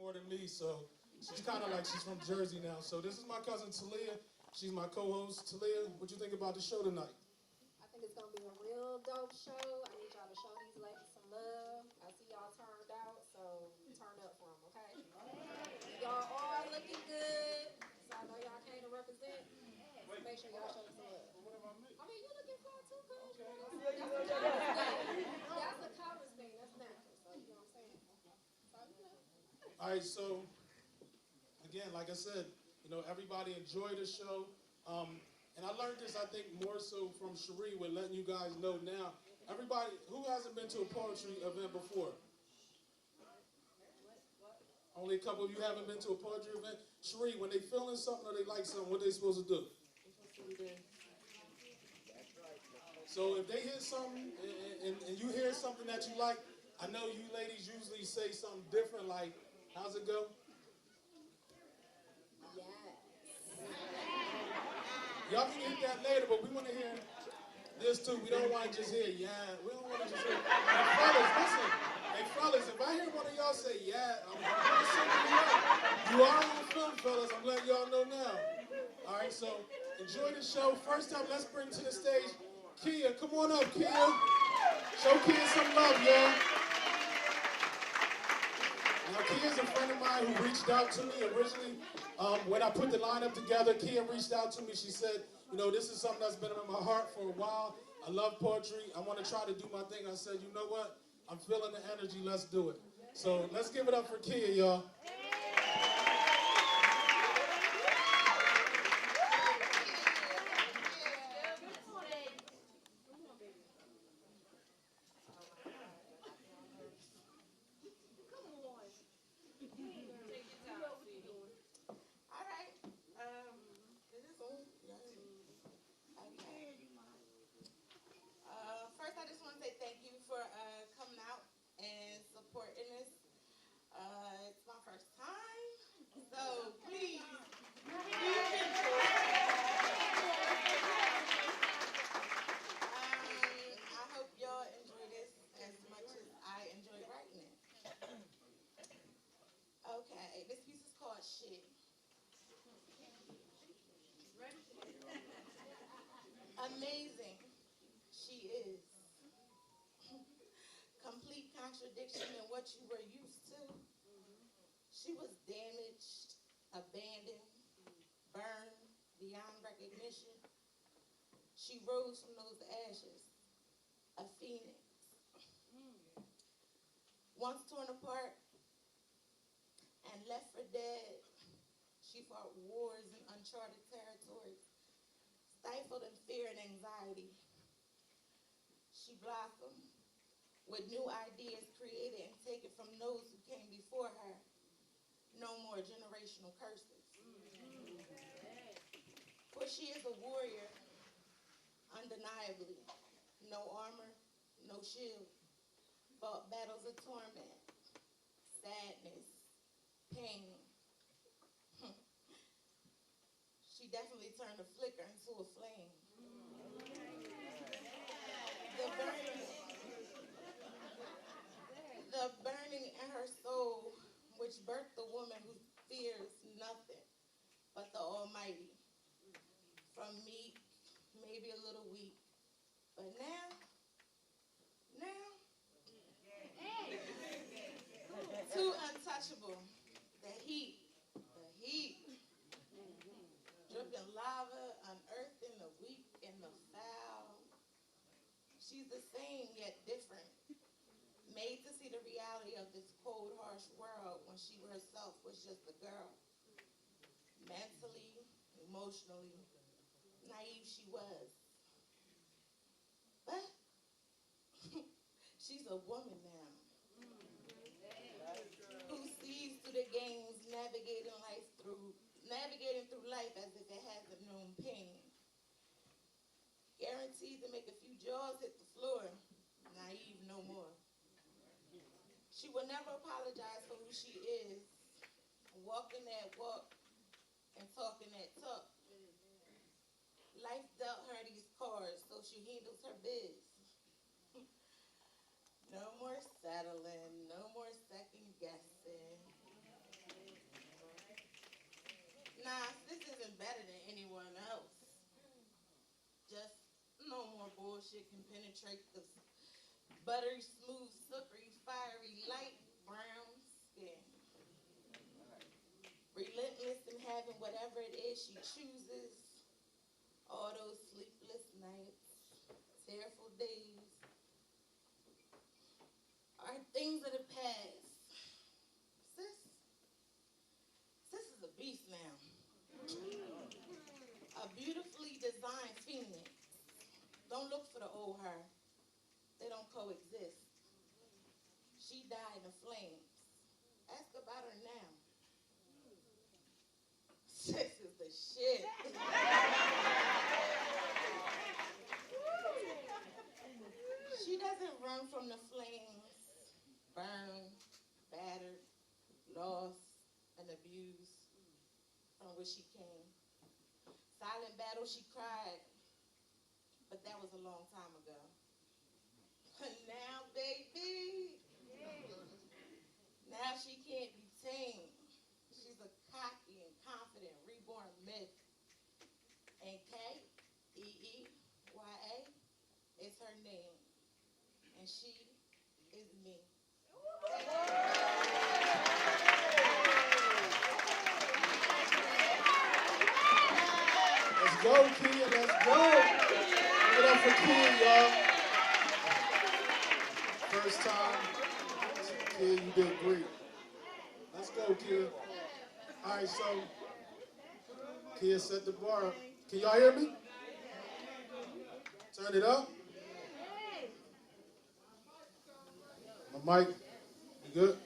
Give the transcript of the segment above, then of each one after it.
more than me, so she's kind of like she's from Jersey now. So this is my cousin Talia. She's my co-host. Talia, what you think about the show tonight? I think it's gonna be a real dope show. I need y'all to show these ladies some love. I see y'all turned out, so turn up for them, okay? Y'all all looking good, so I know y'all came to represent. So make sure y'all show them some love. I mean, you looking fly too, cuz. That's a college thing. That's natural. So you know what I'm saying? So you know. All right, so again, like I said, everybody enjoyed the show. And I learned this, I think, more so from Sheree. We're letting you guys know now. Everybody, who hasn't been to a poetry event before? Only a couple of you haven't been to a poetry event. Sheree, when they feeling something or they like something, what they supposed to do? So if they hear something and you hear something that you like, I know you ladies usually say something different, like, how's it go? Y'all can hit that later, but we want to hear this too. We don't want to just hear We don't want to just hear. Hey, fellas, listen. Hey, fellas, if I hear one of y'all say I'm going to send you up. You are on film, fellas. I'm letting y'all know now. All right, so enjoy the show. First up, let's bring to the stage Kia. Come on up, Kia. Show Kia some love, y'all. Now, Kia's a friend of mine who reached out to me originally. When I put the lineup together, Kia reached out to me. She said, this is something that's been in my heart for a while. I love poetry. I want to try to do my thing. I said, you know what? I'm feeling the energy. Let's do it. So let's give it up for Kia, y'all. First, I just want to say thank you for coming out and supporting this. It's my first time, so please. I hope y'all enjoy this as much as I enjoy writing it. Okay, this piece is called Shit. Amazing, she is. Complete contradiction in what you were used to. She was damaged, abandoned, burned beyond recognition. She rose from those ashes, a phoenix. Once torn apart and left for dead, she fought wars in uncharted territories, stifled in fear and anxiety. She blossomed with new ideas created and taken from those who came before her. No more generational curses. For she is a warrior, undeniably. No armor, no shield. Fought battles of torment, sadness, pain. She definitely turned a flicker into a flame. The burning in her soul, which birthed the woman who fears nothing but the Almighty. From meek, maybe a little weak, but now, too untouchable. The heat, dripping lava, unearthing the weak and the foul. She's the same yet different. Made to see the reality of this cold, harsh world when she herself was just a girl. Mentally, emotionally, naive she was. But she's a woman now who sees through the games, navigating through life as if it hasn't known pain. Guaranteed to make a few jaws hit the floor. Naive no more. She will never apologize for who she is, walking that walk and talking that talk. Life dealt her these cards, so she handles her biz. No more settling, no more second guessing. anyone else. Just no more bullshit can penetrate the buttery, smooth, slippery, fiery, light brown skin. Relentless in having whatever it is she chooses. All those sleepless nights, tearful days, are things of the past. Sis is a beast now. A beautifully designed phoenix. Don't look for the old her. They don't coexist. She died in the flames. Ask about her now. Sis is the shit. She doesn't run from the flames, burned, battered, lost, and abused from where she came. Silent battle, she cried, but that was a long time ago. But now, baby, now she can't be tamed. She's a cocky and confident reborn myth. And K-E-E-Y-A is her name. And she is me. Let's go, Kia. Let's go. Give it up for Kia, y'all. First time. Kia, you did great. Let's go, Kia. All right, so Kia set the bar up. Can y'all hear me? Turn it up. My mic, you good?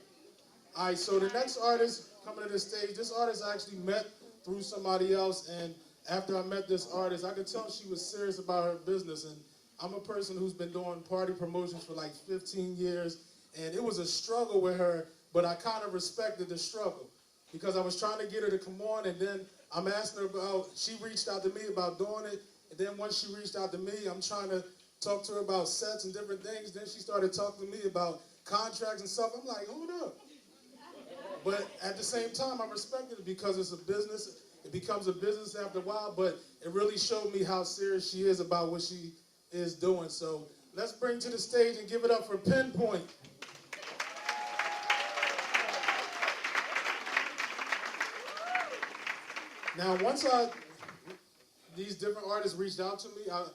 All right, so the next artist coming to the stage, this artist I actually met through somebody else, and after I met this artist, I could tell she was serious about her business, and I'm a person who's been doing party promotions for like 15 years, and it was a struggle with her, but I kind of respected the struggle, because I was trying to get her to come on, and then I'm asking her about, she reached out to me about doing it, and then once she reached out to me, I'm trying to talk to her about sets and different things, then she started talking to me about contracts and stuff. I'm like, hold up. But at the same time, I respected it because it's a business. It becomes a business after a while, but it really showed me how serious she is about what she is doing. So let's bring to the stage and give it up for PennPoint. Now, once these different artists reached out to me, I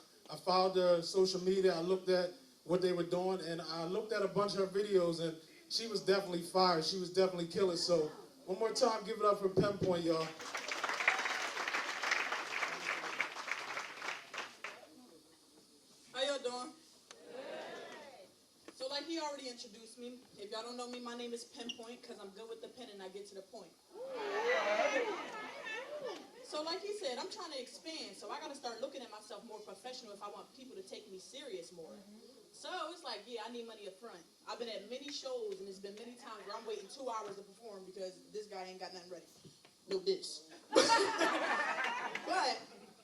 followed their social media, I looked at what they were doing, and I looked at a bunch of her videos, and she was definitely fire. She was definitely killer. So one more time, give it up for PennPoint, y'all. How y'all doing? So like he already introduced me. If y'all don't know me, my name is PennPoint because I'm good with the pen and I get to the point. So like he said, I'm trying to expand, so I got to start looking at myself more professional if I want people to take me serious more. So it's like, yeah, I need money up front. I've been at many shows, and it's been many times where I'm waiting 2 hours to perform because this guy ain't got nothing ready. No dish. But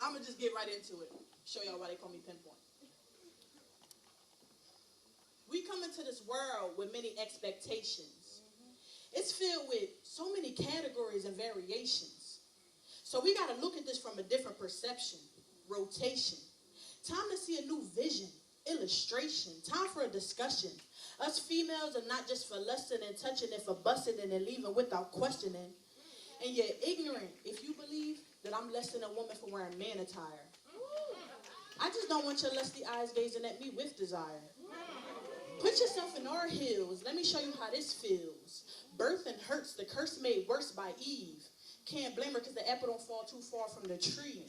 I'm going to just get right into it. Show y'all why they call me PennPoint. We come into this world with many expectations. It's filled with so many categories and variations. So we got to look at this from a different perception, rotation. Time to see a new vision, illustration, time for a discussion. Us females are not just for lusting and touching it, for busting and then leaving without questioning. And you're ignorant if you believe that I'm less than a woman for wearing man attire. I just don't want your lusty eyes gazing at me with desire. Put yourself in our heels. Let me show you how this feels. Birthing hurts, the curse made worse by Eve. Can't blame her because the apple don't fall too far from the tree.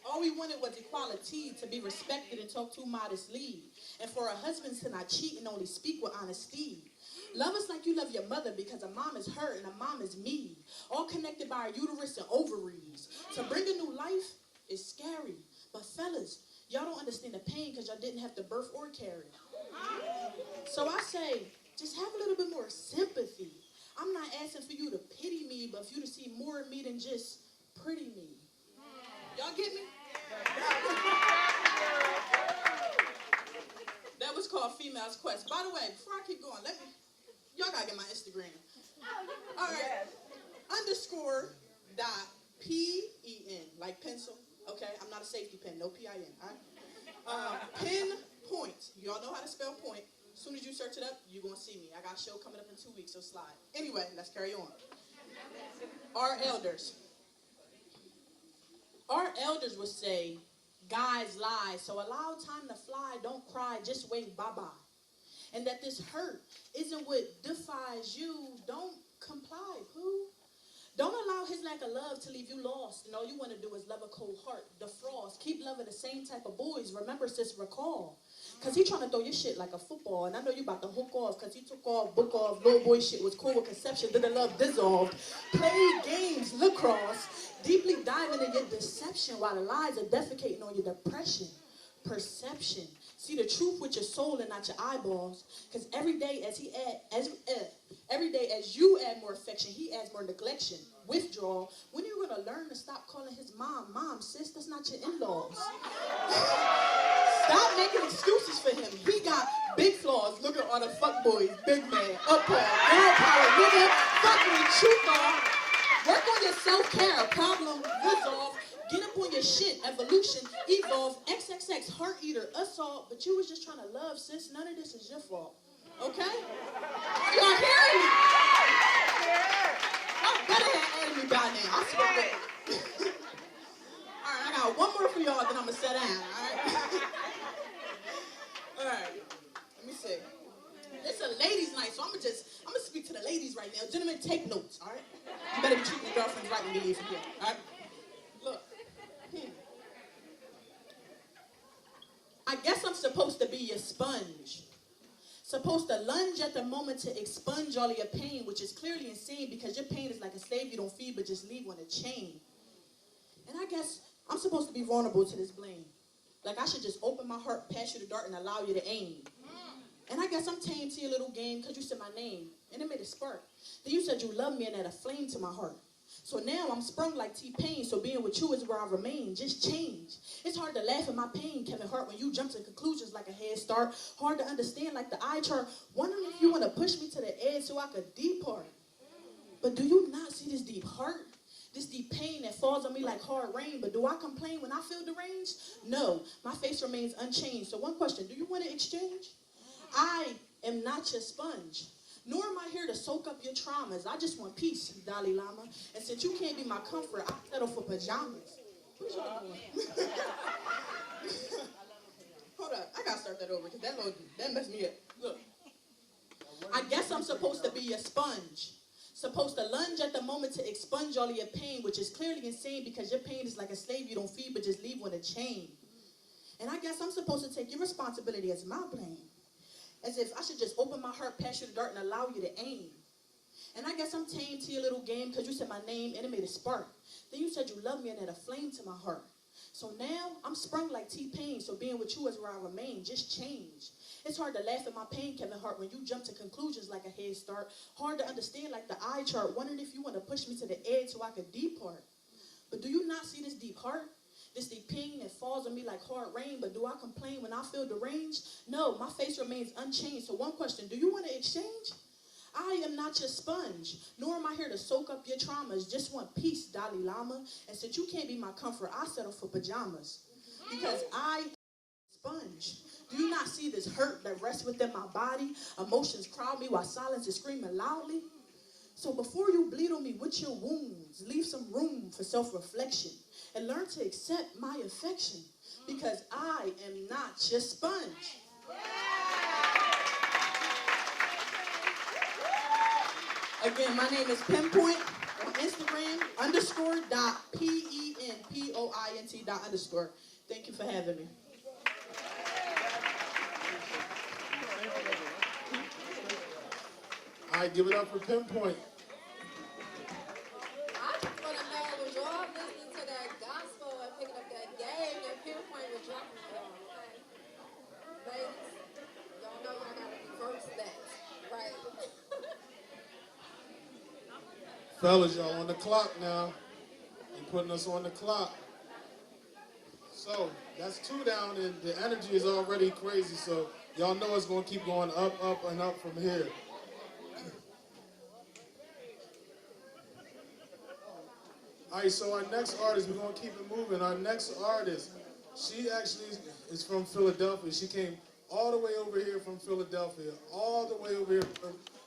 All we wanted was equality, to be respected and talked to modestly. And for our husbands to not cheat and only speak with honesty. Love us like you love your mother, because a mom is her and a mom is me. All connected by our uterus and ovaries. To bring a new life is scary. But fellas, y'all don't understand the pain because y'all didn't have to birth or carry. So I say, just have a little bit more sympathy. I'm not asking for you to pity me, but for you to see more of me than just pretty me. Y'all get me? That was called Female's Quest. By the way, before I keep going, y'all gotta get my Instagram. All right. _dot P-E-N, like pencil. Okay, I'm not a safety pin, no P-I-N. PennPoint. Y'all know how to spell point. As soon as you search it up, you're going to see me. I got a show coming up in 2 weeks, so slide. Anyway, let's carry on. Our elders. Our elders would say, guys lie, so allow time to fly, don't cry, just wait, bye-bye. And that this hurt isn't what defies you, don't comply, poo. Don't allow his lack of love to leave you lost, and all you want to do is love a cold heart, defrost. Keep loving the same type of boys, remember, sis, recall. Because he trying to throw your shit like a football, and I know you about to hook off, because he took off, book off, little boy shit was cool with conception, then the love dissolved. Played games, lacrosse, deeply diving in your deception, while the lies are defecating on your depression. Perception. See the truth with your soul and not your eyeballs. Because every day as you add more affection, he adds more neglection. Withdrawal. When are you going to learn to stop calling his mom, sis, that's not your in-laws. Stop making excuses for him. He got big flaws. Look at all the fuckboys. Big man, up girl power, nigga, fucking truth off. Work on your self-care. Problem resolved. Get up on your shit. Evolution. Evolve. XXX. Heart eater. Assault. But you was just trying to love, sis. None of this is your fault. Okay? Y'all hearing me? Y'all better have added me by now. I swear. Alright, I got one more for y'all, then I'm going to sit down. Alright? Let me see. It's a ladies' night, so I'm gonna speak to the ladies right now. Gentlemen, take notes, alright? You better be treating your girlfriends right when you leave from here, alright? Look. I guess I'm supposed to be your sponge. Supposed to lunge at the moment to expunge all of your pain, which is clearly insane because your pain is like a slave you don't feed but just leave on a chain. And I guess I'm supposed to be vulnerable to this blame. Like I should just open my heart, pass you the dart, and allow you to aim. And I guess I'm tame to your little game because you said my name, and it made a spark. Then you said you love me and add a flame to my heart. So now I'm sprung like T-Pain, so being with you is where I remain. Just change. It's hard to laugh at my pain, Kevin Hart, when you jump to conclusions like a head start. Hard to understand like the eye chart. Wondering if you want to push me to the edge so I could depart. But do you not see this deep heart? This deep pain that falls on me like hard rain. But do I complain when I feel deranged? No, my face remains unchanged. So one question, do you want to exchange? I am not your sponge. Nor am I here to soak up your traumas. I just want peace, Dalai Lama. And since you can't be my comfort, I'll settle for pajamas. What y'all doing? Hold up, I gotta start that over because that messed me up. Look. I guess I'm supposed to be your sponge. Supposed to lunge at the moment to expunge all of your pain, which is clearly insane because your pain is like a slave you don't feed but just leave on a chain. And I guess I'm supposed to take your responsibility as my blame. As if I should just open my heart, pass you the dart, and allow you to aim. And I guess I'm tame to your little game because you said my name and it made a spark. Then you said you love me and add a flame to my heart. So now I'm sprung like T-Pain, so being with you is where I remain. Just change. It's hard to laugh at my pain, Kevin Hart, when you jump to conclusions like a head start. Hard to understand like the eye chart, wondering if you want to push me to the edge so I could depart. But do you not see this deep heart? This deep pain that falls on me like hard rain, but do I complain when I feel deranged? No, my face remains unchanged. So one question, do you want to exchange? I am not your sponge, nor am I here to soak up your traumas. Just want peace, Dalai Lama. And since you can't be my comfort, I settle for pajamas. Because I am a sponge. Do you not see this hurt that rests within my body? Emotions crowd me while silence is screaming loudly. So before you bleed on me with your wounds, leave some room for self-reflection and learn to accept my affection because I am not your sponge. Again, my name is PennPoint on Instagram _.PennPoint_. Thank you for having me. All right, give it up for PennPoint. I just want to know, was y'all listening to that gospel and picking up that game that PennPoint was dropping on y'all, okay? Ladies, y'all know y'all got to reverse that, right? Fellas, y'all on the clock now. You're putting us on the clock. So, that's 2 down, and the energy is already crazy, so y'all know it's going to keep going up, and up from here. All right, so our next artist, we're going to keep it moving. Our next artist, she actually is from Philadelphia. She came all the way over here from Philadelphia, all the way over here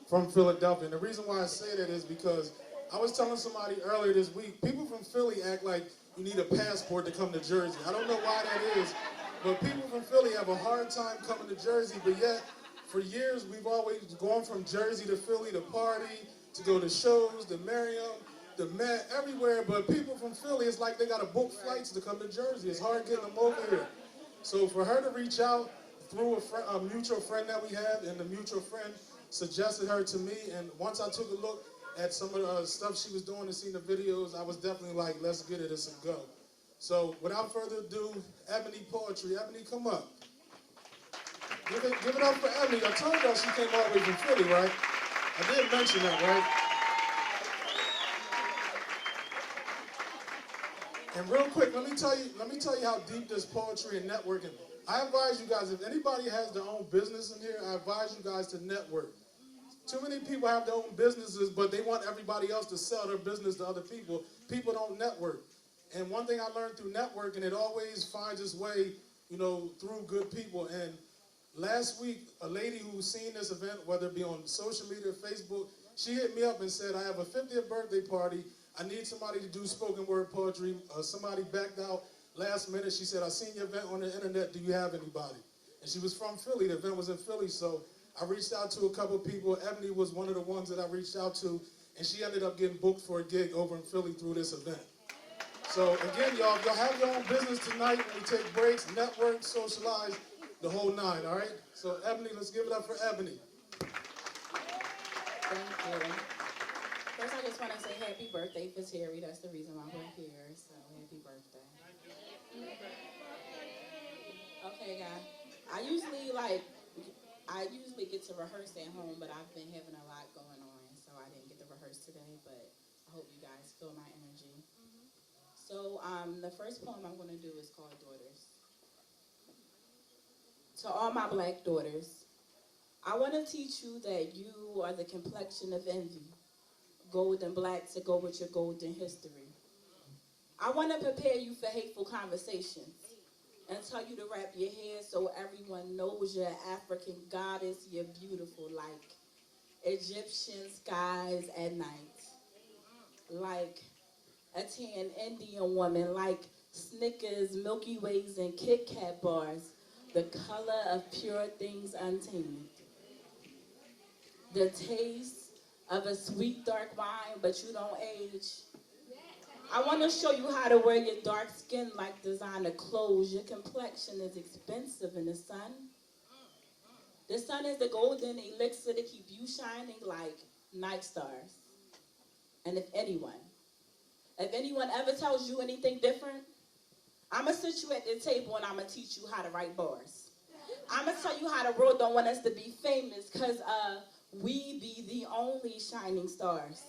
from Philadelphia. And the reason why I say that is because I was telling somebody earlier this week, people from Philly act like you need a passport to come to Jersey. I don't know why that is, but people from Philly have a hard time coming to Jersey, but yet for years we've always gone from Jersey to Philly to party, to go to shows, to Merriam, the Met, everywhere, but people from Philly, it's like they got to book flights to come to Jersey. It's hard getting them over here. So for her to reach out through a mutual friend that we have, and the mutual friend suggested her to me, and once I took a look at some of the stuff she was doing and seen the videos, I was definitely like, let's get it, it's a go. So without further ado, Ebony Poetry. Ebony, come up. Give it up for Ebony. I told y'all she came all the way from Philly, right? I did mention that, right? And real quick, let me tell you how deep this poetry and networking. I advise you guys, if anybody has their own business in here, I advise you guys to network. Too many people have their own businesses, but they want everybody else to sell their business to other people. People don't network. And one thing I learned through networking, it always finds its way, through good people. And last week, a lady who's seen this event, whether it be on social media, Facebook, she hit me up and said, I have a 50th birthday party. I need somebody to do spoken word poetry. Somebody backed out last minute. She said, I seen your event on the internet. Do you have anybody? And she was from Philly. The event was in Philly. So I reached out to a couple of people. Ebony was one of the ones that I reached out to. And she ended up getting booked for a gig over in Philly through this event. So again, y'all have your own business tonight when we take breaks, network, socialize, the whole nine, all right? So Ebony, let's give it up for Ebony. Thank you. First, I just want to say happy birthday for Sheree. That's the reason why we're here. So happy birthday. Okay, guys. I usually get to rehearse at home, but I've been having a lot going on, so I didn't get to rehearse today. But I hope you guys feel my energy. So the first poem I'm going to do is called Daughters. To all my black daughters, I want to teach you that you are the complexion of envy, gold and black to go with your golden history. I want to prepare you for hateful conversations and tell you to wrap your hair so everyone knows you're African goddess, you're beautiful like Egyptian skies at night, like a tan Indian woman, like Snickers, Milky Ways, and Kit Kat bars, the color of pure things untainted. The taste of a sweet dark wine, but you don't age. I want to show you how to wear your dark skin like designer clothes. Your complexion is expensive in the sun. The sun is the golden elixir to keep you shining like night stars. And if anyone ever tells you anything different, I'm going to sit you at the table and I'm going to teach you how to write bars. I'm going to tell you how the world don't want us to be famous because we be the only shining stars.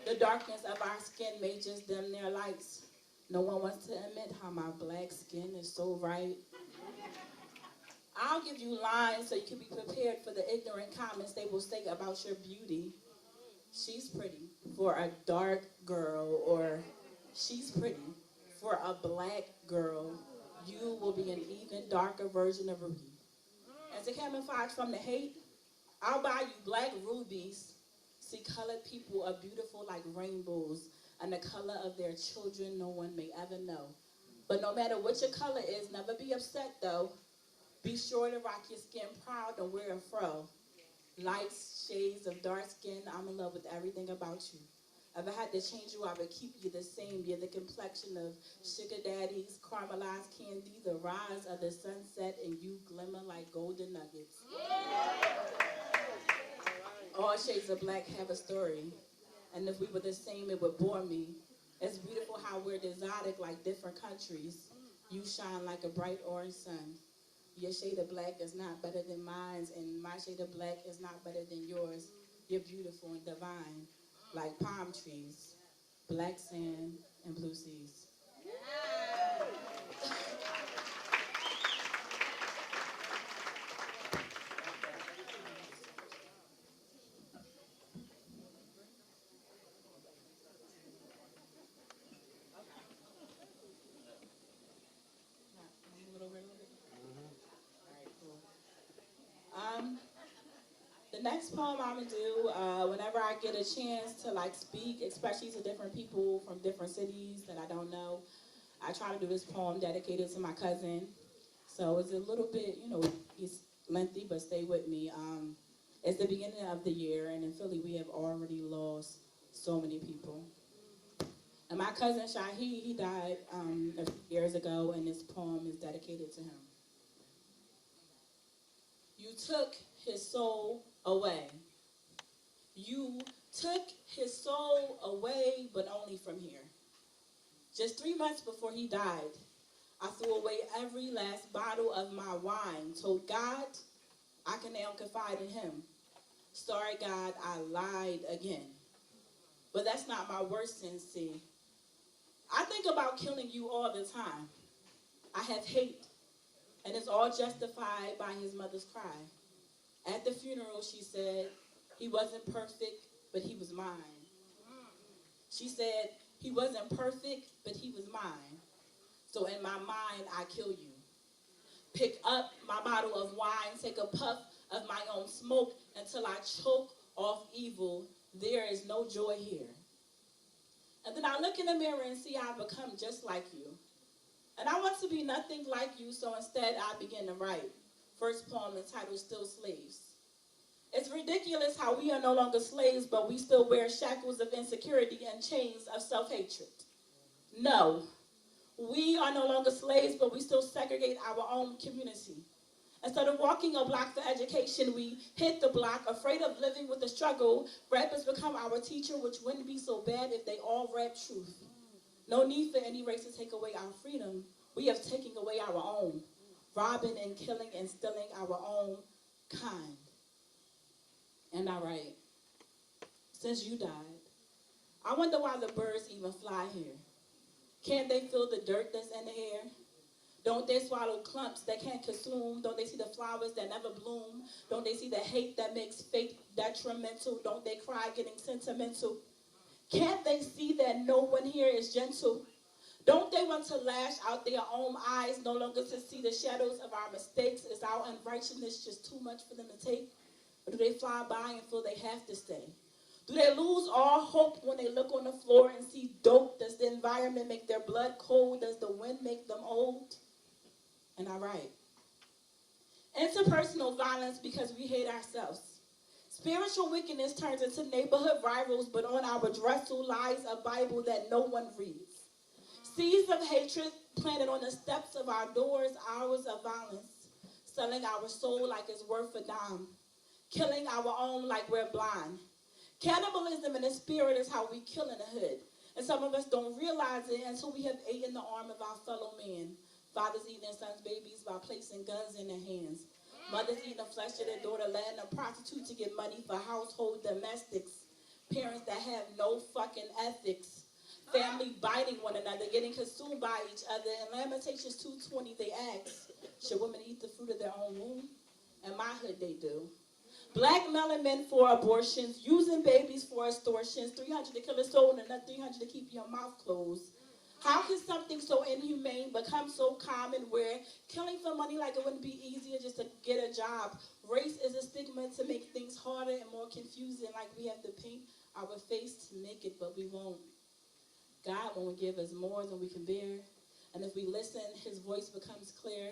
The darkness of our skin may just dim their lights. No one wants to admit how my black skin is so bright. I'll give you lines so you can be prepared for the ignorant comments they will say about your beauty. She's pretty for a dark girl, or she's pretty for a black girl. You will be an even darker version of Ruby. And to camouflage from the hate, I'll buy you black rubies. See, colored people are beautiful like rainbows, and the color of their children no one may ever know. But no matter what your color is, never be upset though. Be sure to rock your skin proud and wear a fro. Lights, shades of dark skin, I'm in love with everything about you. If I had to change you, I would keep you the same. You're the complexion of sugar daddies, caramelized candy, the rise of the sunset, and you glimmer like golden nuggets. All shades of black have a story, and if we were the same, it would bore me. It's beautiful how we're exotic like different countries. You shine like a bright orange sun. Your shade of black is not better than mine, and my shade of black is not better than yours. You're beautiful and divine, like palm trees, black sand, and blue seas. next poem I'm gonna do, whenever I get a chance to like speak, especially to different people from different cities that I don't know, I try to do this poem dedicated to my cousin. So it's a little bit, it's lengthy, but stay with me. It's the beginning of the year, and in Philly we have already lost so many people. And my cousin Shahi, he died a few years ago, and this poem is dedicated to him. You took his soul away. You took his soul away, but only from here. Just 3 months before he died, I threw away every last bottle of my wine. Told God I can now confide in him. Sorry, God, I lied again. But that's not my worst sin, see. I think about killing you all the time. I have hate, and it's all justified by his mother's cry. At the funeral, she said, he wasn't perfect, but he was mine. She said, he wasn't perfect, but he was mine. So in my mind, I kill you. Pick up my bottle of wine, take a puff of my own smoke until I choke off evil. There is no joy here. And then I look in the mirror and see I've become just like you. And I want to be nothing like you, so instead I begin to write. First poem entitled Still Slaves. It's ridiculous how we are no longer slaves, but we still wear shackles of insecurity and chains of self-hatred. No, we are no longer slaves, but we still segregate our own community. Instead of walking a block for education, we hit the block, afraid of living with the struggle. Rappers become our teacher, which wouldn't be so bad if they all rap truth. No need for any race to take away our freedom. We have taken away our own, robbing and killing and stealing our own kind. And I write, since you died, I wonder why the birds even fly here. Can't they feel the dirt that's in the air? Don't they swallow clumps that can't consume? Don't they see the flowers that never bloom? Don't they see the hate that makes faith detrimental? Don't they cry getting sentimental? Can't they see that no one here is gentle? Don't they want to lash out their own eyes, no longer to see the shadows of our mistakes? Is our unrighteousness just too much for them to take? Or do they fly by and feel they have to stay? Do they lose all hope when they look on the floor and see dope? Does the environment make their blood cold? Does the wind make them old? And I write, interpersonal violence because we hate ourselves. Spiritual wickedness turns into neighborhood rivals, but on our dresser lies a Bible that no one reads. Seeds of hatred planted on the steps of our doors, hours of violence, selling our soul like it's worth a dime, killing our own like we're blind. Cannibalism in the spirit is how we kill in the hood. And some of us don't realize it until we have eaten the arm of our fellow man. Fathers eating their sons' babies by placing guns in their hands. Mothers eating the flesh of their daughter, letting a prostitute to get money for household domestics. Parents that have no fucking ethics. Family biting one another, getting consumed by each other. In Lamentations 2:20, they ask, should women eat the fruit of their own womb? In my hood, they do. Black melon men for abortions, using babies for extortions, 300 to kill a soul and another 300 to keep your mouth closed. How can something so inhumane become so common where killing for money like it wouldn't be easier just to get a job? Race is a stigma to make things harder and more confusing, like we have to paint our face to make it, but we won't. God won't give us more than we can bear. And if we listen, his voice becomes clear.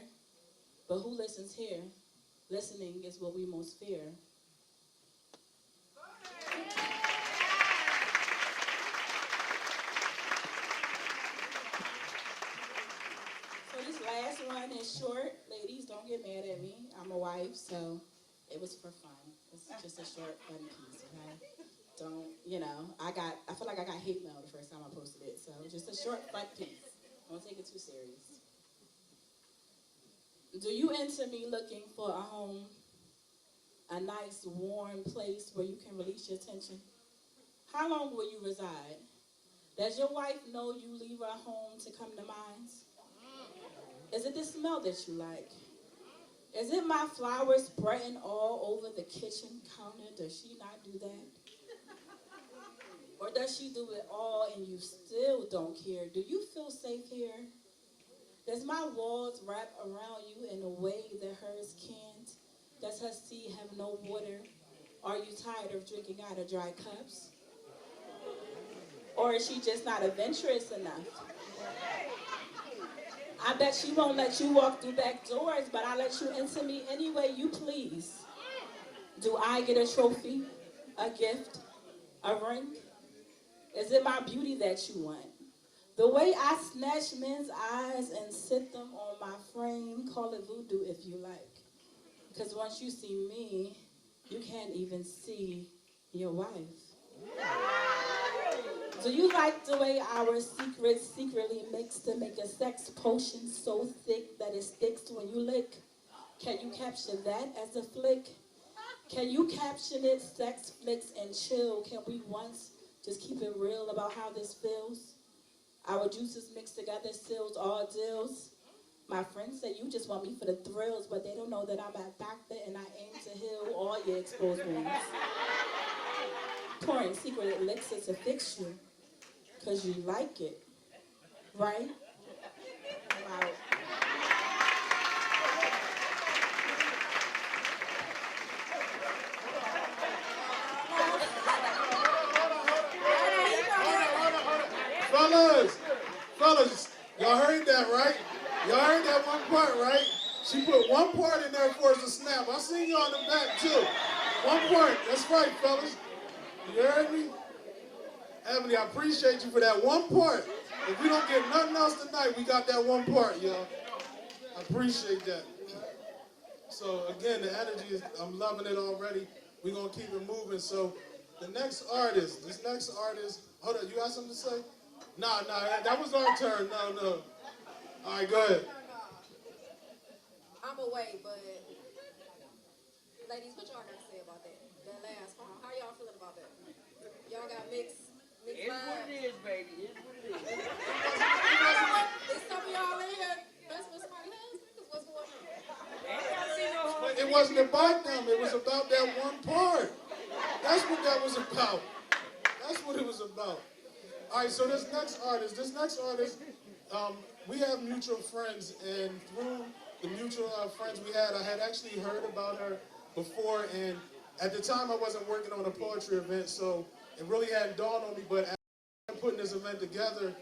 But who listens here? Listening is what we most fear. So this last one is short. Ladies, don't get mad at me. I'm a wife, so it was for fun. It's just a short, fun piece, okay? Don't, I feel like I got hate mail the first time I posted it. So just a short, fun piece. Don't take it too serious. Do you enter me looking for a home? A nice, warm place where you can release your tension? How long will you reside? Does your wife know you leave her home to come to mine? Is it the smell that you like? Is it my flowers spreading all over the kitchen counter? Does she not do that? Or does she do it all and you still don't care? Do you feel safe here? Does my walls wrap around you in a way that hers can't? Does her sea have no water? Are you tired of drinking out of dry cups? Or is she just not adventurous enough? I bet she won't let you walk through back doors, but I'll let you into me any way you please. Do I get a trophy, a gift, a ring? Is it my beauty that you want? The way I snatch men's eyes and sit them on my frame, call it voodoo if you like. Because once you see me, you can't even see your wife. Do you like the way our secrets secretly mix to make a sex potion so thick that it sticks when you lick? Can you capture that as a flick? Can you caption it, sex, flicks, and chill? Can we once just keep it real about how this feels? Our juices mixed together seals all deals. My friends say you just want me for the thrills, but they don't know that I'm a doctor and I aim to heal all your exposed wounds. Pouring secret elixir to fix you, because you like it, right? Wow. Fellas, y'all heard that, right? Y'all heard that one part, right? She put one part in there for us to snap. I seen y'all in the back, too. One part. That's right, fellas. You heard me? Ebony, I appreciate you for that one part. If we don't get nothing else tonight, we got that one part, y'all. I appreciate that. So, again, the energy is, I'm loving it already. We're going to keep it moving. So, this next artist, hold on, you got something to say? Nah, that was our turn. No. All right, go ahead. I'm away, but ladies, what y'all got to say about that? That last song. How y'all feeling about that? Y'all got mixed vibes? It's what it is, baby. It's what it is. Is some of y'all in here messing with somebody else? What's going on? It wasn't about them. It was about that one part. That's what that was about. That's what it was about. All right, so this next artist, we have mutual friends, and through the mutual friends we had, I had actually heard about her before, and at the time I wasn't working on a poetry event, so it really hadn't dawned on me, but as putting this event together,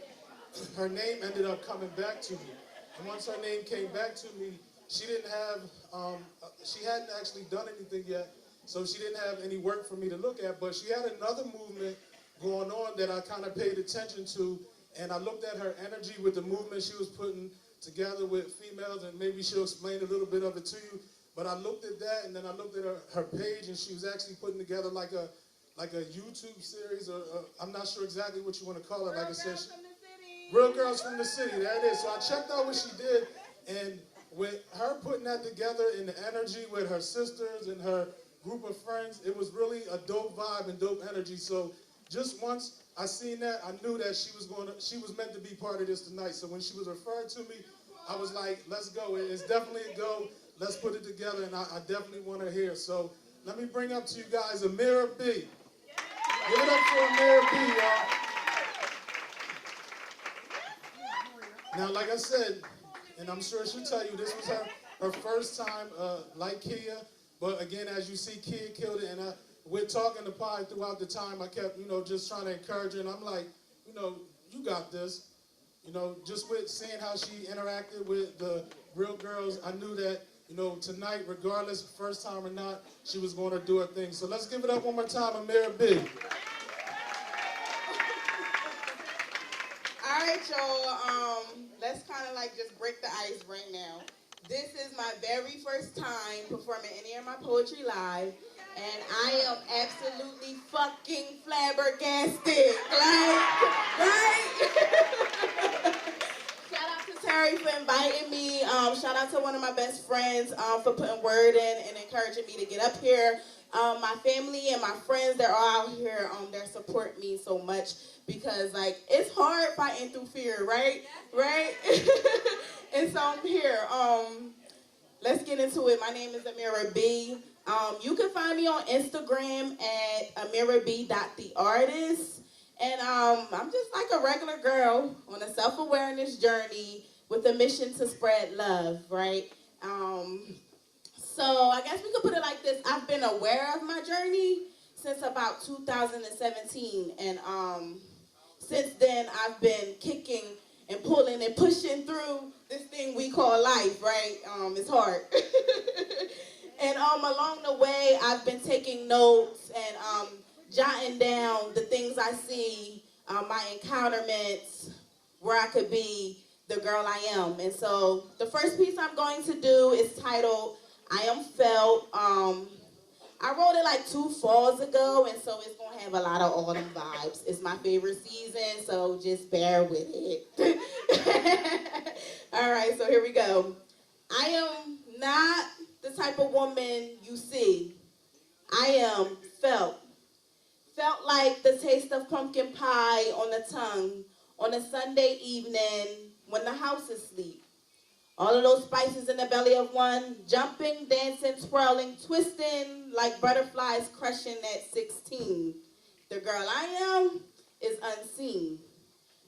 her name ended up coming back to me. And once her name came back to me, she hadn't actually done anything yet, so she didn't have any work for me to look at, but she had another movement going on that I kind of paid attention to, and I looked at her energy with the movement she was putting together with females, and maybe she'll explain a little bit of it to you, but I looked at that, and then I looked at her page, and she was actually putting together like a YouTube series, or I'm not sure exactly what you want to call it. Like I said, Real Girls from the City, there it is. So I checked out what she did, and with her putting that together in the energy with her sisters and her group of friends, it was really a dope vibe and dope energy. So just once I seen that, I knew that she was meant to be part of this tonight. So when she was referred to me, I was like, let's go. It's definitely a go. Let's put it together, and I definitely want her here. So let me bring up to you guys Amira B. Give it up for Amira B, y'all. Now, like I said, and I'm sure she'll tell you, this was her first time like Kia. But again, as you see, Kia killed it, and we're talking to Pi throughout the time. I kept, just trying to encourage her, and I'm like, you got this. Just with seeing how she interacted with the real girls, I knew that, tonight, regardless, first time or not, she was going to do her thing. So let's give it up one more time, Amira B. All right, y'all. Let's kind of like just break the ice right now. This is my very first time performing any of my poetry live, and I am absolutely fucking flabbergasted. Right? Shout out to Terry for inviting me. Shout out to one of my best friends for putting word in and encouraging me to get up here. My family and my friends, they're all out here. They support me so much because, it's hard fighting through fear, right? Right? And so I'm here. Let's get into it. My name is Amira B. You can find me on Instagram at amirab.theartist. And I'm just like a regular girl on a self-awareness journey with a mission to spread love, right? So I guess we could put it like this. I've been aware of my journey since about 2017. And since then, I've been kicking and pulling and pushing through this thing we call life, right? It's hard. And along the way, I've been taking notes and jotting down the things I see, my encounterments, where I could be the girl I am. And so the first piece I'm going to do is titled, I Am Felt. I wrote it like 2 falls ago, and so it's going to have a lot of autumn vibes. It's my favorite season, so just bear with it. All right, so here we go. I am not the type of woman you see. I am felt. Felt like the taste of pumpkin pie on the tongue on a Sunday evening when the house is asleep. All of those spices in the belly of one, jumping, dancing, twirling, twisting like butterflies crushing at 16. The girl I am is unseen.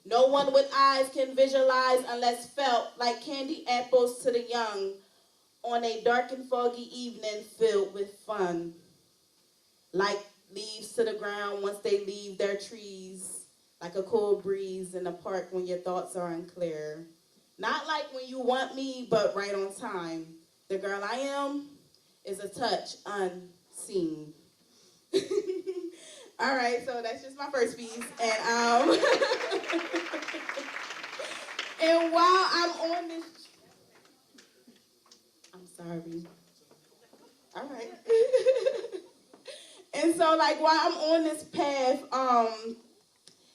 No one with eyes can visualize unless felt like candy apples to the young on a dark and foggy evening filled with fun. Like leaves to the ground once they leave their trees, like a cool breeze in the park when your thoughts are unclear. Not like when you want me, but right on time. The girl I am is a touch unseen. All right, so that's just my first piece. And and while I'm on this, I'm sorry. All right. And so, like, while I'm on this path,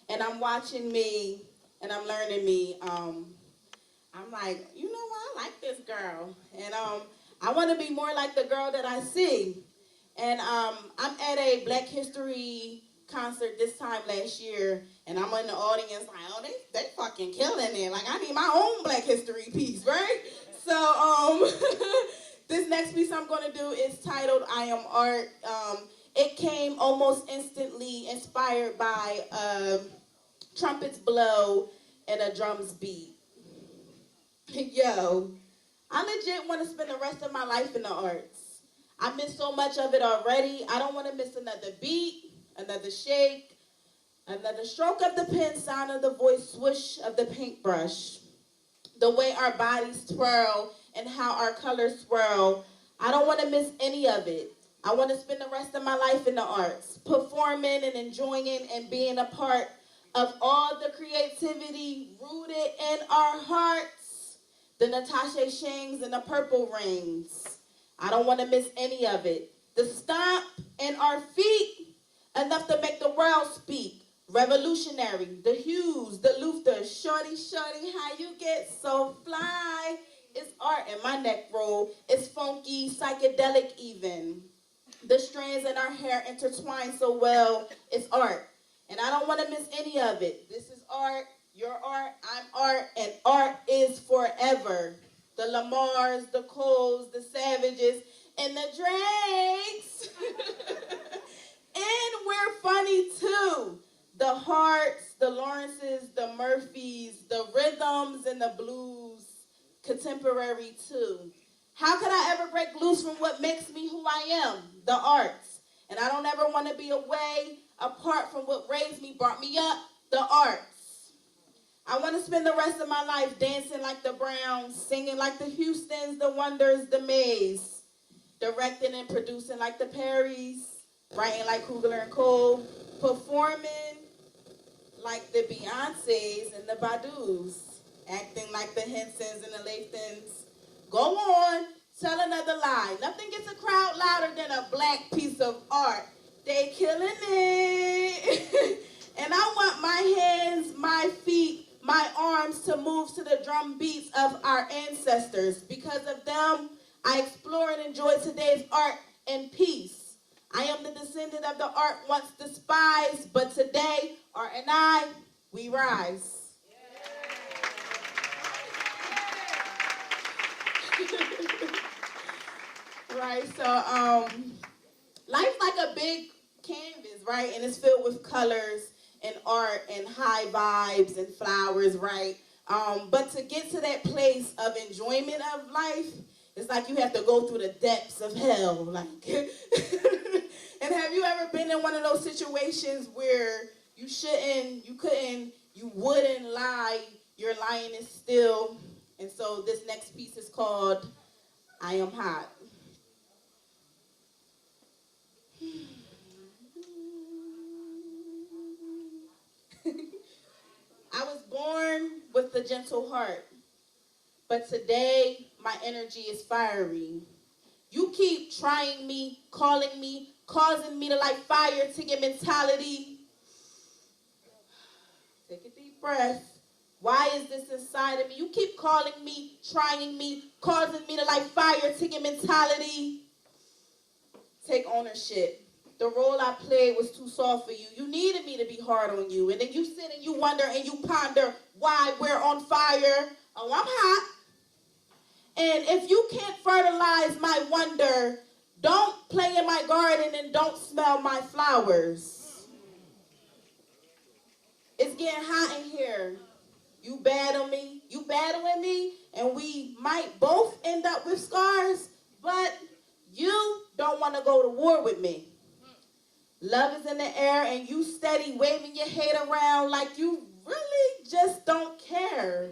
and I'm watching me, and I'm learning me, I'm like, you know what? I like this girl, and I want to be more like the girl that I see. And I'm at a Black History concert this time last year, and I'm in the audience like, oh, they fucking killing it. Like, I need my own Black History piece, right? So this next piece I'm going to do is titled I Am Art. It came almost instantly inspired by trumpets blow and a drums beat. Yo, I legit want to spend the rest of my life in the arts. I miss so much of it already. I don't want to miss another beat, another shake, another stroke of the pen, sound of the voice, swoosh of the paintbrush. The way our bodies twirl and how our colors swirl. I don't want to miss any of it. I want to spend the rest of my life in the arts, performing and enjoying and being a part of all the creativity rooted in our hearts. The Natasha Shangs and the Purple Rings. I don't want to miss any of it. The stomp in our feet, enough to make the world speak. Revolutionary, the hues, the Luther, shorty, how you get so fly. It's art in my neck roll. It's funky, psychedelic even. The strands in our hair intertwine so well. It's art. And I don't want to miss any of it. This is art. Your art, I'm art, and art is forever. The Lamars, the Coles, the Savages, and the Drakes. And we're funny too. The Harts, the Lawrences, the Murphys, the rhythms and the blues, contemporary too. How could I ever break loose from what makes me who I am? The arts. And I don't ever want to be away, apart from what raised me, brought me up, the arts. I want to spend the rest of my life dancing like the Browns, singing like the Houstons, the Wonders, the Mays, directing and producing like the Perrys, writing like Kugler and Cole, performing like the Beyoncés and the Badus, acting like the Hensons and the Lathans. Go on, tell another lie. Nothing gets a crowd louder than a Black piece of art. They killing it. And I want my hands, my feet, my arms to move to the drum beats of our ancestors. Because of them, I explore and enjoy today's art and peace. I am the descendant of the art once despised, but today, art and I, we rise. Right, so life's like a big canvas, right? And it's filled with colors and art and high vibes and flowers, right? But to get to that place of enjoyment of life, It's like you have to go through the depths of hell. Like, and have you ever been in one of those situations where you wouldn't lie, your lying is still, and so this next piece is called I Am Hot. I was born with a gentle heart, but today my energy is fiery. You keep trying me, calling me, causing me to light fire to your mentality. Take a deep breath. Why is this inside of me? You keep calling me, trying me, causing me to light fire to your mentality. Take ownership. The role I played was too soft for you. You needed me to be hard on you. And then you sit and you wonder and you ponder why we're on fire. Oh, I'm hot. And if you can't fertilize my wonder, don't play in my garden and don't smell my flowers. It's getting hot in here. You battle me, you battling me, and we might both end up with scars, but you don't want to go to war with me. Love is in the air, and you steady waving your head around like you really just don't care.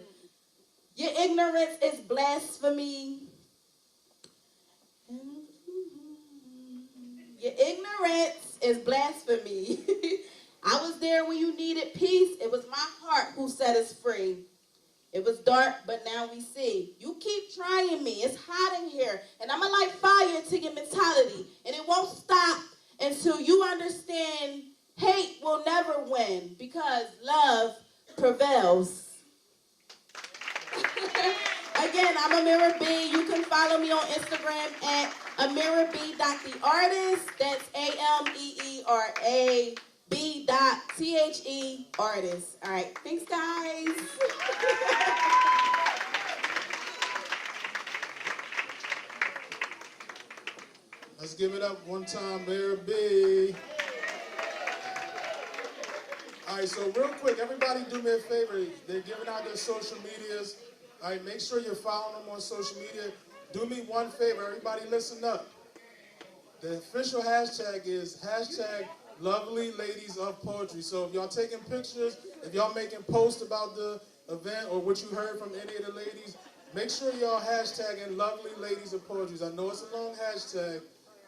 Your ignorance is blasphemy. Your ignorance is blasphemy. I was there when you needed peace. It was my heart who set us free. It was dark, but now we see. You keep trying me. It's hot in here. And I'm going to light fire to your mentality. And it won't stop until you understand hate will never win because love prevails. Again, I'm Amira B. You can follow me on Instagram at AmiraB.TheArtist. That's AMEERA B.THE artist. All right, thanks, guys. Let's give it up one time, Amira B. All right, so real quick, everybody do me a favor. They're giving out their social medias. All right, make sure you're following them on social media. Do me one favor, everybody listen up. The official hashtag is hashtag Lovely Ladies of Poetry. So if y'all taking pictures, if y'all making posts about the event or what you heard from any of the ladies, make sure y'all hashtagging Lovely Ladies of Poetry. I know it's a long hashtag,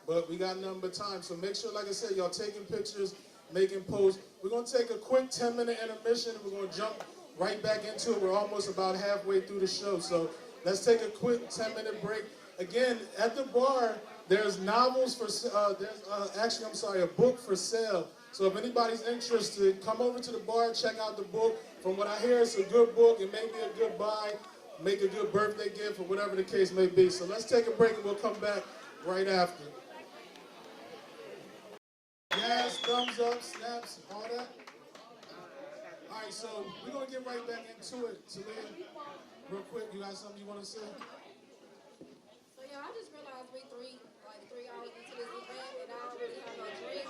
but we got nothing but time. So make sure, like I said, y'all taking pictures, making posts. We're going to take a quick 10-minute intermission, and we're going to jump right back into it. We're almost about halfway through the show. So let's take a quick 10-minute break. Again, at the bar, there's novels for, a book for sale. So if anybody's interested, come over to the bar, check out the book. From what I hear, it's a good book. It may be a good buy, make a good birthday gift, or whatever the case may be. So let's take a break, and we'll come back right after. Yes, thumbs up, snaps, all that. All right, so we're going to get right back into it. Talia, real quick, you got something you want to say? So, yeah, I just realized we 3 hours into this event, and I already have no drink.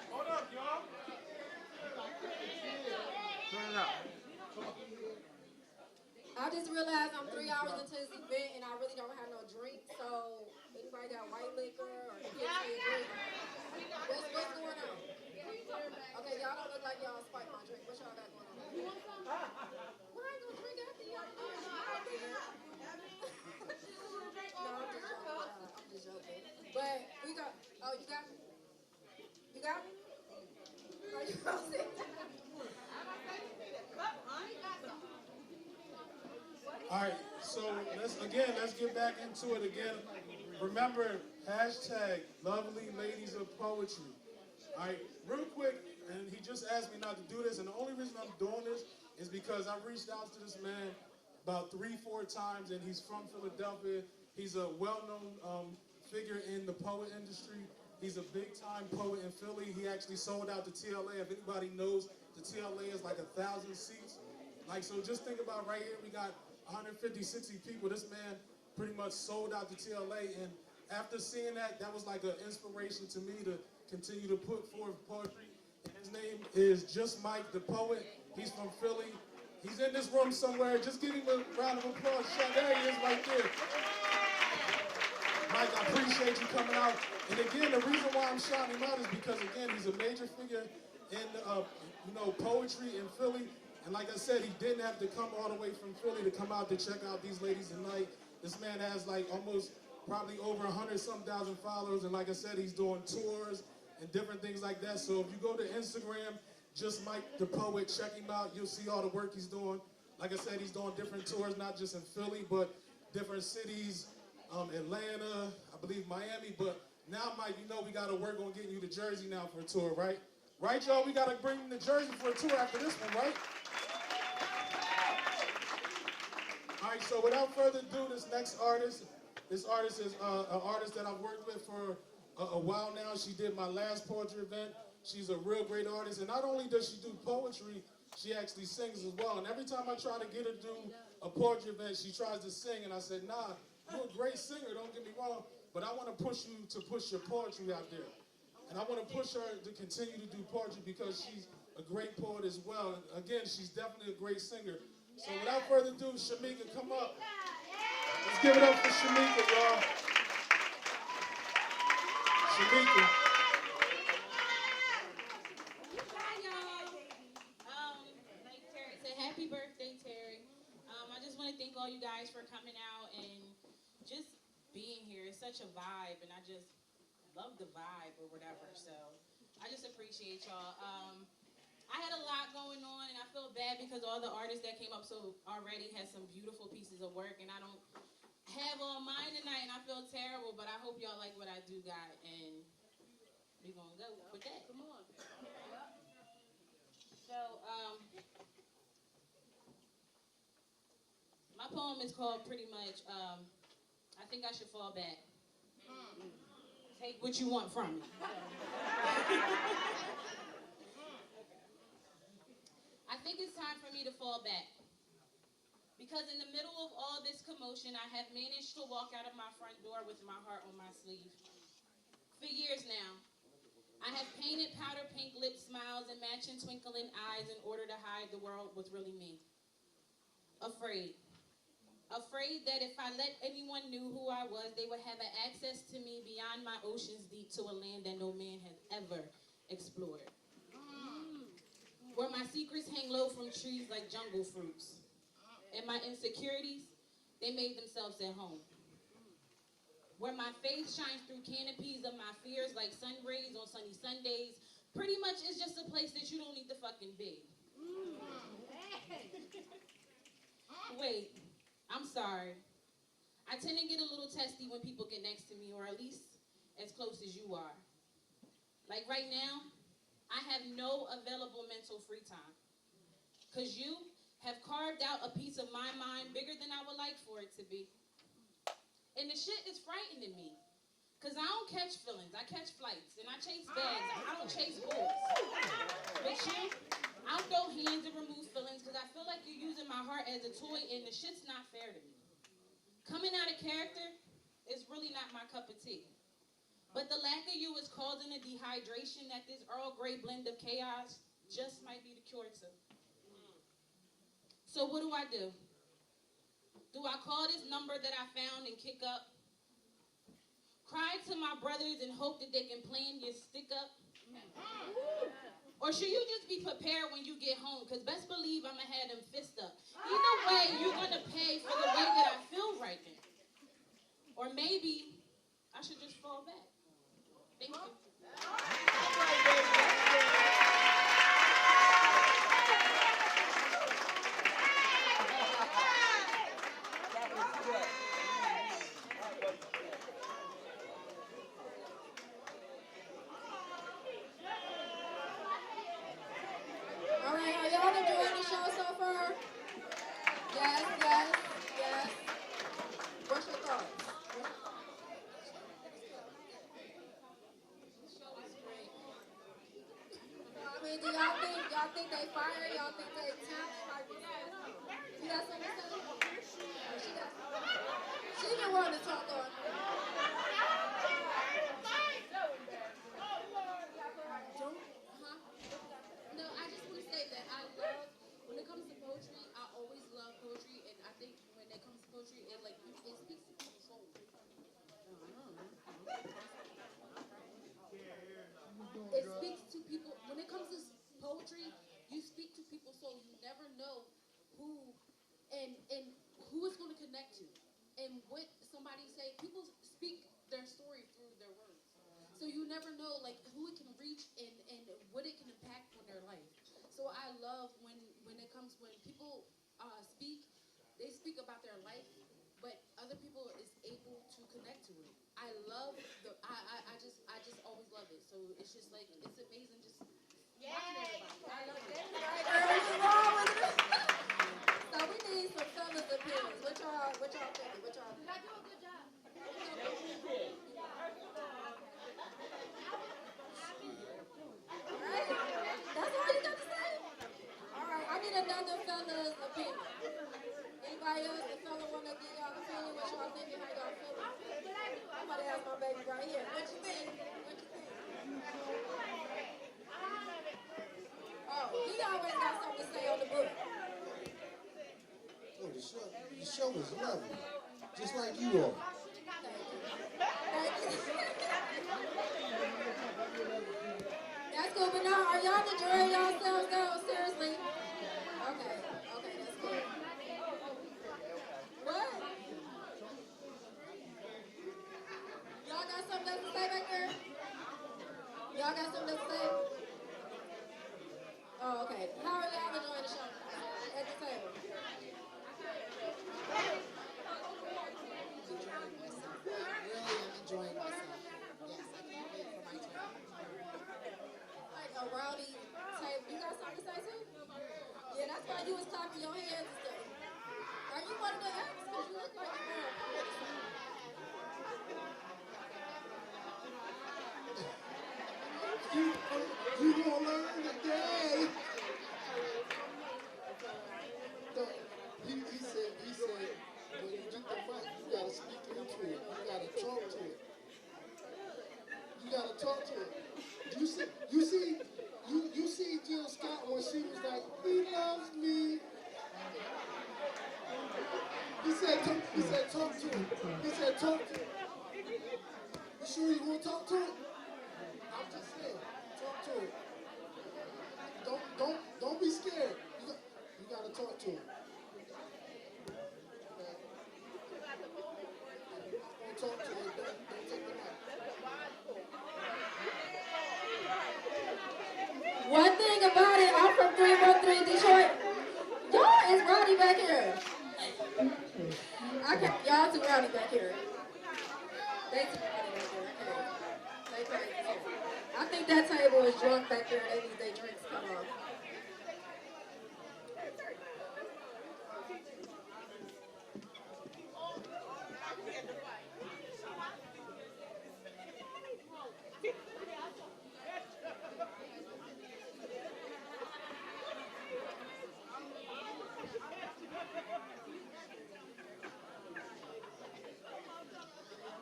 Hold up, y'all. Turn it up. I just realized I'm 3 hours into this event, and I really don't have no drink. So, anybody got white liquor or can get me a drink? What's going on? Okay, y'all don't look like y'all spiked my drink. What y'all got going on? You want some? Well, I ain't gonna drink after y'all. No, I'm just joking. But we got, oh, you got me? You got me? Are you gonna sit? All right, so let's get back into it again. Remember, hashtag Lovely Ladies of Poetry. All right, real quick, and he just asked me not to do this, and the only reason I'm doing this is because I've reached out to this man about 3-4 times, and he's from Philadelphia. He's a well-known figure in the poet industry. He's a big-time poet in Philly. He actually sold out the TLA. If anybody knows, the TLA is like 1,000 seats. Like, so just think about right here, we got 150, 60 people. This man pretty much sold out the TLA, and after seeing that, that was like an inspiration to me to continue to put forth poetry. His name is Just Mike, the poet. He's from Philly. He's in this room somewhere. Just give him a round of applause. There he is right there. Mike, I appreciate you coming out. And again, the reason why I'm shouting him out is because, again, he's a major figure in, poetry in Philly. And like I said, he didn't have to come all the way from Philly to come out to check out these ladies tonight. This man has like almost probably over 100-some thousand followers. And like I said, he's doing tours and different things like that. So if you go to Instagram, just Mike the Poet, check him out. You'll see all the work he's doing. Like I said, he's doing different tours, not just in Philly, but different cities, Atlanta, I believe Miami. But now, Mike, you know we got to work on getting you to Jersey now for a tour, right? Right, y'all? We got to bring him to Jersey for a tour after this one, right? All right, so without further ado, this artist is an artist that I've worked with for a while now. She did my last poetry event. She's a real great artist. And not only does she do poetry, she actually sings as well. And every time I try to get her to do a poetry event, she tries to sing. And I said, nah, you're a great singer, don't get me wrong, but I want to push you to push your poetry out there. And I want to push her to continue to do poetry because she's a great poet as well. And again, she's definitely a great singer. So without further ado, Shamika, come up. Let's give it up for Shamika, y'all. Shamika. Hi, y'all. Like Terry said, happy birthday, Terry. I just want to thank all you guys for coming out and just being here. It's such a vibe, and I just love the vibe or whatever. So I just appreciate y'all. I had a lot going on, and I feel bad because all the artists that came up so already had some beautiful pieces of work, and I don't have all mine tonight, and I feel terrible, but I hope y'all like what I do got, and we're going to go with that. Come on. So, my poem is called pretty much, I think I should fall back. Take what you want from me. I think it's time for me to fall back. Because in the middle of all this commotion, I have managed to walk out of my front door with my heart on my sleeve. For years now, I have painted powder pink lip smiles and matching twinkling eyes in order to hide the world was really me. Afraid. Afraid that if I let anyone knew who I was, they would have access to me beyond my oceans deep to a land that no man has ever explored. Where my secrets hang low from trees like jungle fruits. And my insecurities, they made themselves at home. Where my face shines through canopies of my fears like sun rays on sunny Sundays. Pretty much it's just a place that you don't need to fucking be. Wait, I'm sorry. I tend to get a little testy when people get next to me, or at least as close as you are. Like right now, I have no available mental free time. Because you have carved out a piece of my mind bigger than I would like for it to be. And the shit is frightening me. Because I don't catch feelings, I catch flights. And I chase bags, I don't chase bulls. But you, I'll throw hands and remove feelings because I feel like you're using my heart as a toy and the shit's not fair to me. Coming out of character is really not my cup of tea. But the lack of you is causing a dehydration that this Earl Grey blend of chaos just might be the cure to. So what do? Do I call this number that I found and kick up? Cry to my brothers and hope that they can plan your stick up? Or should you just be prepared when you get home? Because best believe I'm going to have them fist up. Either way, you're going to pay for the way that I feel right now. Or maybe I should just fall back. Thank you. All right, are y'all enjoying the show so far? Yes. poetry, you speak to people, so you never know who and who it's going to connect to, and what somebody say. People speak their story through their words, so you never know like who it can reach and what it can impact on their life. So I love when it comes when people speak, they speak about their life, but other people is able to connect to it. I love I just always love it. So it's just like it's amazing just watching everybody. I love it. Right, girl, what's wrong with it? So we need some fellas' opinions. What y'all thinking? What y'all think? I do a good job. Right? That's all you got to say? All right, I need another fella's opinion. Anybody else, the fella want to give y'all opinion? What y'all thinking? How y'all feeling? I'm about to ask my baby right here. What you think? What you think? Oh, he always got something to say on the book. Oh, the show is lovely, just like you are. Thank you. That's cool, but now, are y'all enjoying yourselves though? Seriously? Okay, that's cool. What? Y'all got something else to say back there? Y'all got something else to say? Oh, okay. How are y'all enjoying the show? At the table? Enjoying myself. Yes, I can't wait for my turn. Like a rowdy table. You got something to say too? Yeah, that's why you was clapping your hands and stuff. Are you one of the acts? Because you look like you're going to poet or something. You gonna learn today. No, he said, when you get the mic, you gotta speak into it. You gotta talk to it. You gotta talk to it. You see Jill Scott when she was like, he loves me. He said, talk to it. He said, talk to it. You sure you wanna talk to it? I'm just saying, talk to it. Don't be scared. You gotta talk to him. Talk to him. Don't take the mic. One thing about it, I'm from 313 Detroit. Y'all is rowdy back here. Y'all too rowdy back here. They too rowdy back here. They crazy. I think that table is drunk back there. They need their drinks come off.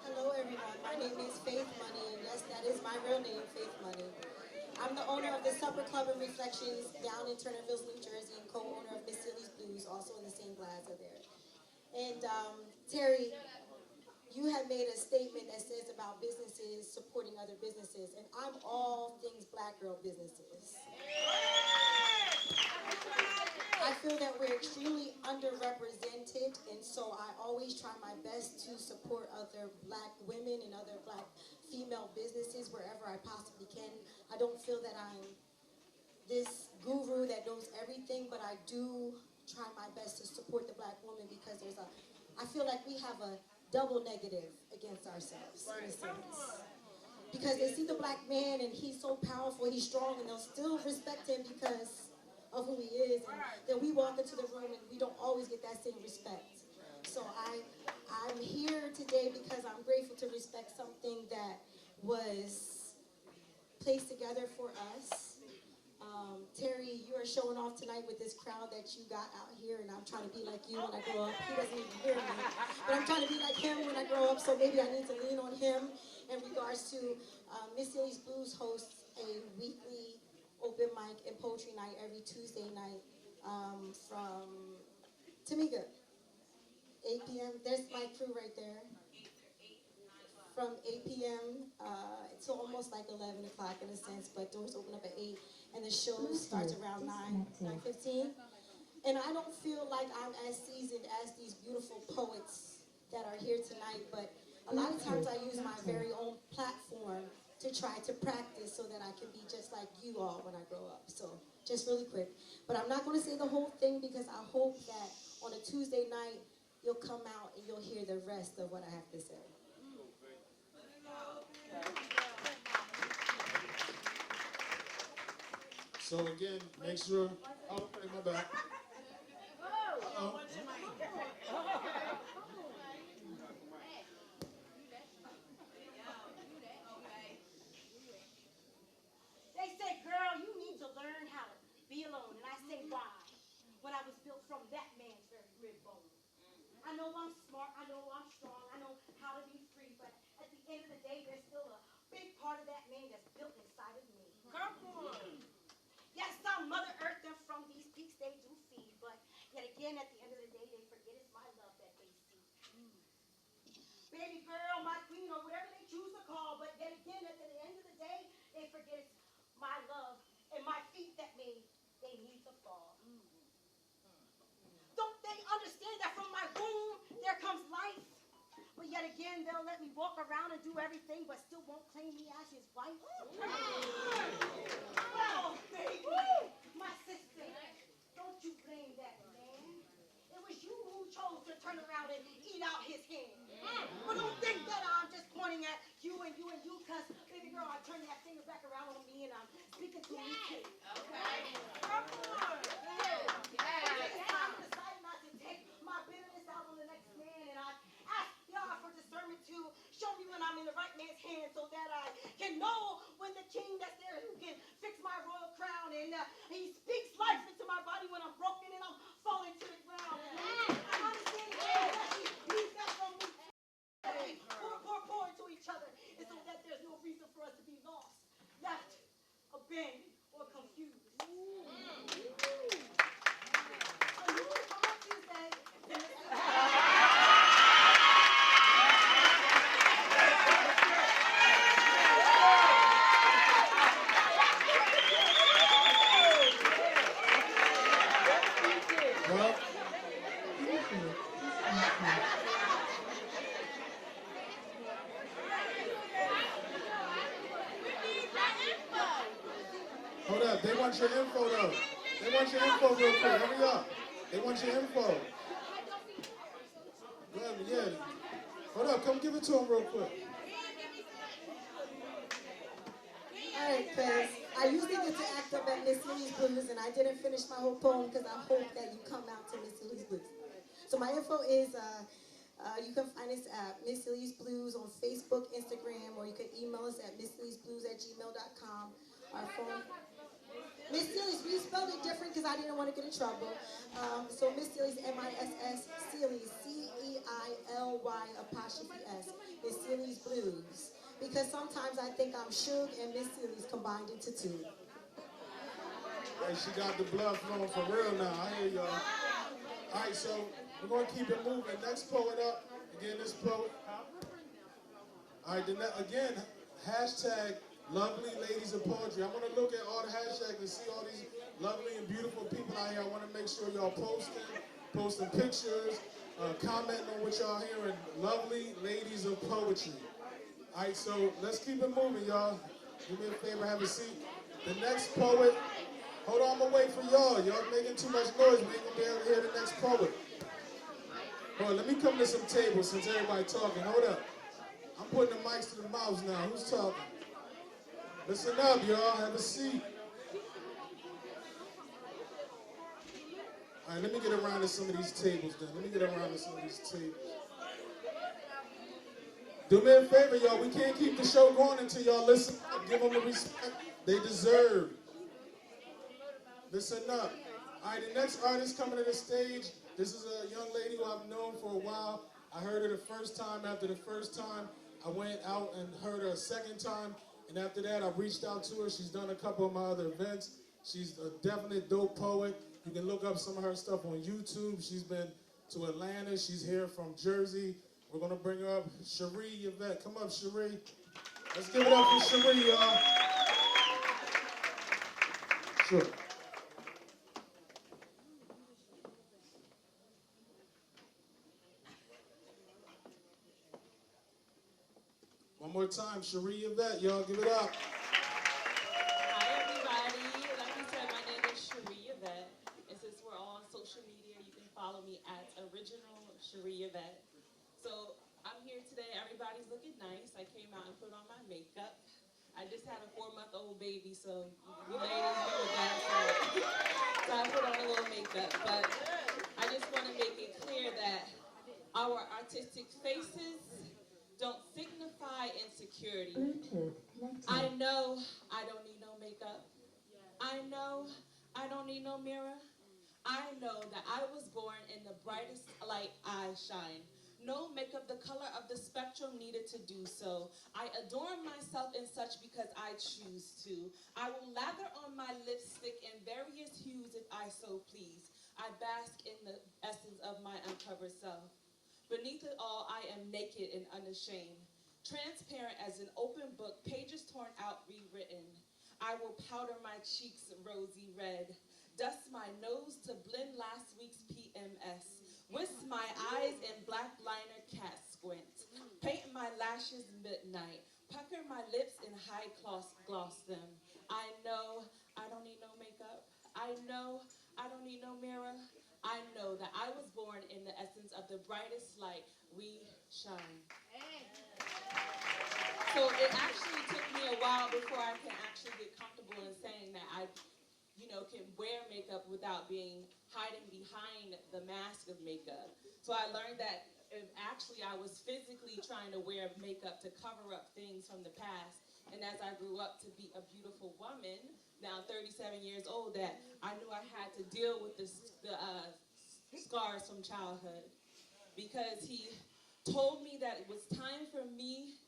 Hello everyone, my name is Faith Money, and yes, that is my real name, Faith Money. I'm the owner of the Supper Club and Reflections down in Turnerville, New Jersey, and co-owner of Miss Silly's Blues, also in the same plaza there. And Terry, you had made a statement that says about businesses supporting other businesses, and I'm all things black girl businesses. I feel that we're extremely underrepresented, and so I always try my best to support other black women and other black female businesses wherever I possibly can. I don't feel that I'm this guru that knows everything, but I do try my best to support the black woman because I feel like we have a double negative against ourselves in a sense. Because they see the black man and he's so powerful, he's strong, and they'll still respect him because of who he is, and then we walk into the room and we don't always get that same respect. So I'm here today because I'm grateful to respect something that was placed together for us. Terry, you are showing off tonight with this crowd that you got out here, and I'm trying to be like you when I grow up. He doesn't even hear me, but I'm trying to be like him when I grow up, so maybe I need to lean on him in regards to Miss Silly's Blues hosts a weekly open mic and poetry night every Tuesday night from Tamika, 8 p.m. There's my crew right there. from 8 p.m. Till almost like 11 o'clock in a sense, but doors open up at 8, and the show starts around 9:15. And I don't feel like I'm as seasoned as these beautiful poets that are here tonight, but a lot of times I use my very own platform to try to practice so that I can be just like you all when I grow up. So just really quick. But I'm not going to say the whole thing because I hope that on a Tuesday night you'll come out and you'll hear the rest of what I have to say. So again, make sure. Oh, okay, my bad. Uh-oh. They say, girl, you need to learn how to be alone. And I say, why? When I was built from that man's very rib bone. I know I'm smart, I know I'm strong, I know how to be free, but at the end of the day, there's still a big part of that man that's built inside of me. Come on. Yes, I'm Mother Earth, and from these peaks they do feed, but yet again, at the end of the day, they forget it's my love that they seek. Baby girl, my queen, or whatever they choose to call, but yet again, at the end of the day, they forget it's my love and my feet that made they need to fall. Don't they understand that from my womb there comes life? But yet again, they'll let me walk around and do everything, but still won't claim me as his wife. Well, baby, my sister, don't you blame that man. It was you who chose to turn around and eat out his hand. But don't think that I'm just pointing at you and you and you, because, baby girl, I turned that finger back around on me and I'm speaking to me too. Okay? Come on. It's time to decide not to take my bitterness out on the next man, and I ask God for discernment to show me when I'm in the right man's hands so that I can know when the king that's there who can fix my royal crown, and he speaks life into my body when I'm broken and I'm falling to the ground. And I understand that he needs that from me. Pour into each other, and so that there's no reason for us to be lost, left, abandoned, or confused. So you come on Tuesday. Well, hold up, they want your info though. They want your info real quick. Hurry up. They want your info. Yeah. Hold up, come give it to them real quick. All right, because I usually get to act up at Miss Lee's Blues, and I didn't finish my whole poem because I hope that you come out to Miss Lee's Blues. So my info is, you can find us at Miss Lee's Blues on Facebook, Instagram, or you can email us at missleesblues@gmail.com. Our phone. Miss Sealy's, we spelled it different because I didn't want to get in trouble. So Miss Sealy's, M-I-S-S, Sealy's, C-E-I-L-Y''S, Miss Sealy's Blues. Because sometimes I think I'm Suge and Miss Sealy's combined into two. Hey, she got the blood flowing for real now. I hear y'all. All right, so we're going to keep it moving. Next poet up. Again, this poet. All right, again, hashtag lovely ladies of poetry. I want to look at all the hashtags and see all these lovely and beautiful people out here. I want to make sure y'all posting pictures, commenting on what y'all hearing. Lovely ladies of poetry. All right, so let's keep it moving, y'all. Do me a favor, have a seat. The next poet, hold on, I'm gonna wait for y'all. Y'all making too much noise. We ain't gonna be able to hear the next poet. Hold on, let me come to some tables since everybody talking. Hold up. I'm putting the mics to the mouths now. Who's talking? Listen up, y'all. Have a seat. All right, let me get around to some of these tables then. Do me a favor, y'all. We can't keep the show going until y'all listen up. Give them the respect they deserve. Listen up. All right, the next artist coming to the stage, this is a young lady who I've known for a while. I heard her the first time. After the first time, I went out and heard her a second time. And after that, I reached out to her. She's done a couple of my other events. She's a definite dope poet. You can look up some of her stuff on YouTube. She's been to Atlanta. She's here from Jersey. We're going to bring up Sheree Yvette. Come up, Sheree. Let's give it up for Sheree, y'all. Sure. One more time, Sheree Yvette. Y'all give it up. Hi, everybody. Like you said, my name is Sheree Yvette. And since we're all on social media, you can follow me at original Sheree Yvette. So I'm here today. Everybody's looking nice. I came out and put on my makeup. I just had a 4-month-old baby, so you ladies know what that's like. So I put on a little makeup. But I just want to make it clear that our artistic faces don't signify insecurity. I know I don't need no makeup. I know I don't need no mirror. I know that I was born in the brightest light I shine. No makeup, the color of the spectrum needed to do so. I adorn myself in such because I choose to. I will lather on my lipstick in various hues if I so please. I bask in the essence of my uncovered self. Beneath it all, I am naked and unashamed. Transparent as an open book, pages torn out, rewritten. I will powder my cheeks rosy red. Dust my nose to blend last week's PMS. Whisk my eyes in black liner cat squint. Paint my lashes midnight. Pucker my lips and high gloss them. I know I don't need no makeup. I know I don't need no mirror. I know that I was born in the essence of the brightest light. We shine. So it actually took me a while before I can actually get comfortable in saying that I can wear makeup without hiding behind the mask of makeup. So I learned that if actually I was physically trying to wear makeup to cover up things from the past. And as I grew up to be a beautiful woman, now 37 years old, that I knew I had to deal with the scars from childhood. Because he told me that it was time for me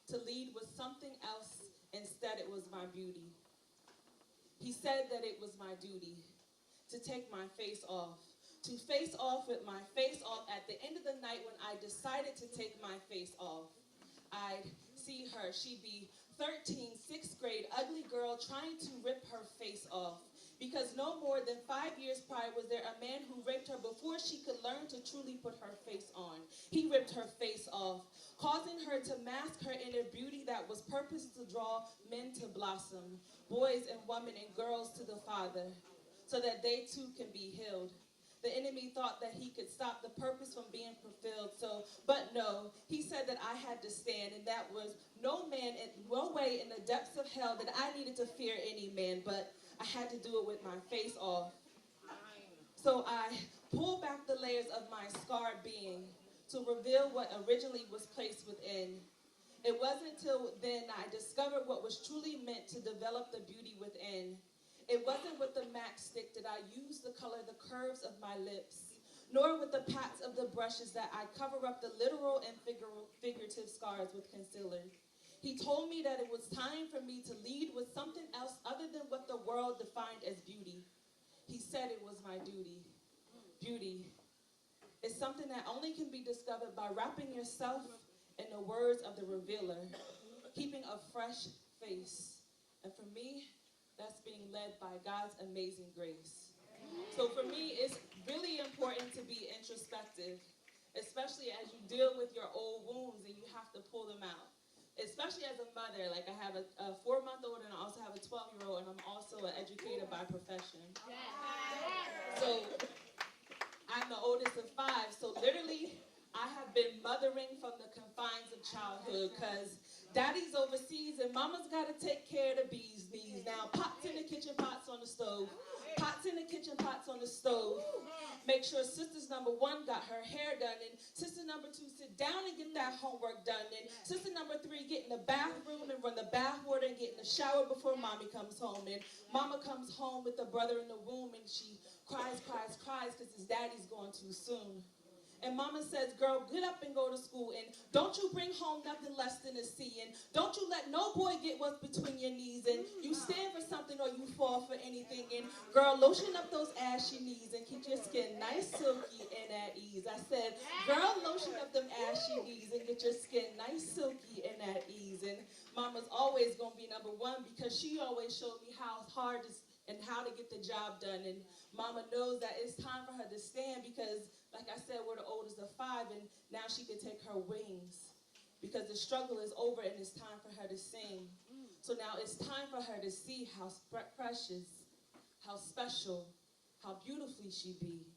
to lead with something else. Instead, it was my beauty. He said that it was my duty to take my face off, to face off with my face off at the end of the night when I decided to take my face off. I'd see her, she'd be 13, 6th grade, ugly girl trying to rip her face off. Because no more than 5 years prior was there a man who raped her before she could learn to truly put her face on. He ripped her face off, causing her to mask her inner beauty that was purposed to draw men to blossom, boys and women and girls to the Father, so that they too can be healed. The enemy thought that he could stop the purpose from being fulfilled. But no, he said that I had to stand, and that was no way in the depths of hell that I needed to fear any man, but I had to do it with my face off. So I pulled back the layers of my scarred being to reveal what originally was placed within. It wasn't until then I discovered what was truly meant to develop the beauty within. It wasn't with the MAC stick that I used to color the curves of my lips, nor with the pats of the brushes that I cover up the literal and figurative scars with concealer. He told me that it was time for me to lead with something else other than what the world defined as beauty. He said it was my duty. Beauty is something that only can be discovered by wrapping yourself in the words of the revealer, keeping a fresh face. And for me, that's being led by God's amazing grace. So for me, it's really important to be introspective, especially as you deal with your old wounds and you have to pull them out. Especially as a mother, like I have a 4-month-old and I also have a 12-year-old, and I'm also an educator by profession. So I'm the oldest of 5, so literally I have been mothering from the confines of childhood because daddy's overseas and mama's got to take care of the bees knees. Now, pots in the kitchen, pots on the stove. Pots in the kitchen, pots on the stove. Make sure sister's number 1 got her hair done, and sister number 2 sit down and get that homework done, and sister number 3 get in the bathroom and run the bath water and get in the shower before mommy comes home. And mama comes home with the brother in the womb and she cries because his daddy's going too soon. And mama says, girl, get up and go to school, and don't you bring home nothing less than a C, and don't you let no boy get what's between your knees, and you stand for something or you fall for anything, and girl, lotion up those ashy knees and keep your skin nice, silky, and at ease. I said, girl, lotion lotion up them ashy knees and get your skin nice, silky, and at ease. And mama's always gonna be number one because she always showed me how hard and how to get the job done. And mama knows that it's time for her to stand because, like I said, we're the oldest of 5, and now she can take her wings because the struggle is over and it's time for her to sing. So now it's time for her to see how precious, how special, how beautifully she be.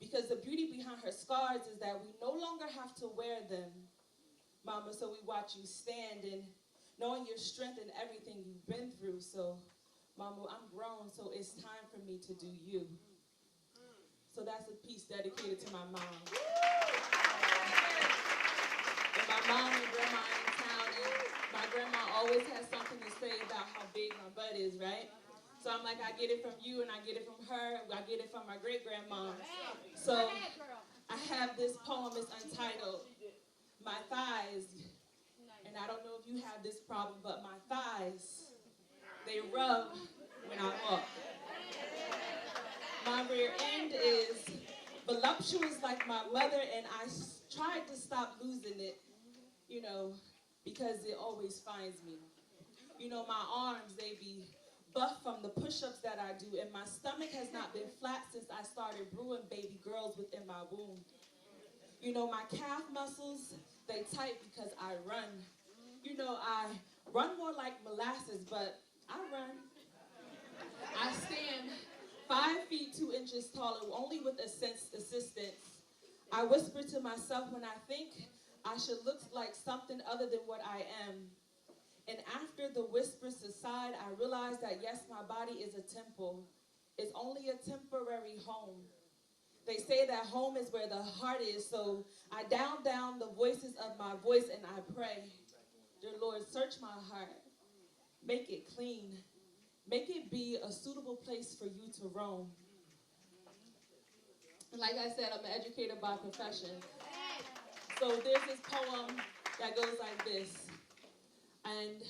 Because the beauty behind her scars is that we no longer have to wear them, mama, so we watch you stand and knowing your strength and everything you've been through. So, mama, I'm grown, so it's time for me to do you. So that's a piece dedicated to my mom. And my mom and grandma in town, and my grandma always has something to say about how big my butt is, right? So I'm like, I get it from you, and I get it from her, I get it from my great-grandma. So I have this poem, it's entitled, My Thighs. And I don't know if you have this problem, but my thighs, they rub when I walk. My rear end is voluptuous like my mother, and I tried to stop losing it, you know, because it always finds me. You know, my arms, they be buff from the push-ups that I do, and my stomach has not been flat since I started brewing baby girls within my womb. You know, my calf muscles, they tight because I run. You know, I run more like molasses, but I run. I stand 5 feet 2 inches taller, only with assistance. I whisper to myself when I think I should look like something other than what I am. And after the whispers subside, I realize that yes, my body is a temple. It's only a temporary home. They say that home is where the heart is, so I down the voices of my voice and I pray. Dear Lord, search my heart. Make it clean. Make it be a suitable place for you to roam. And like I said, I'm an educator by profession. So there's this poem that goes like this. And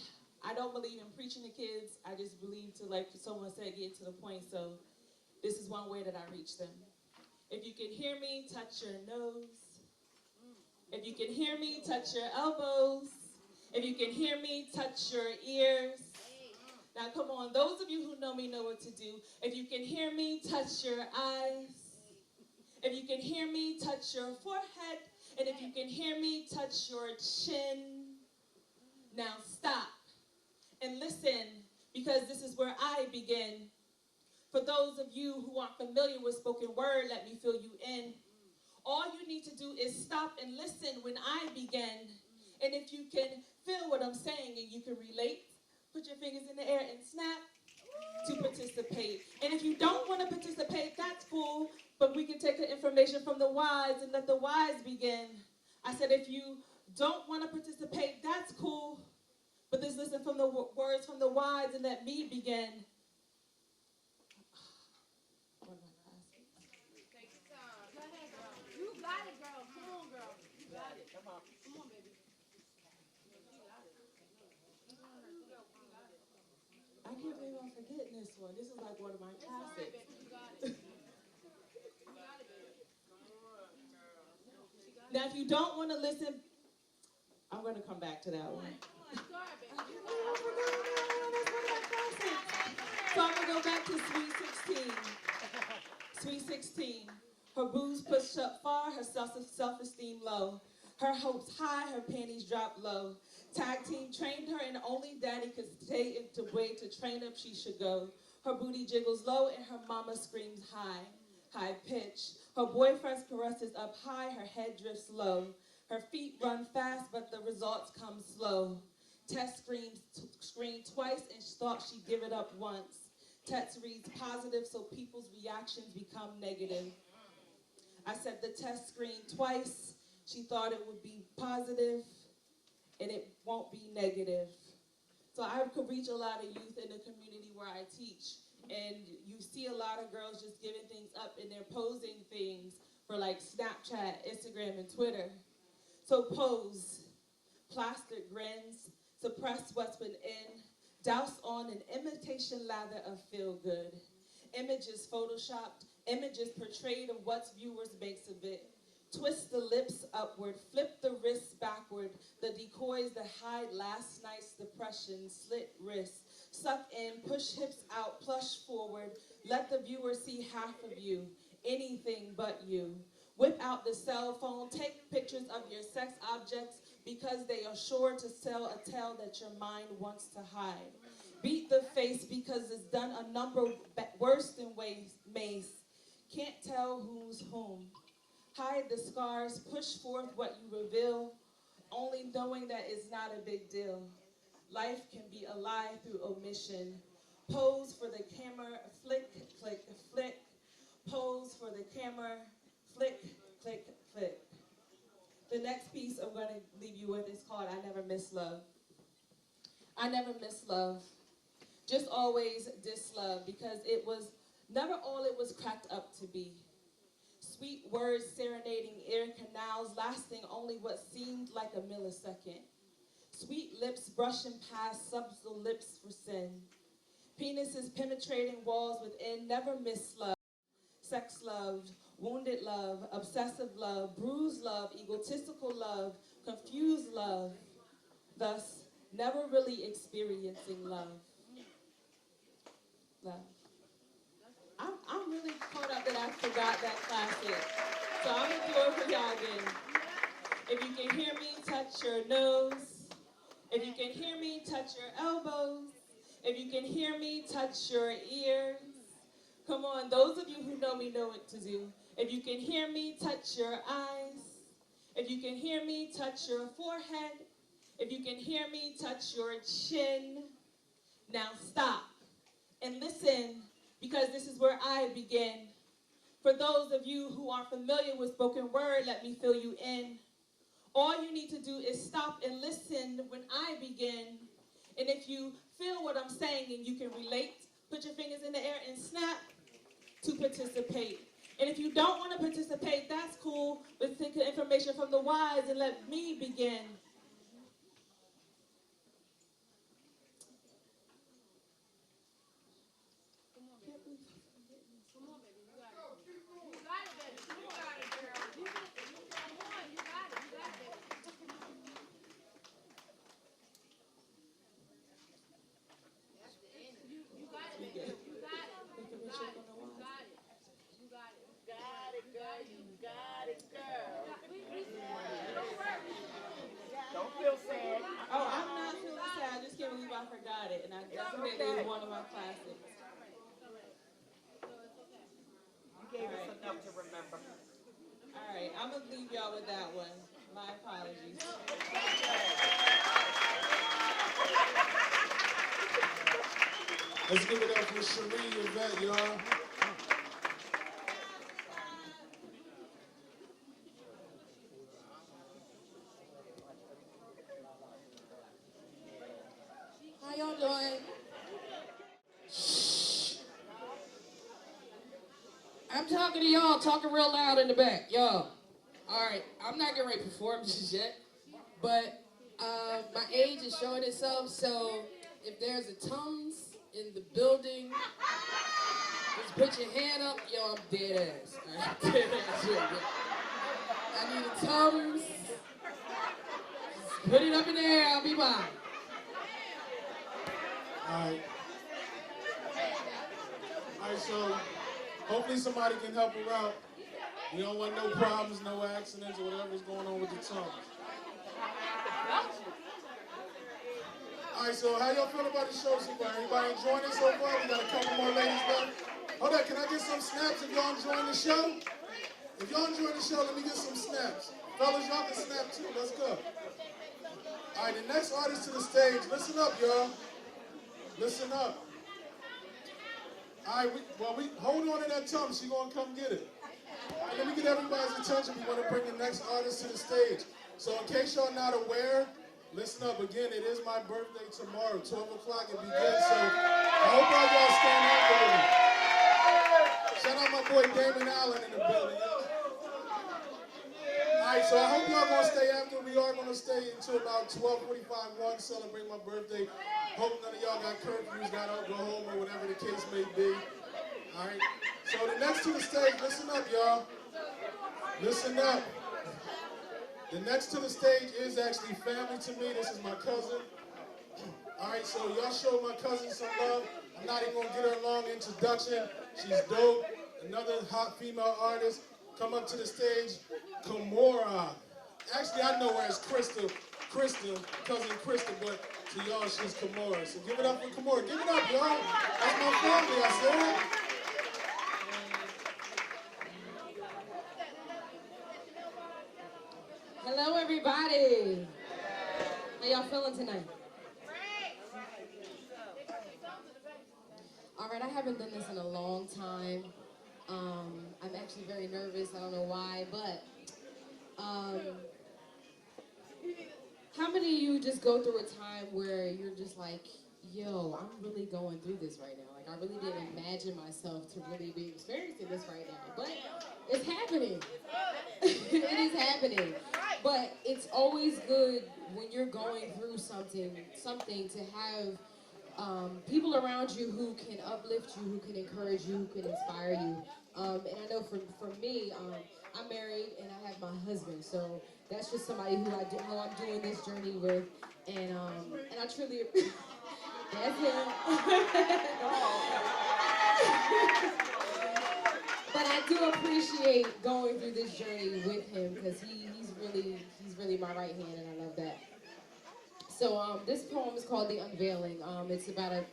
I don't believe in preaching to kids. I just believe to, like someone said, get to the point. So this is one way that I reach them. If you can hear me, touch your nose. If you can hear me, touch your elbows. If you can hear me, touch your ears. Now come on, those of you who know me know what to do. If you can hear me, touch your eyes. If you can hear me, touch your forehead. And if you can hear me, touch your chin. Now stop and listen, because this is where I begin. For those of you who aren't familiar with spoken word, let me fill you in. All you need to do is stop and listen when I begin. And if you can feel what I'm saying and you can relate, put your fingers in the air and snap to participate. And if you don't want to participate, that's cool, but we can take the information from the wise and let the wise begin. I said if you don't want to participate, that's cool, but just listen from the words from the wise and let me begin. Take your time. Go ahead, girl. You got it, girl. Come on, girl. You got it. Come on, baby. You got it. I can't believe I'm forgetting this one. This is like one of my classics. It's all right, baby. You got it. You got it, baby. Now, if you don't want to listen, I'm going to come back to that one. It's all right, baby. You got it. So I'm going to go back to Sweet 16. Sweet 16. Her boobs pushed up far, her self-esteem low. Her hopes high, her panties dropped low. Tag team trained her and only daddy could stay in the way to train up she should go. Her booty jiggles low and her mama screams high, high pitch. Her boyfriend's caresses up high, her head drifts low. Her feet run fast, but the results come slow. Tess screamed twice and she thought she'd give it up once. Tess reads positive, so people's reactions become negative. I said the test screened twice. She thought it would be positive, and it won't be negative. So I could reach a lot of youth in the community where I teach, and you see a lot of girls just giving things up, and they're posing things for like Snapchat, Instagram, and Twitter. So pose, plastic grins, suppress what's been in, douse on an imitation lather of feel good. Images photoshopped, images portrayed of what viewers makes of it. Twist the lips upward, flip the wrists backward, the decoys that hide last night's depression, slit wrists, suck in, push hips out, plush forward, let the viewer see half of you, anything but you. Whip out the cell phone, take pictures of your sex objects because they are sure to sell a tale that your mind wants to hide. Beat the face because it's done a number worse than mace. Can't tell who's whom. Hide the scars, push forth what you reveal, only knowing that it's not a big deal. Life can be a lie through omission. Pose for the camera, flick, click, flick. Pose for the camera, flick, click, flick. The next piece I'm going to leave you with is called I Never Miss Love. I never miss love. Just always dislove because it was never all it was cracked up to be. Sweet words serenading ear canals lasting only what seemed like a millisecond. Sweet lips brushing past subtle lips for sin. Penises penetrating walls within, never miss love. Sex loved, wounded love, obsessive love, bruised love, egotistical love, confused love. Thus, never really experiencing love. Love. I'm really caught up that I forgot that classic. So I'm going to do it for y'all again. If you can hear me, touch your nose. If you can hear me, touch your elbows. If you can hear me, touch your ears. Come on, those of you who know me know what to do. If you can hear me, touch your eyes. If you can hear me, touch your forehead. If you can hear me, touch your chin. Now stop and listen, because this is where I begin. For those of you who aren't familiar with spoken word, let me fill you in. All you need to do is stop and listen when I begin. And if you feel what I'm saying and you can relate, put your fingers in the air and snap to participate. And if you don't want to participate, that's cool, but take the information from the wise and let me begin. Don't feel sad. Oh, I'm not feeling sad. I just can't believe I forgot it. And I definitely is one of my classics. You gave us enough to remember. All right, I'm going to leave y'all with that one. My apologies. Let's give it up for Sheree and Yvette, y'all. How y'all doing? I'm talking to y'all, talking real loud in the back. Y'all. Alright, I'm not getting ready to perform just yet, but my age is showing itself, so if there's a Tums in the building, just put your hand up. Yo, I'm dead ass. Right? Dead ass. I need a Tums. Just put it up in the air, I'll be fine. Alright, so hopefully somebody can help her out. We don't want no problems, no accidents, or whatever's going on with the tongue. Alright, so how y'all feel about the show so far? Everybody enjoying it so far? We got a couple more ladies left. Hold on, can I get some snaps if y'all enjoying the show? If y'all enjoying the show, let me get some snaps. Fellas, y'all can snap too. Let's go. Alright, the next artist to the stage, listen up, y'all. Listen up. All right, we hold on to that tongue. She's going to come get it. All right, let me get everybody's attention. We want to bring the next artist to the stage. So in case y'all not aware, listen up. Again, it is my birthday tomorrow, 12 o'clock. It begins. So I hope all y'all stand out for me. Shout out my boy Damon Allen in the building. All right, so I hope y'all going to stay after. We are going to stay until about 12:45, 1, celebrate my birthday. Hope none of y'all got curfews, got to go home, or whatever the case may be. All right, so the next to the stage, listen up, y'all. Listen up. The next to the stage is actually family to me. This is my cousin. All right, so y'all show my cousin some love. I'm not even gonna get her a long introduction. She's dope. Another hot female artist. Come up to the stage, Kimora. Actually, I know her as Krista, cousin Krista, but to y'all, she's Kimora. So give it up for Kimora. Give it up, y'all. That's my family, I said. Hello, everybody. How y'all feeling tonight? All right, I haven't done this in a long time. I'm actually very nervous. I don't know why, but how many of you just go through a time where you're just like, yo, I'm really going through this right now. Like, I really didn't imagine myself to really be experiencing this right now, but it's happening. It is happening. But it's always good when you're going through something to have people around you who can uplift you, who can encourage you, who can inspire you. And I know for me, I'm married and I have my husband, so that's just somebody who know I'm doing this journey with, and I truly that's him. But I do appreciate going through this journey with him because he's really my right hand, and I love that. So this poem is called The Unveiling. It's about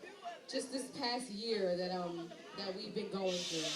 just this past year that we've been going through.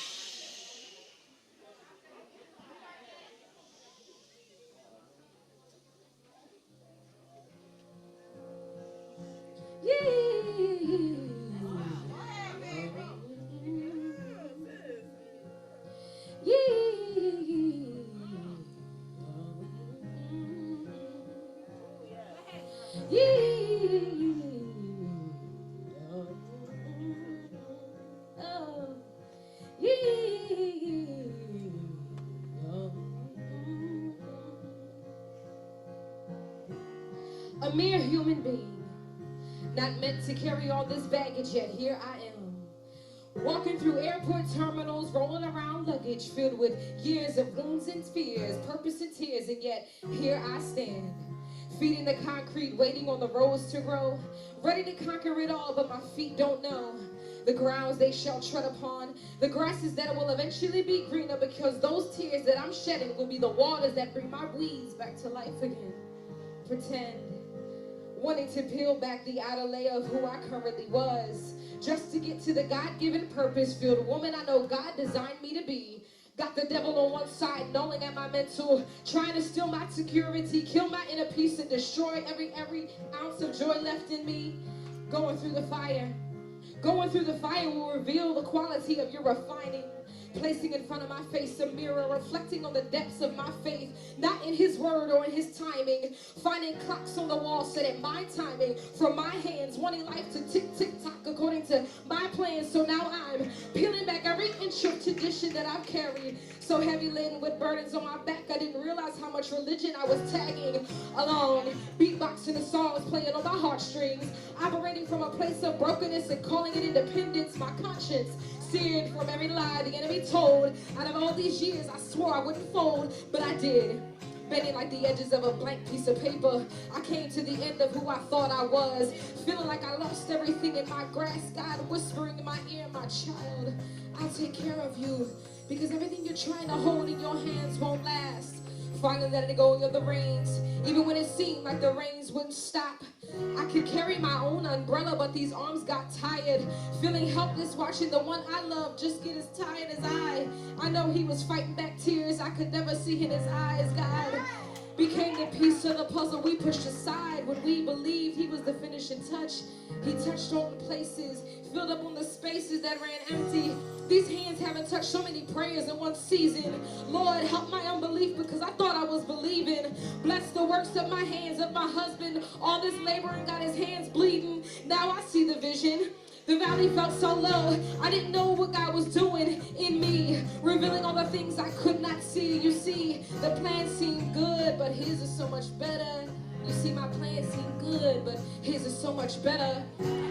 A mere human being, not meant to carry all this baggage, yet here I am. Walking through airport terminals, rolling around luggage filled with years of wounds and fears, purpose and tears, and yet here I stand. Feet in the concrete, waiting on the roads to grow, ready to conquer it all, but my feet don't know the grounds they shall tread upon, the grasses that will eventually be greener, because those tears that I'm shedding will be the waters that bring my weeds back to life again. Pretend, wanting to peel back the outer layer of who I currently was, just to get to the God-given purpose-filled woman I know God designed me to be. Got the devil on one side, gnawing at my mental, trying to steal my security, kill my inner peace, and destroy every ounce of joy left in me. Going through the fire will reveal the quality of your refining. Placing in front of my face a mirror, reflecting on the depths of my faith, not in his word or in his timing. Finding clocks on the wall set in my timing, from my hands, wanting life to tick, tick, tock according to my plans. So now I'm peeling back every inch of tradition that I've carried, so heavy laden with burdens on my back. I didn't realize how much religion I was tagging along, beatboxing the songs, playing on my heartstrings, operating from a place of brokenness and calling it independence. My conscience seared from every lie the enemy told. Out of all these years, I swore I wouldn't fold, but I did. Bending like the edges of a blank piece of paper, I came to the end of who I thought I was, feeling like I lost everything in my grasp. God whispering in my ear, my child, I'll take care of you, because everything you're trying to hold in your hands won't last. Finally letting go of the reins, even when it seemed like the rains wouldn't stop. I could carry my own umbrella, but these arms got tired, feeling helpless, watching the one I love just get as tired as I. I know he was fighting back tears I could never see in his eyes. God became the piece of the puzzle we pushed aside when we believed he was the finishing touch. He touched on the places, filled up on the spaces that ran empty. These hands haven't touched so many prayers in one season. Lord, help my unbelief, because I thought I was believing. Bless the works of my hands, of my husband. All this laboring got his hands bleeding. Now I see the vision. The valley felt so low, I didn't know what God was doing in me, revealing all the things I could not see. You see, the plan seemed good, but his is so much better. You see, my plan seemed good, but his is so much better.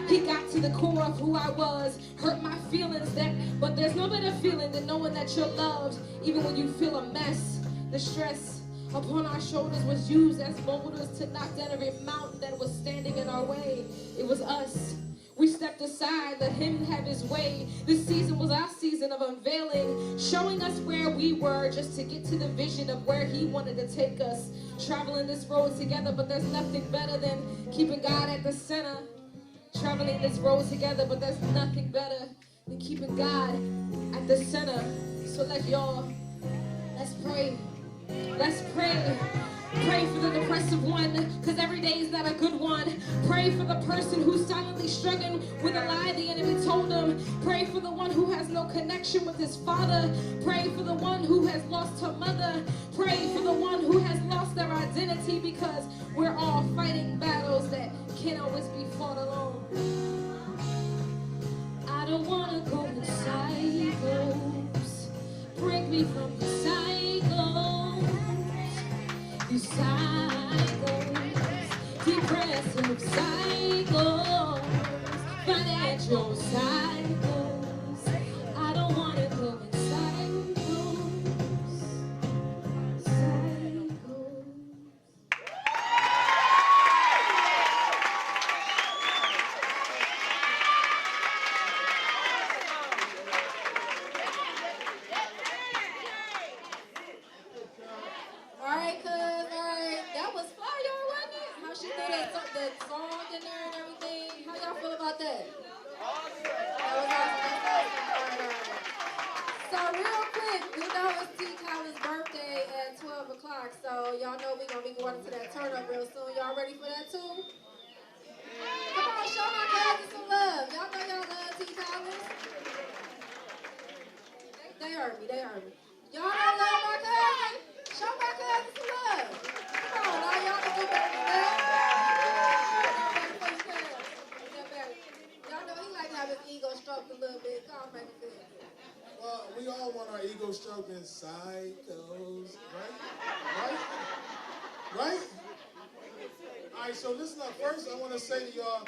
He got to the core of who I was, hurt my feelings, but there's no better feeling than knowing that you're loved, even when you feel a mess. The stress upon our shoulders was used as boulders to knock down every mountain that was standing in our way. It was us. We stepped aside, let him have his way. This season was our season of unveiling, showing us where we were just to get to the vision of where he wanted to take us. Traveling this road together, but there's nothing better than keeping God at the center. Traveling this road together, but there's nothing better than keeping God at the center. So let's pray. Let's pray. Pray for the depressive one, because every day is not a good one. Pray for the person who's silently struggling with a lie the enemy told them. Pray for the one who has no connection with his father. Pray for the one who has lost her mother. Pray for the one who has lost their identity, because we're all fighting battles that can't always be fought alone. I don't want to go in cycles. Break me from the cycles. These cycles, depressive cycles, financial cycles. I don't want to go in cycles. Alright, that was fire, wasn't it? How she threw the song in there and everything. How y'all feel about that? That was awesome. So real quick, we know it's T. Collins' birthday at 12 o'clock, so y'all know we're going to be going to that turn up real soon. Y'all ready for that too? Come on, show my cousins some love. Y'all know y'all love T. Collins. They heard me. Y'all don't love my cousin? Show my cousin some love. Come on, now y'all can do better than that. Y'all know he like to have his ego stroked a little bit. Come on, make it good. Well, we all want our ego stroked in cycles, right? Right? All right, so listen up. First, I want to say to y'all,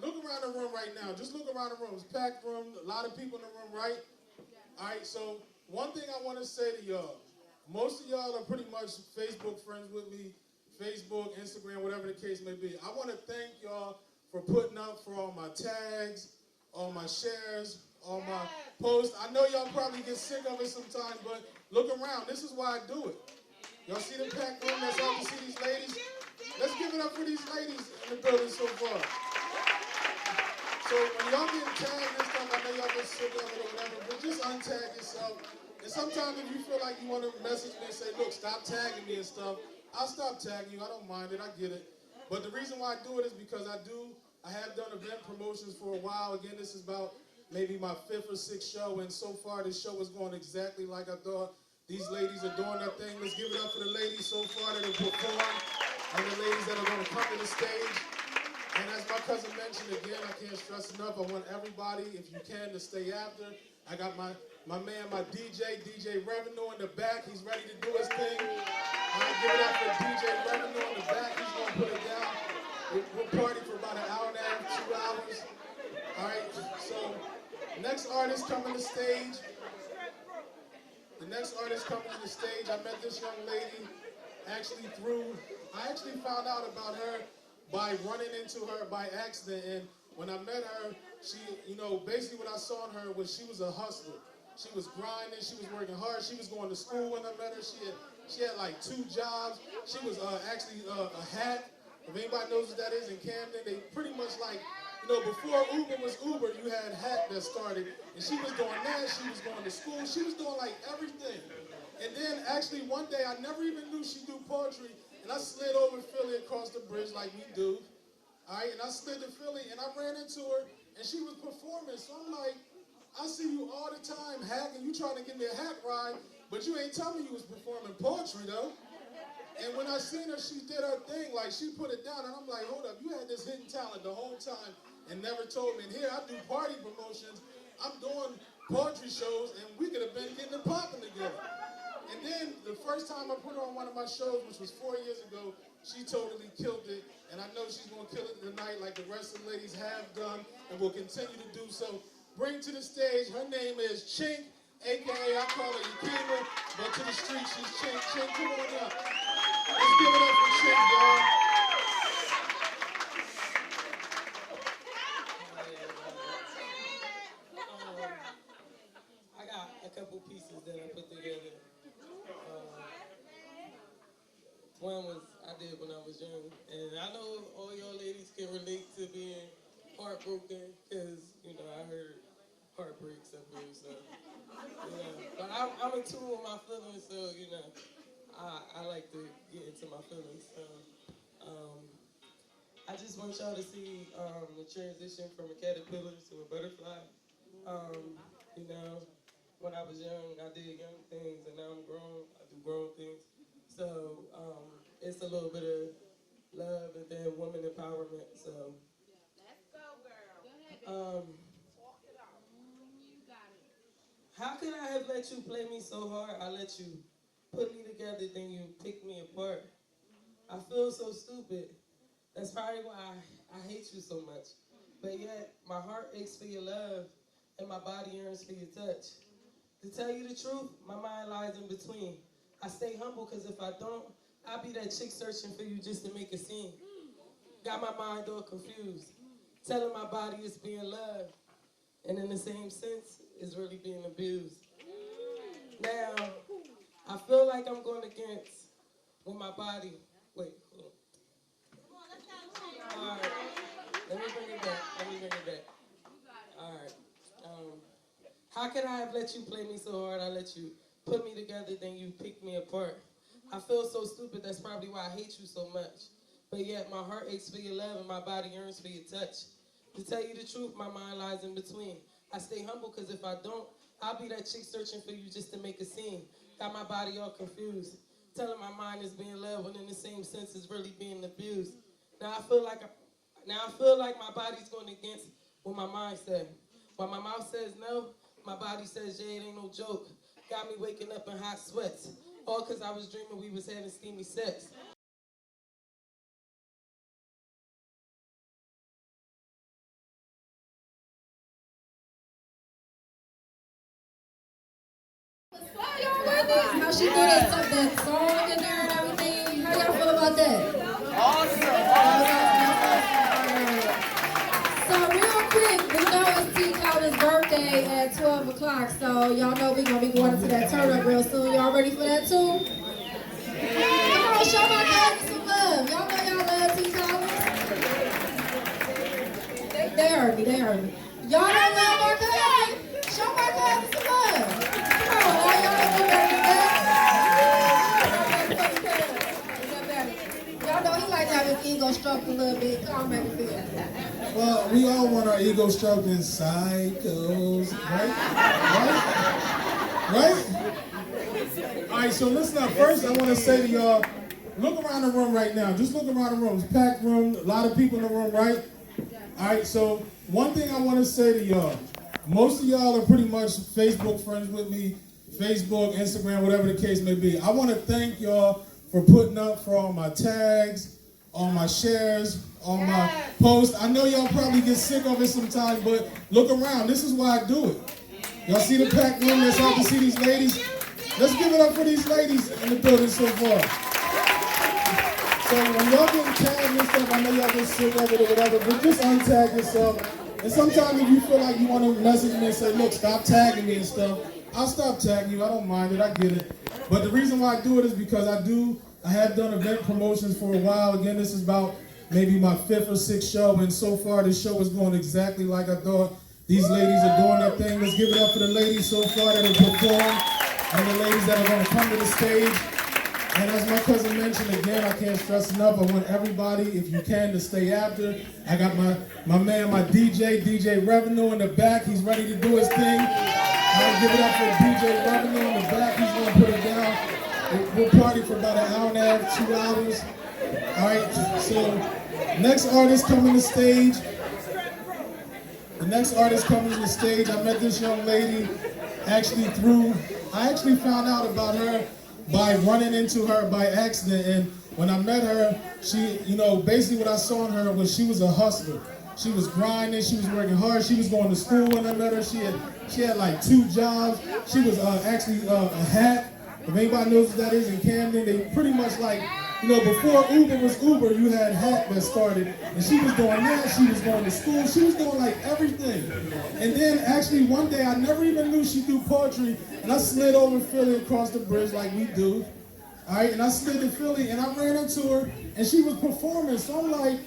look around the room right now. Just look around the room. It's a packed room, a lot of people in the room, right? All right, so one thing I want to say to y'all, most of y'all are pretty much Facebook friends with me, Facebook, Instagram, whatever the case may be. I want to thank y'all for putting up for all my tags, all my shares, all my posts. I know y'all probably get sick of it sometimes, but look around. This is why I do it. Y'all see the packed room? That's all you see these ladies? Let's give it up for these ladies in the building so far. So when y'all get tagged and stuff, I know y'all get sick of it or whatever, but just untag yourself. And sometimes if you feel like you want to message me and say, look, stop tagging me and stuff, I'll stop tagging you. I don't mind it. I get it. But the reason why I do it is because I have done event promotions for a while. Again, this is about maybe my 5th or 6th show, and so far this show is going exactly like I thought. These ladies are doing their thing. Let's give it up for the ladies so far that have performed, and the ladies that are going to come to the stage. And as my cousin mentioned again, I can't stress enough, I want everybody, if you can, to stay after. I got my man, my DJ Revenue in the back. He's ready to do his thing. All right, give it up for DJ Revenue in the back. He's going to put it down. We'll party for about an hour and a half, 2 hours. All right, so next artist coming to stage. The next artist coming to the stage, I met this young lady I actually found out about her by running into her by accident. And when I met her, she, basically what I saw in her was she was a hustler. She was grinding, she was working hard, she was going to school when I met her. She had like 2 jobs. She was actually a hack. If anybody knows what that is in Camden, they pretty much like, before Uber was Uber, you had Hack that started. And she was doing that, she was going to school, she was doing like everything. And then actually one day, I never even knew she do poetry, and I slid over Philly across the bridge like we do. All right, and I slid to Philly, and I ran into her, and she was performing. So I'm like, I see you all the time, Hack, and you trying to give me a hack ride, but you ain't telling me you was performing poetry, though. And when I seen her, she did her thing, like she put it down, and I'm like, hold up, you had this hidden talent the whole time and never told me. And here, I do party promotions, I'm doing poetry shows, and we could have been getting it popping together. And then the first time I put her on one of my shows, which was 4 years ago, she totally killed it. And I know she's going to kill it tonight like the rest of the ladies have done and will continue to do so. Bring to the stage, her name is Chink, a.k.a. I call her Yakima. But to the street, she's Chin. Chin, come on up. Let's give it up for Chin, y'all. I got a couple pieces that I put together. One was I did when I was young, and I know all y'all ladies can relate to being heartbroken, because, you know, I heard heartbreaks up here, so, you know. But I'm in tune with my feelings, so, you know, I like to get into my feelings. So, I just want y'all to see the transition from a caterpillar to a butterfly. You know, when I was young, I did young things, and now I'm grown, I do grown things. So it's a little bit of love and then woman empowerment. So let's go, girl. How could I have let you play me so hard? I let you put me together, then you pick me apart. I feel so stupid. That's probably why I hate you so much. But yet, my heart aches for your love, and my body yearns for your touch. To tell you the truth, my mind lies in between. I stay humble, because if I don't, I'll be that chick searching for you just to make a scene. Got my mind all confused. Telling my body it's being loved, and in the same sense, it's really being abused. Now, I feel like I'm going against with my body. Wait, hold on. All right, let me bring it back. All right. How could I have let you play me so hard? I let you put me together, then you pick me apart. I feel so stupid, that's probably why I hate you so much. But yet my heart aches for your love and my body yearns for your touch. To tell you the truth, my mind lies in between. I stay humble, because if I don't, I'll be that chick searching for you just to make a scene. Got my body all confused. Telling my mind is being loved, when in the same sense it's really being abused. Now I feel like my body's going against what my mind said. While my mouth says no, my body says, yeah, it ain't no joke. Got me waking up in hot sweats. All because I was dreaming we was having steamy sex. How she threw that song in there and everything. How y'all feel about that? Awesome. So real quick, we know it's T. Collins' birthday at 12 o'clock, so y'all know we're going to be going to that turn up real soon. Y'all ready for that too? Come on, show my cousins some love. Y'all know y'all love T. Collins. They heard me. Y'all don't love my cousin? Show my cousin some love. Come on, now y'all do better than that. Y'all know he like to have his ego stroked a little bit. Come on, make it feel. Well, we all want our ego stroked in psychos, right? All right, so listen up. First, I want to say to y'all, look around the room right now. Just look around the room. It's a packed room, a lot of people in the room, right? All right, so one thing I want to say to y'all, most of y'all are pretty much Facebook friends with me, Facebook, Instagram, whatever the case may be. I want to thank y'all for putting up for all my tags, all my shares, all my posts. I know y'all probably get sick of it sometimes, but look around. This is why I do it. Y'all see the packed room? Let's have to see these ladies. Let's give it up for these ladies in the building so far. So when y'all getting tagged and stuff, I know y'all get sick of it or whatever, but just untag yourself. And sometimes if you feel like you want to message me and say, look, stop tagging me and stuff, I'll stop tagging you. I don't mind it. I get it. But the reason why I do it is because I have done event promotions for a while. Again, this is about maybe my 5th or 6th show, and so far this show is going exactly like I thought. These ladies are doing their thing. Let's give it up for the ladies so far that have performed and the ladies that are going to come to the stage. And as my cousin mentioned, again, I can't stress enough, I want everybody, if you can, to stay after. I got my man, my DJ Revenue in the back. He's ready to do his thing. I'll give it up for DJ Revenue in the back. He's going to put it down. We'll party for about an hour and a half, 2 hours. All right, so next artist coming to stage. The next artist coming to the stage, I met this young lady I actually found out about her by running into her by accident. And when I met her, she, basically what I saw in her was she was a hustler. She was grinding, she was working hard, she was going to school when I met her. She had like 2 jobs. She was actually a hack. If anybody knows what that is in Camden, they pretty much like, you know, before Uber was Uber, you had Hack that started, and she was doing that, she was going to school, she was doing like everything. And then actually one day, I never even knew she do poetry, and I slid over Philly across the bridge like we do. All right, and I slid to Philly, and I ran into her, and she was performing, so I'm like,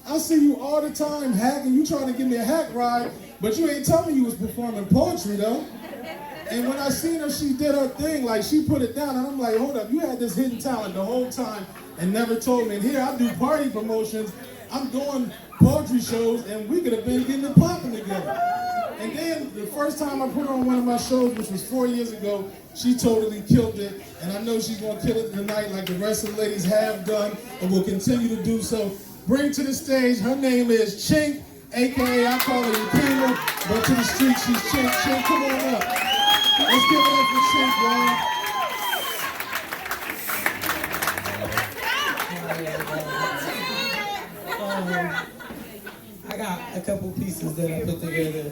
I see you all the time, Hack, and you trying to give me a Hack ride, but you ain't telling me you was performing poetry, though. And when I seen her, she did her thing, like she put it down, and I'm like, hold up, you had this hidden talent the whole time and never told me. And here I do party promotions, I'm doing poetry shows, and we could have been getting it popping together. And then the first time I put her on one of my shows, which was 4 years ago, she totally killed it, and I know she's gonna kill it tonight like the rest of the ladies have done and will continue to do so. Bring to the stage, her name is Chink, AKA I call her Yakima, but to the street she's Chink. Chink, come on up. Let's give it up for Chink, y'all. I got a couple pieces that I put together.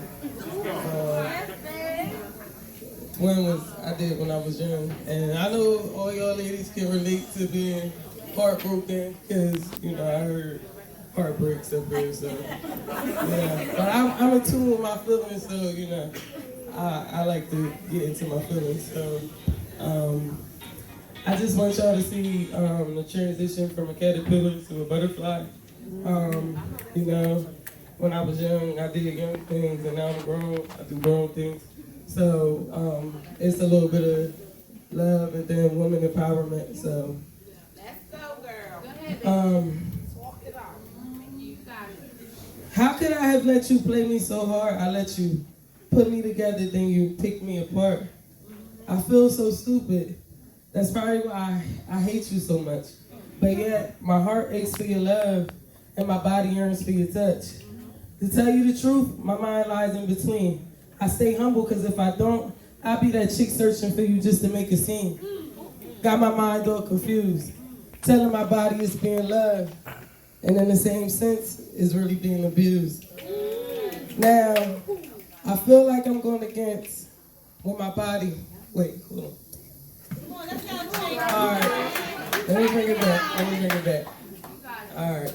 One was I did when I was young, and I know all y'all ladies can relate to being heartbroken, because, you know, I heard heartbreaks up here, so, yeah. But I'm in tune with my feelings, so, you know, I like to get into my feelings, so, I just want y'all to see the transition from a caterpillar to a butterfly. You know, when I was young, I did young things, and now I'm grown, I do grown things. So it's a little bit of love and then women empowerment. So let's go, girl. How could I have let you play me so hard? I let you put me together, then you pick me apart. I feel so stupid. That's probably why I hate you so much. But yet my heart aches for your love and my body yearns for your touch. To tell you the truth, my mind lies in between. I stay humble because if I don't, I'll be that chick searching for you just to make a scene. Got my mind all confused, telling my body it's being loved, and in the same sense, it's really being abused. Now, I feel like I'm going against with my body. Wait, hold on. All right, let me bring it back. All right.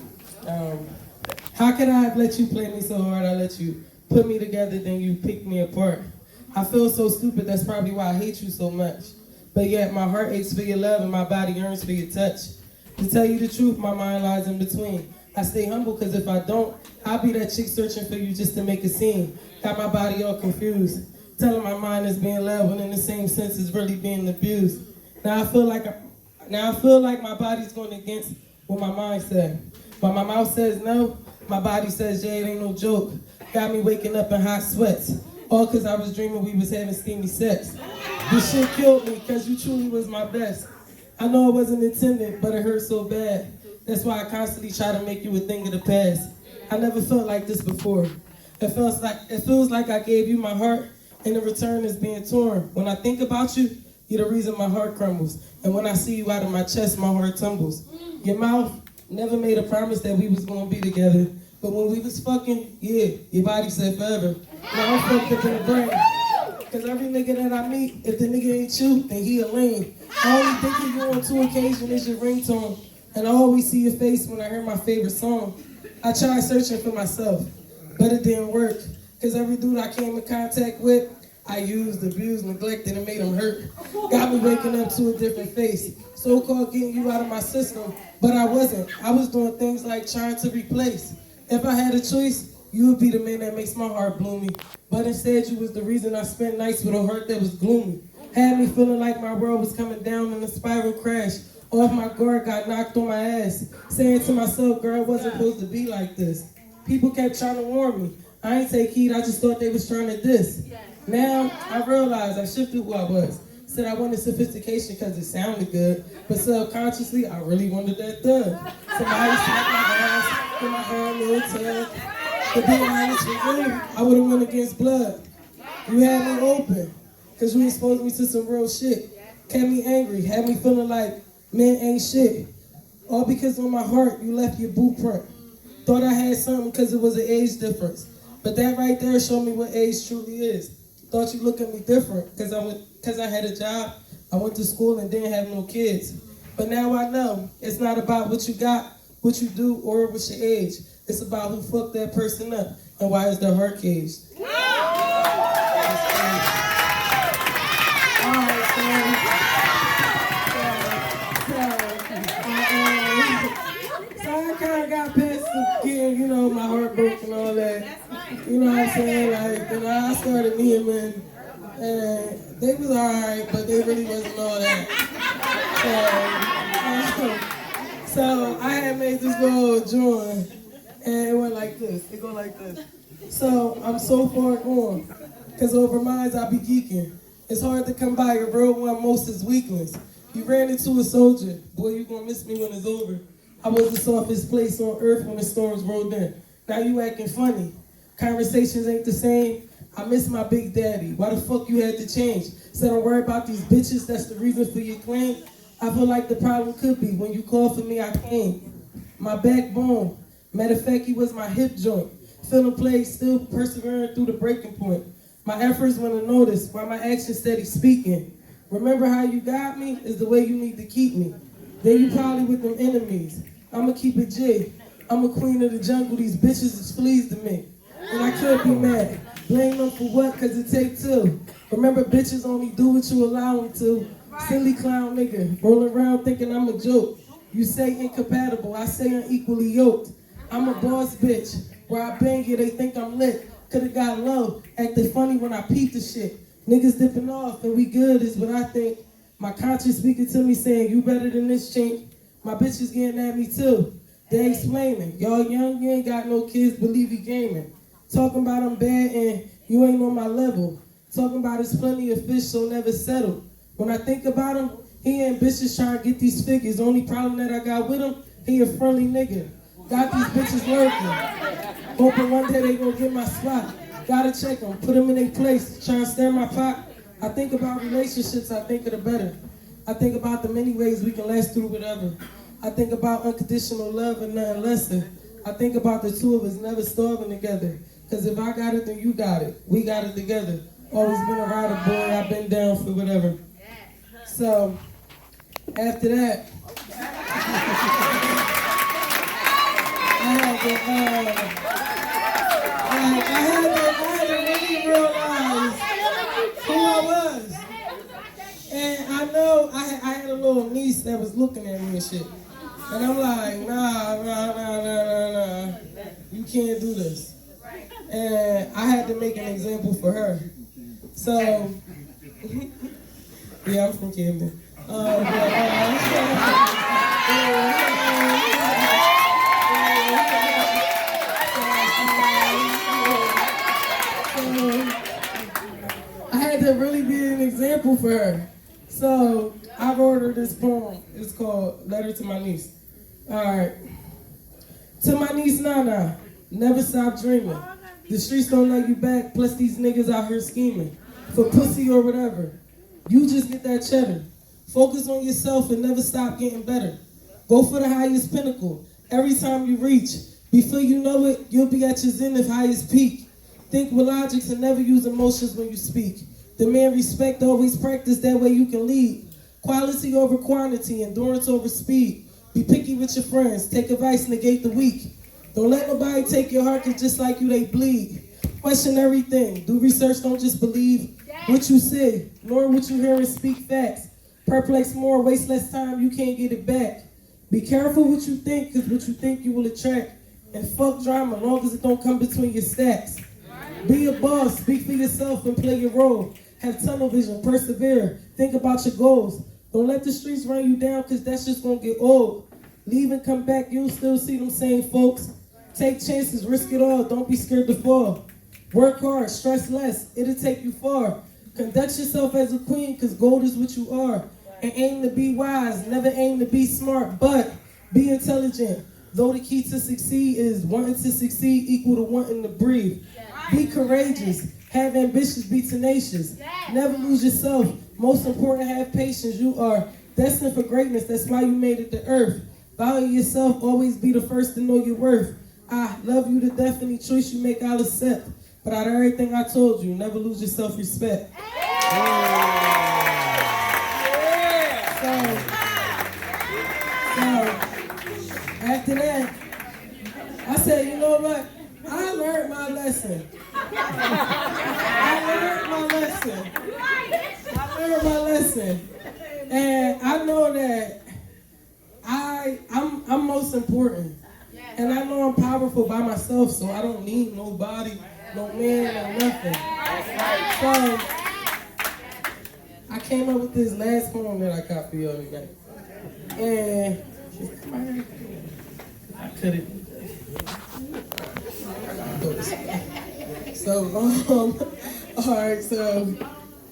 How could I have let you play me so hard? I let you put me together, then you pick me apart. I feel so stupid, that's probably why I hate you so much. But yet my heart aches for your love and my body yearns for your touch. To tell you the truth, my mind lies in between. I stay humble because if I don't, I'll be that chick searching for you just to make a scene. Got my body all confused, telling my mind is being loved when in the same sense it's really being abused. Now I feel like my body's going against what my mind said. But my mouth says no, my body says yeah, it ain't no joke. Got me waking up in hot sweats, all because I was dreaming we was having steamy sex. This shit killed me because you truly was my best. I know it wasn't intended, but it hurt so bad. That's why I constantly try to make you a thing of the past. I never felt like this before. It feels like I gave you my heart, and the return is being torn. When I think about you, you're the reason my heart crumbles. And when I see you out of my chest, my heart tumbles. Your mouth never made a promise that we was gonna be together. But when we was fucking, yeah, your body said forever. Now I'm fucked up in the brain. Cause every nigga that I meet, if the nigga ain't you, then he a lame. I only think of you on 2 occasions is your ringtone. And I always see your face when I hear my favorite song. I tried searching for myself, but it didn't work. Cause every dude I came in contact with, I used, abused, neglected, and made him hurt. Got me waking up to a different face. So-called getting you out of my system, but I wasn't. I was doing things like trying to replace. If I had a choice, you would be the man that makes my heart bloomy. But instead, you was the reason I spent nights with a heart that was gloomy. Had me feeling like my world was coming down in a spiral crash. Off my guard, got knocked on my ass. Saying to myself, girl, it wasn't supposed to be like this. People kept trying to warn me. I ain't take heed, I just thought they was trying to diss. Now, I realized I shifted who I was. Said I wanted sophistication because it sounded good, but subconsciously, I really wanted that thug. Somebody slapped my ass, get my hair a little tug. To be honest with you, I would have went against blood. You had me open, because you exposed me to some real shit. Kept me angry, had me feeling like men ain't shit. All because on my heart, you left your blueprint. Thought I had something because it was an age difference. But that right there showed me what age truly is. Thought you looked at me different because I had a job, I went to school and didn't have no kids. But now I know it's not about what you got, what you do, or what's your age. It's about who fucked that person up and why is their heart caged. So I kind of got past getting, my heart broke and all that. You know what I'm saying? Like, I started meeting men, and they was alright, but they really wasn't all that. So I had made this little drawing, and it went like this. It go like this. So I'm so far gone, because over mines I be geeking. It's hard to come by a real one, most is weaklings. You ran into a soldier, boy, you gonna miss me when it's over. I was the softest place on earth when the storms rolled in. Now you acting funny. Conversations ain't the same. I miss my big daddy. Why the fuck you had to change? Said don't worry about these bitches, that's the reason for your claim. I feel like the problem could be when you called for me, I came. My backbone. Matter of fact, he was my hip joint. Feeling played, still persevering through the breaking point. My efforts went unnoticed, while my actions steady speaking. Remember how you got me is the way you need to keep me. Then you probably with them enemies. I'ma keep it G. I'm a queen of the jungle, these bitches is fleas to me. And I can't be mad. Blame them for what, cause it take two. Remember bitches only do what you allow them to. Silly clown nigga, rolling around thinking I'm a joke. You say incompatible, I say unequally yoked. I'm a boss bitch, where I bang it, they think I'm lit. Could've got low, acted funny when I peeped the shit. Niggas dipping off and we good is what I think. My conscience speaking to me saying, you better than this chink. My bitch is getting at me too. They explaining, y'all young, you ain't got no kids, believe you gaming. Talking about I'm bad and you ain't on my level. Talking about there's plenty of fish, so never settle. When I think about him, he ambitious trying to get these figures. Only problem that I got with him, he a friendly nigga. Got these bitches working. Hoping one day they gonna get my spot. Gotta check them, put them in their place, try and stir my pot. I think about relationships, I think of the better. I think about the many ways we can last through whatever. I think about unconditional love and nothing less than. I think about the two of us never starving together. Cause if I got it, then you got it. We got it together. Always been a rider, boy, I've been down for whatever. So, after that, I had to really realize who I was. And I know I had a little niece that was looking at me and shit. And I'm like, nah, you can't do this. And I had to make an example for her. So, yeah, I'm from Camden. I had to really be an example for her. So I wrote her this poem. It's called Letter to My Niece. All right. To my niece Nana, never stop dreaming. The streets don't let you back, plus these niggas out here scheming. For pussy or whatever. You just get that cheddar. Focus on yourself and never stop getting better. Go for the highest pinnacle. Every time you reach, before you know it, you'll be at your zenith highest peak. Think with logics and never use emotions when you speak. Demand respect, always practice, that way you can lead. Quality over quantity, endurance over speed. Be picky with your friends, take advice, negate the weak. Don't let nobody take your heart, cause just like you, they bleed. Question everything, do research, don't just believe what you say, nor what you hear and speak facts. Perplex more, waste less time, you can't get it back. Be careful what you think, cause what you think you will attract. And fuck drama, long as it don't come between your stacks. Be a boss, speak for yourself and play your role. Have tunnel vision, persevere, think about your goals. Don't let the streets run you down, cause that's just gonna get old. Leave and come back, you'll still see them same folks. Take chances, risk it all, don't be scared to fall. Work hard, stress less, it'll take you far. Conduct yourself as a queen, cause gold is what you are. And aim to be wise, never aim to be smart, but be intelligent. Though the key to succeed is wanting to succeed equal to wanting to breathe. Be courageous, have ambitions, be tenacious. Never lose yourself, most important, have patience. You are destined for greatness, that's why you made it to earth. Value yourself, always be the first to know your worth. I love you to death, any choice you make I'll accept. But out of everything I told you, never lose your self-respect. After that, I said, you know what? I learned my lesson. I learned my lesson. And I know that I'm most important. And I know I'm powerful by myself, so I don't need nobody, no man, no nothing. So I came up with this last poem that I got for y'all today. And I couldn't. So, all right, so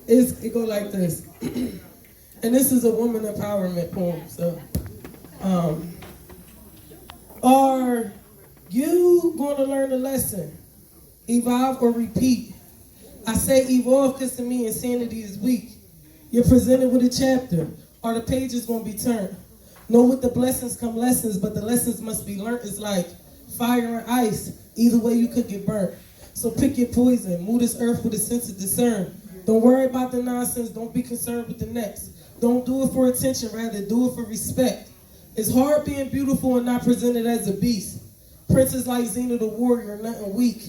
it go like this. And this is a woman empowerment poem. So, are you going to learn a lesson? Evolve or repeat? I say evolve because to me insanity is weak. You're presented with a chapter. Are the pages going to be turned? Know with the blessings come lessons, but the lessons must be learned. It's like fire and ice. Either way you could get burnt. So pick your poison. Move this earth with a sense of discern. Don't worry about the nonsense. Don't be concerned with the next. Don't do it for attention. Rather, do it for respect. It's hard being beautiful and not presented as a beast. Princes like Xena the warrior, nothing weak.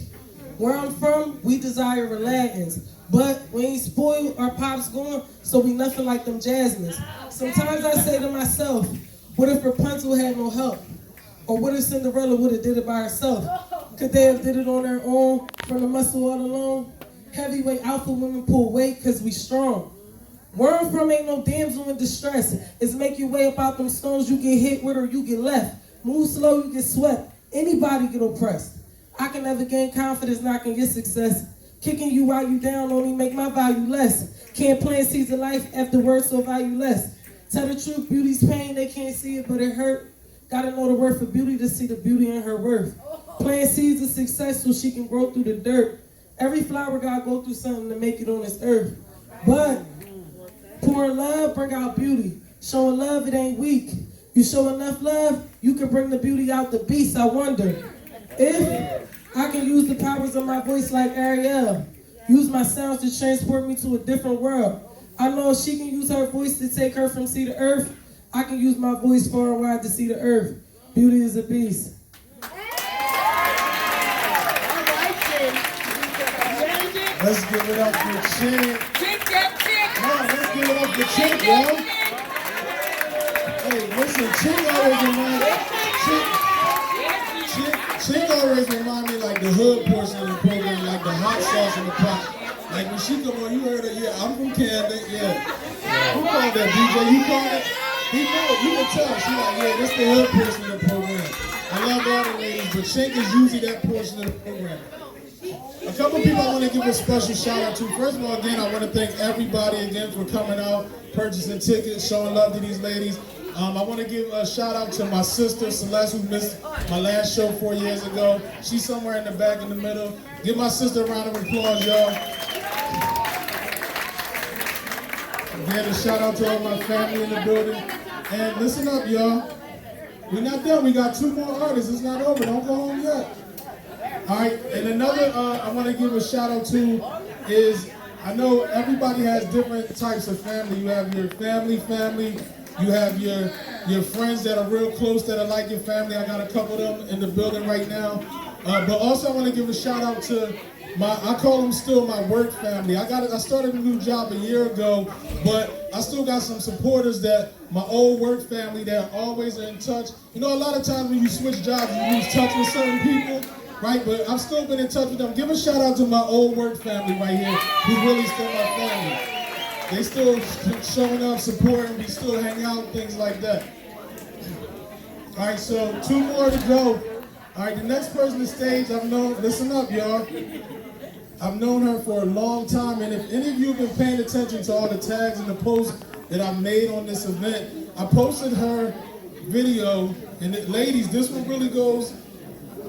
Where I'm from, we desire Aladdins. But we ain't spoiled, our pop's gone, so we nothing like them Jasmines. Sometimes I say to myself, what if Rapunzel had no help? Or what if Cinderella would have did it by herself? Could they have did it on their own, from the muscle all alone? Heavyweight alpha women pull weight because we strong. Where I'm from ain't no damsel in distress. It's make your way up out them stones you get hit with or you get left. Move slow, you get swept. Anybody get oppressed. I can never gain confidence, not can get success. Kicking you while you down only make my value less. Can't plant seeds of life afterwards, so valueless. Tell the truth, beauty's pain, they can't see it, but it hurt. Gotta know the worth of beauty to see the beauty in her worth. Plant seeds of success so she can grow through the dirt. Every flower gotta go through something to make it on this earth. But pouring love bring out beauty. Showing love, it ain't weak. You show enough love, you can bring the beauty out the beast. I wonder if I can use the powers of my voice like A.A.S. Use my sounds to transport me to a different world. I know if she can use her voice to take her from sea to earth, I can use my voice far and wide to see the earth. Beauty is a beast. Let's give it up for Chick. Come on, let's give it up for Chick, y'all. Hey, listen, Chick always remind me like the hood portion of the program, like the hot sauce in the pot. Like when she come on, you heard her, yeah, I'm from Camden, yeah. Who called that, DJ? You called it? He know it, you can tell. She like, yeah, this the hood portion of the program. I love all the ladies, but Chick is usually that portion of the program. A couple people I want to give a special shout out to. First of all, again, I want to thank everybody again for coming out, purchasing tickets, showing love to these ladies. I want to give a shout out to my sister, Celeste, who missed my last show 4 years ago. She's somewhere in the back in the middle. Give my sister a round of applause, y'all. Again, a shout out to all my family in the building. And listen up, y'all. We're not done. We got 2 more artists. It's not over. Don't go home yet. All right, and another I want to give a shout out to is, I know everybody has different types of family. You have your family, you have your friends that are real close that are like your family. I got a couple of them in the building right now. But also I want to give a shout out to I call them still my work family. I started a new job a year ago, but I still got some supporters that my old work family that are always in touch. You know, a lot of times when you switch jobs, you lose touch with certain people. Right, but I've still been in touch with them. Give a shout out to my old work family right here, who's really still my family. They still showing up, supporting, we still hang out, things like that. All right, so 2 more to go. All right, the next person on stage, I've known, listen up, y'all. I've known her for a long time, and if any of you have been paying attention to all the tags and the posts that I've made on this event, I posted her video, and ladies, this one really goes.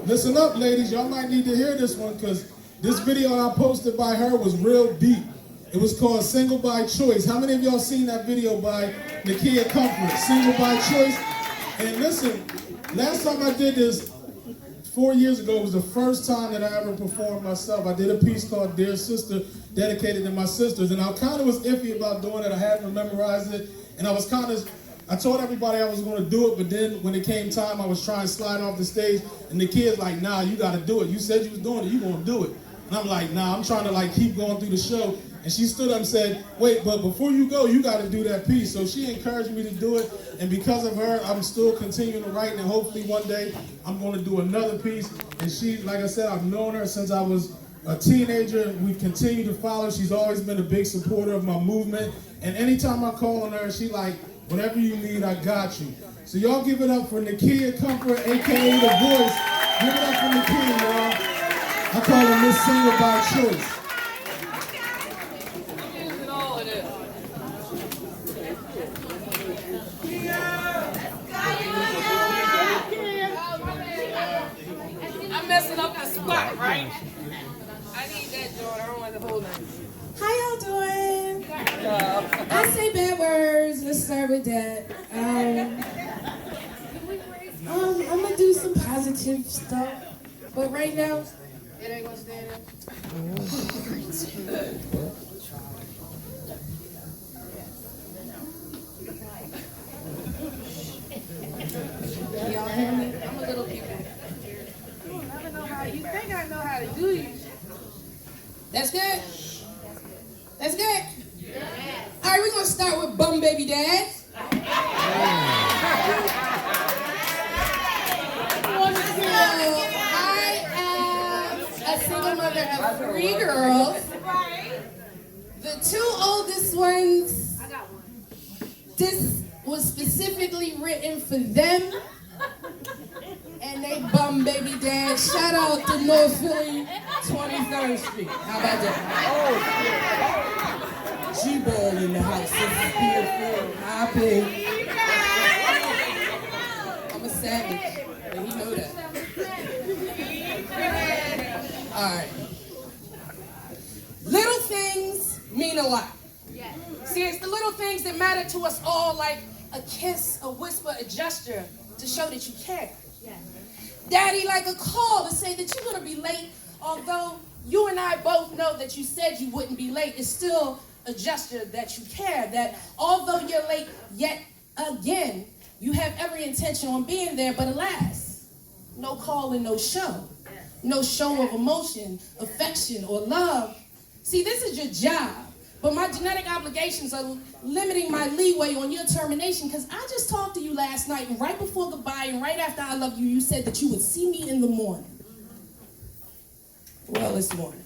Listen up, ladies. Y'all might need to hear this one because this video I posted by her was real deep. It was called Single by Choice. How many of y'all seen that video by Nakia Comfort? Single by Choice. And listen, last time I did this 4 years ago was the first time that I ever performed myself. I did a piece called Dear Sister, dedicated to my sisters. And I kind of was iffy about doing it. I hadn't memorized it. And I was kind of I told everybody I was going to do it, but then when it came time, I was trying to slide off the stage, and the kid's like, nah, you got to do it. You said you was doing it, you going to do it. And I'm like, nah, I'm trying to like keep going through the show. And she stood up and said, wait, but before you go, you got to do that piece. So she encouraged me to do it, and because of her, I'm still continuing to write, and hopefully one day I'm going to do another piece. And she, like I said, I've known her since I was a teenager. We continue to follow. She's always been a big supporter of my movement. And anytime I call on her, she like, whatever you need, I got you. So y'all give it up for Nakia Comfort, a.k.a. The Voice. Give it up for Nakia, y'all. I call her Miss Singer by choice. I'm messing up that spot, right? I need that joint. I don't want the whole night. How y'all doing? I say bad words. Let's start with that. I'm gonna do some positive stuff, but right now, It ain't gonna stand up. y'all hear me? I'm a little people. I don't know how you think I know how to do you. That's good. That's good. All right, we're gonna start with Bum Baby Dad. I am a single mother of 3 girls. The 2 oldest ones, this was specifically written for them. And they Bum Baby Dad. Shout out to North Philly, 23rd Street. How about that? G-Ball in the house. This is beautiful. Happy. I'm a savage, but he know that. All right. Little things mean a lot. See, it's the little things that matter to us all, like a kiss, a whisper, a gesture, to show that you care. Daddy, like a call to say that you're going to be late, although you and I both know that you said you wouldn't be late. It's still a gesture that you care, that although you're late yet again, you have every intention on being there, but alas, no call and no show. No show of emotion, affection, or love. See, this is your job, but my genetic obligations are limiting my leeway on your termination, because I just talked to you last night, and right before goodbye and right after I love you, you said that you would see me in the morning. Well, it's morning.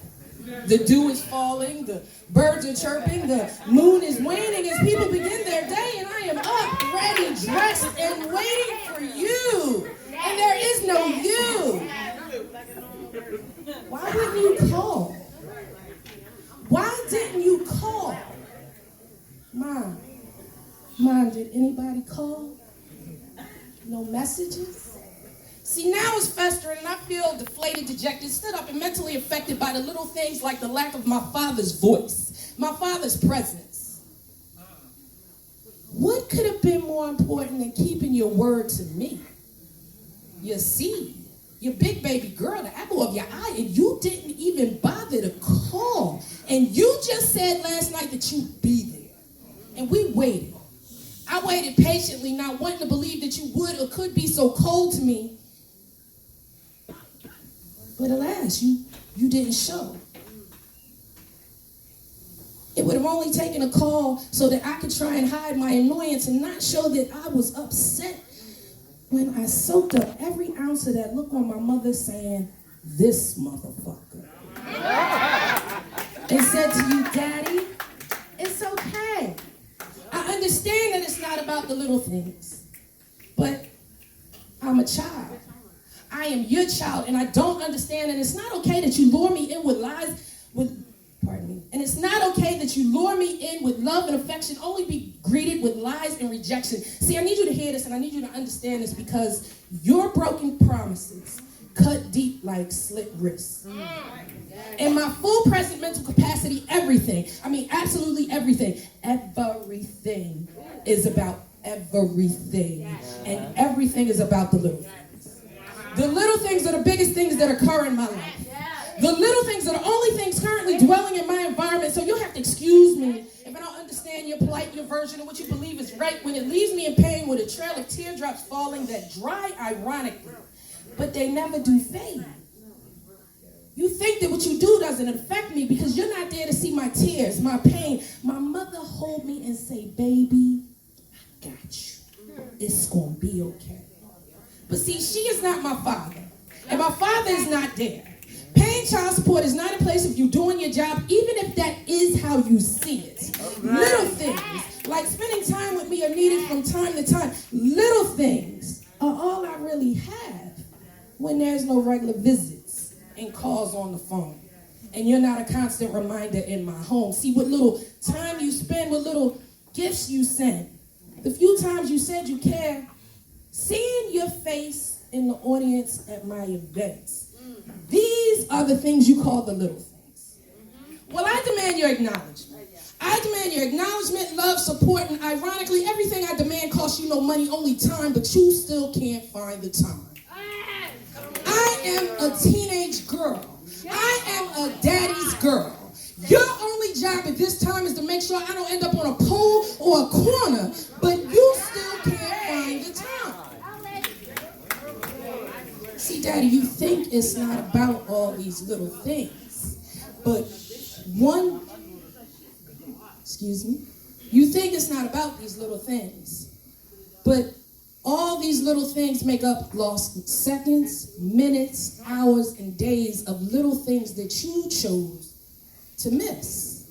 The dew is falling, the birds are chirping, the moon is waning as people begin their day, and I am up, ready, dressed, and waiting for you. And there is no you. Why wouldn't you call? Why didn't you call? Mom, did anybody call? No messages? See, now it's festering, and I feel deflated, dejected, stood up, and mentally affected by the little things like the lack of my father's voice, my father's presence. What could have been more important than keeping your word to me? Your seed, your big baby girl, the apple of your eye, and you didn't even bother to call. And you just said last night that you'd be there. And we waited. I waited patiently, not wanting to believe that you would or could be so cold to me. But alas, you didn't show. It would have only taken a call so that I could try and hide my annoyance and not show that I was upset when I soaked up every ounce of that look on my mother saying, "This motherfucker." And said to you, "Daddy, it's okay. I understand that it's not about the little things, but I'm a child. I am your child, and I don't understand, and it's not okay that you lure me in with lies, and it's not okay that you lure me in with love and affection, only be greeted with lies and rejection." See, I need you to hear this, and I need you to understand this, because your broken promises cut deep like slit wrists. In my full present mental capacity, everything, I mean absolutely everything is about everything. And everything is about the little things. The little things are the biggest things that occur in my life. The little things are the only things currently dwelling in my environment, so you'll have to excuse me if I don't understand understand your plight, your version of what you believe is right, when it leaves me in pain with a trail of teardrops falling that dry ironically, but they never do fade. You think that what you do doesn't affect me because you're not there to see my tears, my pain. My mother hold me and say, baby, I got you. It's gonna be okay. But see, she is not my father, and my father is not there. Paying child support is not a place of you doing your job, even if that is how you see it. Right. Little things, like spending time with me are needed from time to time. Little things are all I really have when there's no regular visits and calls on the phone. And you're not a constant reminder in my home. See, what little time you spend, what little gifts you send, the few times you said you care, seeing your face in the audience at my events. These are the things you call the little things. Well, I demand your acknowledgement. I demand your acknowledgement, love, support, and ironically, everything I demand costs you no money, only time, but you still can't find the time. I am a teenage girl. I am a daddy's girl. Your only job at this time is to make sure I don't end up on a pole or a corner, but you still can't find the time. See, Daddy, you think it's not about all these little things, but you think it's not about these little things, but all these little things make up lost seconds, minutes, hours, and days of little things that you chose to miss.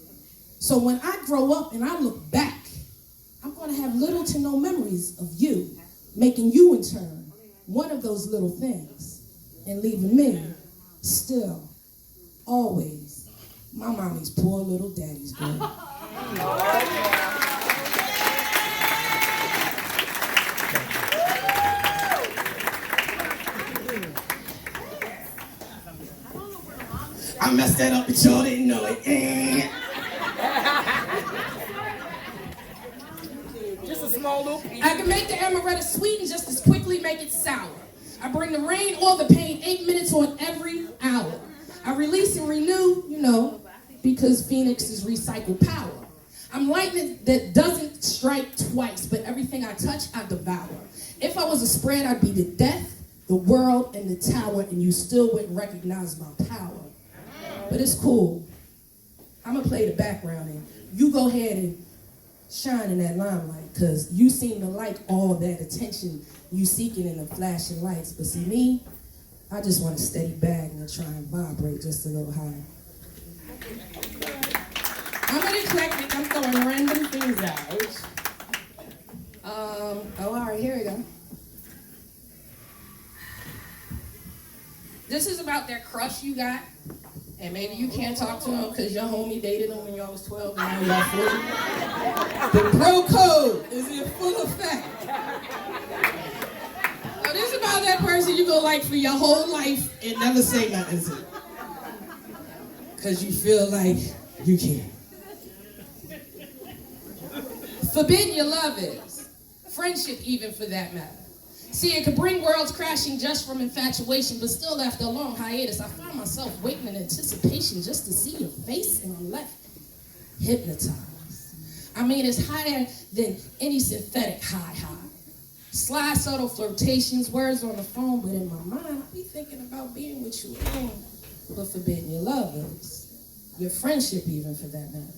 So when I grow up and I look back, I'm going to have little to no memories of you, making you in turn one of those little things, and leaving me still, always, my mommy's poor little daddy's girl. I messed that up, but y'all didn't know it. Just a small little piece. I can make the amaretto sweet and just as quickly make it sour. I bring the rain or the pain 8 minutes on every hour. I release and renew, because Phoenix is recycled power. I'm lightning that doesn't strike twice, but everything I touch, I devour. If I was a spread, I'd be the death, the world, and the tower, and you still wouldn't recognize my power. But it's cool. I'm going to play the background, and you go ahead and shine in that limelight, because you seem to like all that attention you seeking in the flashing lights. But see me, I just want a steady bag and try and vibrate just a little higher. I'm an eclectic. I'm throwing random things out. All right, here we go. This is about that crush you got, and maybe you can't talk to him because your homie dated him when y'all was 12 and now y'all 40. The bro code is in full effect. Now, this is about that person you go like for your whole life and never say nothing to. Because you feel like you can. Forbidden your love is. Friendship even for that matter. See, it could bring worlds crashing just from infatuation, but still after a long hiatus, I find myself waiting in anticipation just to see your face, and I'm left hypnotized. I mean, it's higher than any synthetic high. Sly, subtle flirtations, words on the phone, but in my mind, I be thinking about being with you alone. But forbidden your love is. Your friendship even for that matter.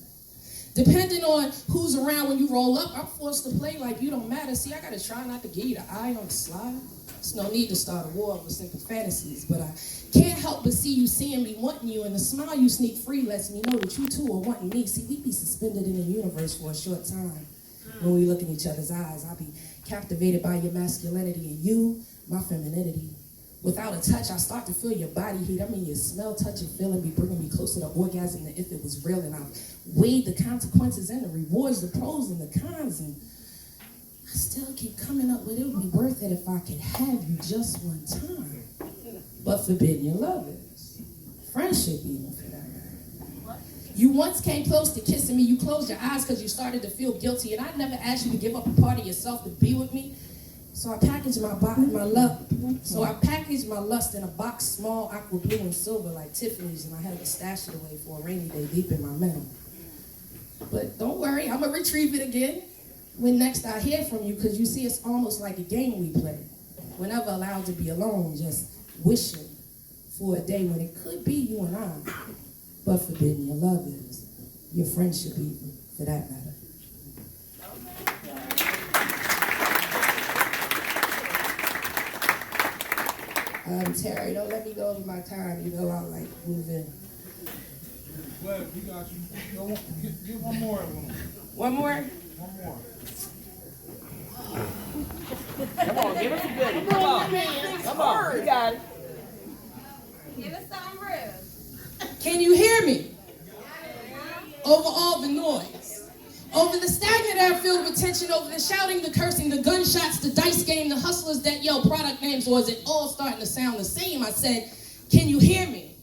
Depending on who's around when you roll up, I'm forced to play like you don't matter. See, I gotta try not to give you the eye on the slide. There's no need to start a war with simple fantasies, but I can't help but see you seeing me wanting you, and the smile you sneak free lets me know that you too are wanting me. See, we be suspended in the universe for a short time. When we look in each other's eyes, I'll be captivated by your masculinity and you, my femininity. Without a touch, I start to feel your body heat. I mean, your smell, touch, and feeling be bringing me closer to orgasm than if it was real. And I've weighed the consequences and the rewards, the pros and the cons. And I still keep coming up with it would be worth it if I could have you just one time. But forbidden your love is. Friendship even for that matter. You once came close to kissing me. You closed your eyes because you started to feel guilty. And I never asked you to give up a part of yourself to be with me. So I packaged my lust in a box, small, aqua blue and silver like Tiffany's, and I had to stash it away for a rainy day deep in my memory. But don't worry, I'm going to retrieve it again when next I hear from you, because you see, it's almost like a game we play. Whenever allowed to be alone, just wishing for a day when it could be you and I, but forbidden your love is, your friendship even, for that matter. Terry, don't let me go over my time. You know I'll like move in. Well, we got you. Get one more. One more? One more. Come on, give us a goodie. Come on. Come on. You got it. Give us something real. Can you hear me? Over all the noise. Over the stagnant air filled with tension, over the shouting, the cursing, the gunshots, the dice game, the hustlers that yell product names, or is it all starting to sound the same? I said, can you hear me?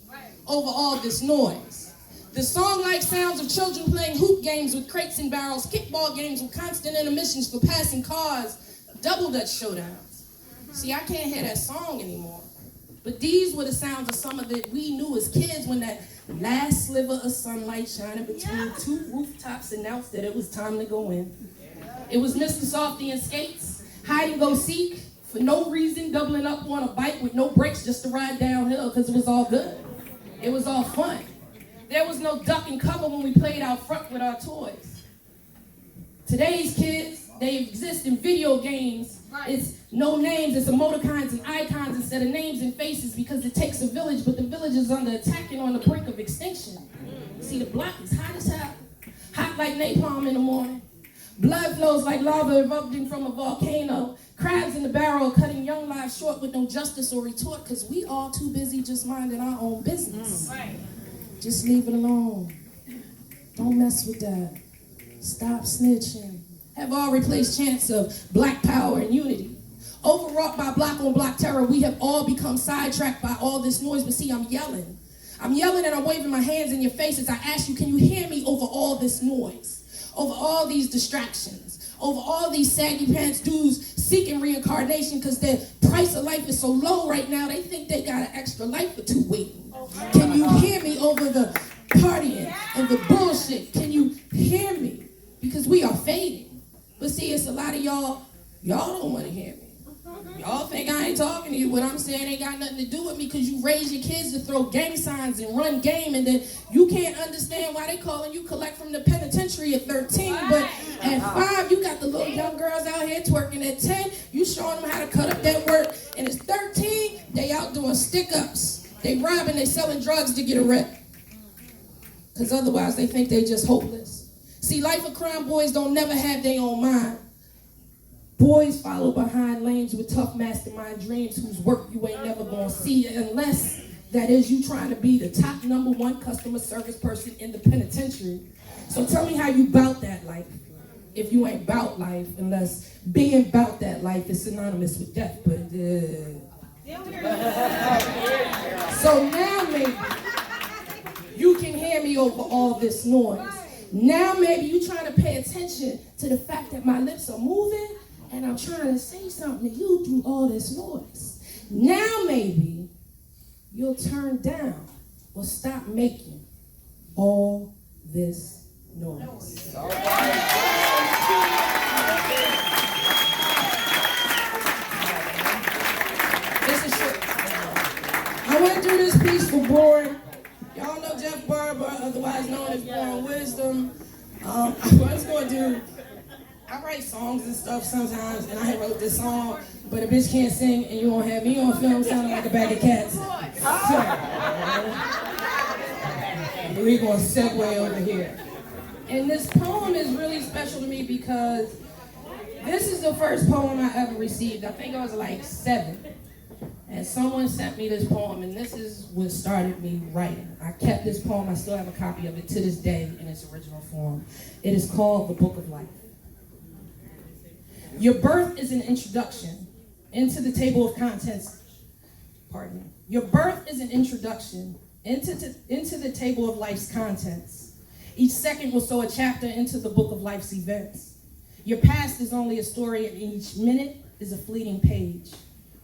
Over all this noise. The song-like sounds of children playing hoop games with crates and barrels, kickball games with constant intermissions for passing cars, double dutch showdowns. See, I can't hear that song anymore. But these were the sounds of summer that we knew as kids when that last sliver of sunlight shining between two rooftops announced that it was time to go in. It was Mr. Softy and skates, hide and go seek, for no reason, doubling up on a bike with no brakes just to ride downhill because it was all good. It was all fun. There was no duck and cover when we played out front with our toys. Today's kids, they exist in video games. It's no names, it's emoticons and icons instead of names and faces because it takes a village, but the village is under attack and on the brink of extinction. See, the block is hot as hell, hot like napalm in the morning. Blood flows like lava erupting from a volcano. Crabs in the barrel cutting young lives short with no justice or retort because we all too busy just minding our own business. Just leave it alone. Don't mess with that. Stop snitching. Have all replaced chants of black power and unity. Overwrought by block-on-block terror, we have all become sidetracked by all this noise. But see, I'm yelling. I'm yelling and I'm waving my hands in your faces. I ask you, can you hear me over all this noise? Over all these distractions? Over all these saggy pants dudes seeking reincarnation because their price of life is so low right now, they think they got an extra life or two waiting. Can you hear me over the partying and the bullshit? Can you hear me? Because we are fading. But see, it's a lot of y'all don't want to hear me. Y'all think I ain't talking to you. What I'm saying ain't got nothing to do with me because you raise your kids to throw gang signs and run game, and then you can't understand why they calling you collect from the penitentiary at 13. But at 5, you got the little young girls out here twerking. At 10, you showing them how to cut up that work. And at 13, they out doing stick-ups. They robbing, they selling drugs to get a rep. Because otherwise they think they just hopeless. See, life of crime boys don't never have their own mind. Boys follow behind lanes with tough mastermind dreams whose work you ain't never gonna see unless, that is, you trying to be the top #1 customer service person in the penitentiary. So tell me how you bout that life if you ain't bout life, unless being bout that life is synonymous with death. But so now maybe you can hear me over all this noise. Now maybe you trying to pay attention to the fact that my lips are moving and I'm trying to say something to you through all this noise. Now maybe you'll turn down or stop making all this noise. This is short. I want to do this piece for Board. Y'all know Jeff Barber, otherwise known as Born Wisdom. I was going to do, I write songs and stuff sometimes, and I wrote this song, but a bitch can't sing, and you won't have me on film sounding like a bag of cats. So, we're going to segue over here. And this poem is really special to me because this is the first poem I ever received. I think I was like 7. And someone sent me this poem, and this is what started me writing. I kept this poem. I still have a copy of it to this day in its original form. It is called The Book of Life. Your birth is an introduction into the table of contents. Pardon me. Your birth is an introduction into the table of life's contents. Each second will sow a chapter into the book of life's events. Your past is only a story, and each minute is a fleeting page.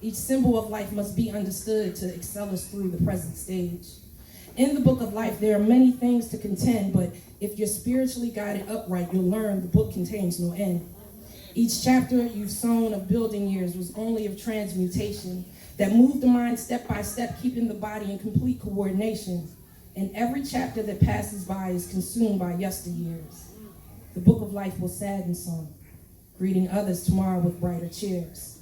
Each symbol of life must be understood to excel us through the present stage. In the book of life, there are many things to contend, but if you're spiritually guided upright, you'll learn the book contains no end. Each chapter you've sown of building years was only of transmutation that moved the mind step by step, keeping the body in complete coordination. And every chapter that passes by is consumed by yesteryears. The book of life will sadden some, greeting others tomorrow with brighter cheers.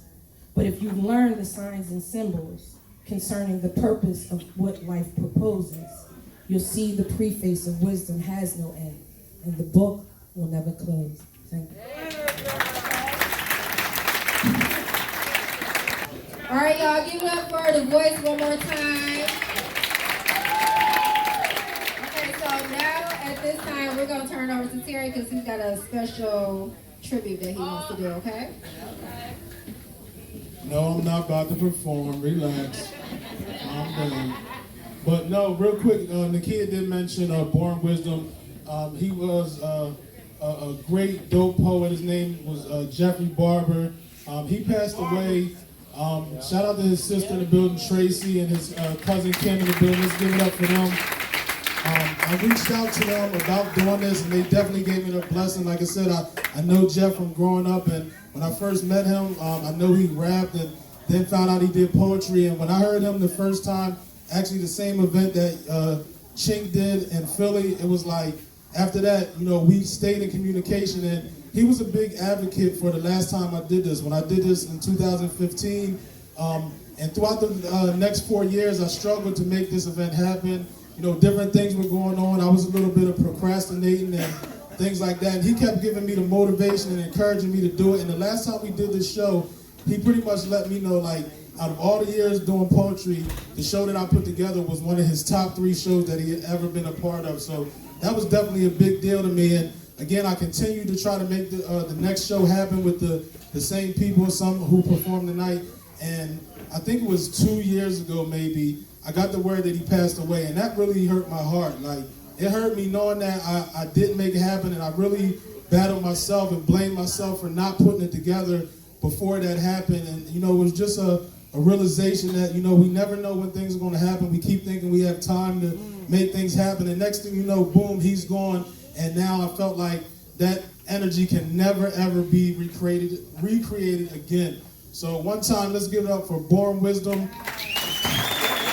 But if you've learned the signs and symbols concerning the purpose of what life proposes, you'll see the preface of wisdom has no end, and the book will never close. Thank you. All right, y'all, give it up for the voice one more time. Okay, so now at this time, we're going to turn over to Terry because he's got a special tribute that he wants to do, okay? No, I'm not about to perform. Relax. I'm done. But no, real quick, the kid did mention Born Wisdom. He was a great dope poet. His name was Jeffrey Barber. He passed away. Shout out to his sister in the building, Tracy, and his cousin Kim in the building. Let's give it up for them. I reached out to them about doing this, and they definitely gave me the blessing. Like I said, I know Jeff from growing up, and when I first met him, I know he rapped, and then found out he did poetry. And when I heard him the first time, actually the same event that Chink did in Philly, it was like, after that, you know, we stayed in communication, and he was a big advocate for the last time I did this. When I did this in 2015, and throughout the next 4 years, I struggled to make this event happen. You know, different things were going on. I was a little bit of procrastinating and things like that. And he kept giving me the motivation and encouraging me to do it. And the last time we did this show, he pretty much let me know, like, out of all the years doing poetry, the show that I put together was one of his top 3 shows that he had ever been a part of. So that was definitely a big deal to me. And again, I continue to try to make the next show happen with the same people, some who performed tonight. And I think it was 2 years ago, maybe, I got the word that he passed away, and that really hurt my heart. Like, it hurt me knowing that I didn't make it happen, and I really battled myself and blamed myself for not putting it together before that happened. And, you know, it was just a realization that, you know, we never know when things are going to happen. We keep thinking we have time to make things happen, and next thing you know, boom, he's gone. And now I felt like that energy can never, ever be recreated again. So one time, let's give it up for Born Wisdom,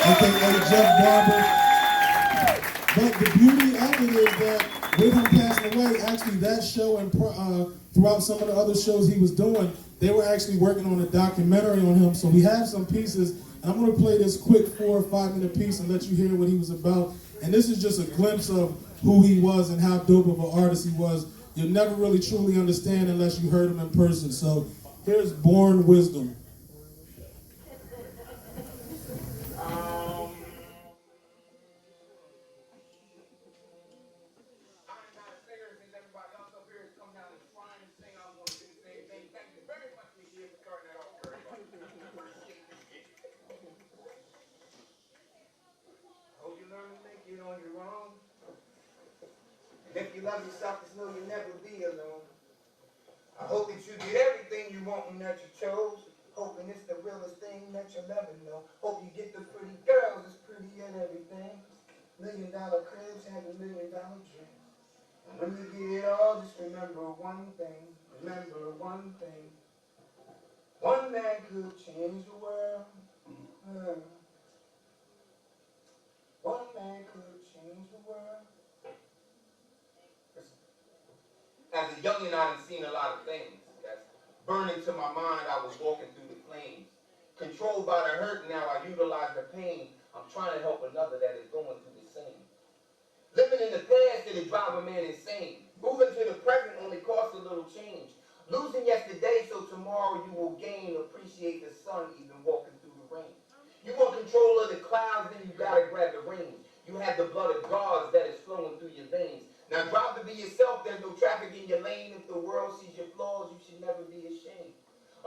aka Jeff Barber. But the beauty of it is that with him passing away, actually that show and throughout some of the other shows he was doing, they were actually working on a documentary on him. So we have some pieces, and I'm going to play this quick 4 or 5 minute piece and let you hear what he was about. And this is just a glimpse of who he was and how dope of an artist he was. You'll never really truly understand unless you heard him in person. So here's Born Wisdom. On your own. And if you love yourself, just know you'll never be alone. I hope that you get everything you want and that you chose. Hoping it's the realest thing that you'll ever know. Hope you get the pretty girls that's pretty and everything. $1 million cribs have $1 million dreams. And when you get it all, just remember one thing. Remember one thing. One man could change the world. One man could change the world. As a youngin', I done seen a lot of things that's burning to my mind. I was walking through the flames. Controlled by the hurt, now I utilize the pain. I'm trying to help another that is going through the same. Living in the past, it'll drive a man insane. Moving to the present only costs a little change. Losing yesterday so tomorrow you will gain. Appreciate the sun even walking through the rain. You want control of the clouds, then you gotta grab the reins. You have the blood of God that is flowing through your veins. Now drive to be yourself, there's no traffic in your lane. If the world sees your flaws, you should never be ashamed.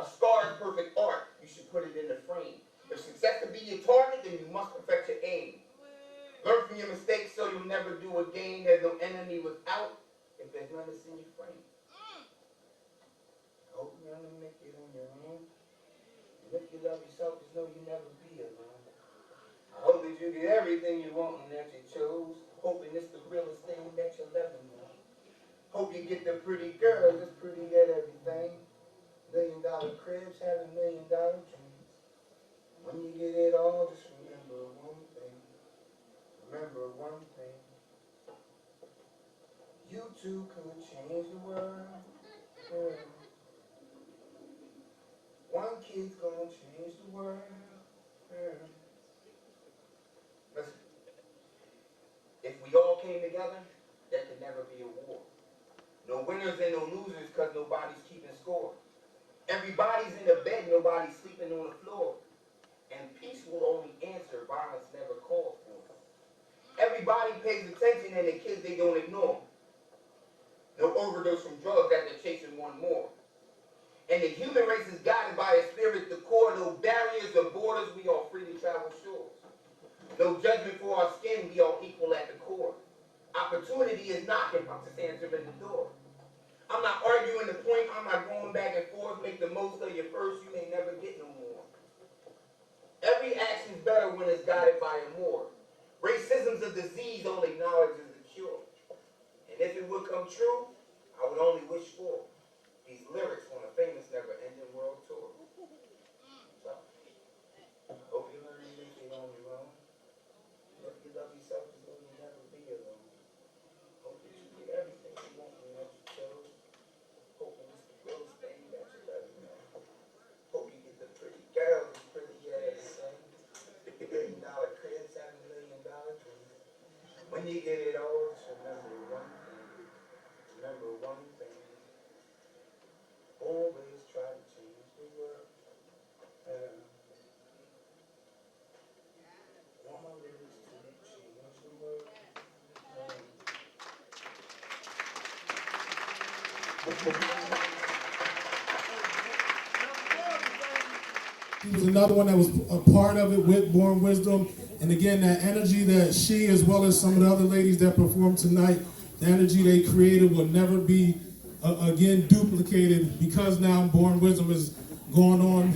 A scar is perfect art, you should put it in the frame. If success can be your target, then you must perfect your aim. Learn from your mistakes so you'll never do again. There's no enemy without, if there's none that's in your frame. I hope you're gonna make it on your own. And if you love yourself, just know you'll never be alone. I hope that you you get everything you want and that you chose, hoping it's the realest thing that you'll ever know. Hope you get the pretty girl that's pretty at everything. $1 million cribs, having $1 million dreams. When you get it all, just remember one thing. Remember one thing. You too could change the world. Yeah. One kid's gonna change the world. Yeah. Listen, if we all came together, there could never be a war. No winners and no losers, because nobody's keeping score. Everybody's in the bed, nobody's sleeping on the floor. And peace will only answer, violence never calls for. Everybody pays attention and the kids they don't ignore. No overdose from drugs that they're chasing one more. And the human race is guided by a spirit, the core, no barriers or borders, we all freely travel shores. No judgment for our skin, we all equal at the core. Opportunity is knocking, I'm just answering the door. I'm not arguing the point, I'm not going back and forth, make the most of your first, you may never get no more. Every action's better when it's guided by a more. Racism's a disease, only knowledge is the cure. And if it would come true, I would only wish for these lyrics on a famous never-ending world tour. So, I hope you learn to make it on your own. If you love yourself, just know you'll never be alone. Hope that you get everything you want and that you chose. Hoping it's the realest thing that you'll ever know. Hope you get the pretty girl who's pretty as sing. $1 million cribs, having $1 million dreams. When you get it all, just remember one thing. Remember one thing. Always try to change the world. Want my lyrics to change the world. He was another one that was a part of it with Born Wisdom. And again, that energy that she, as well as some of the other ladies that performed tonight, the energy they created will never be, again, duplicated, because now Born Wisdom is going on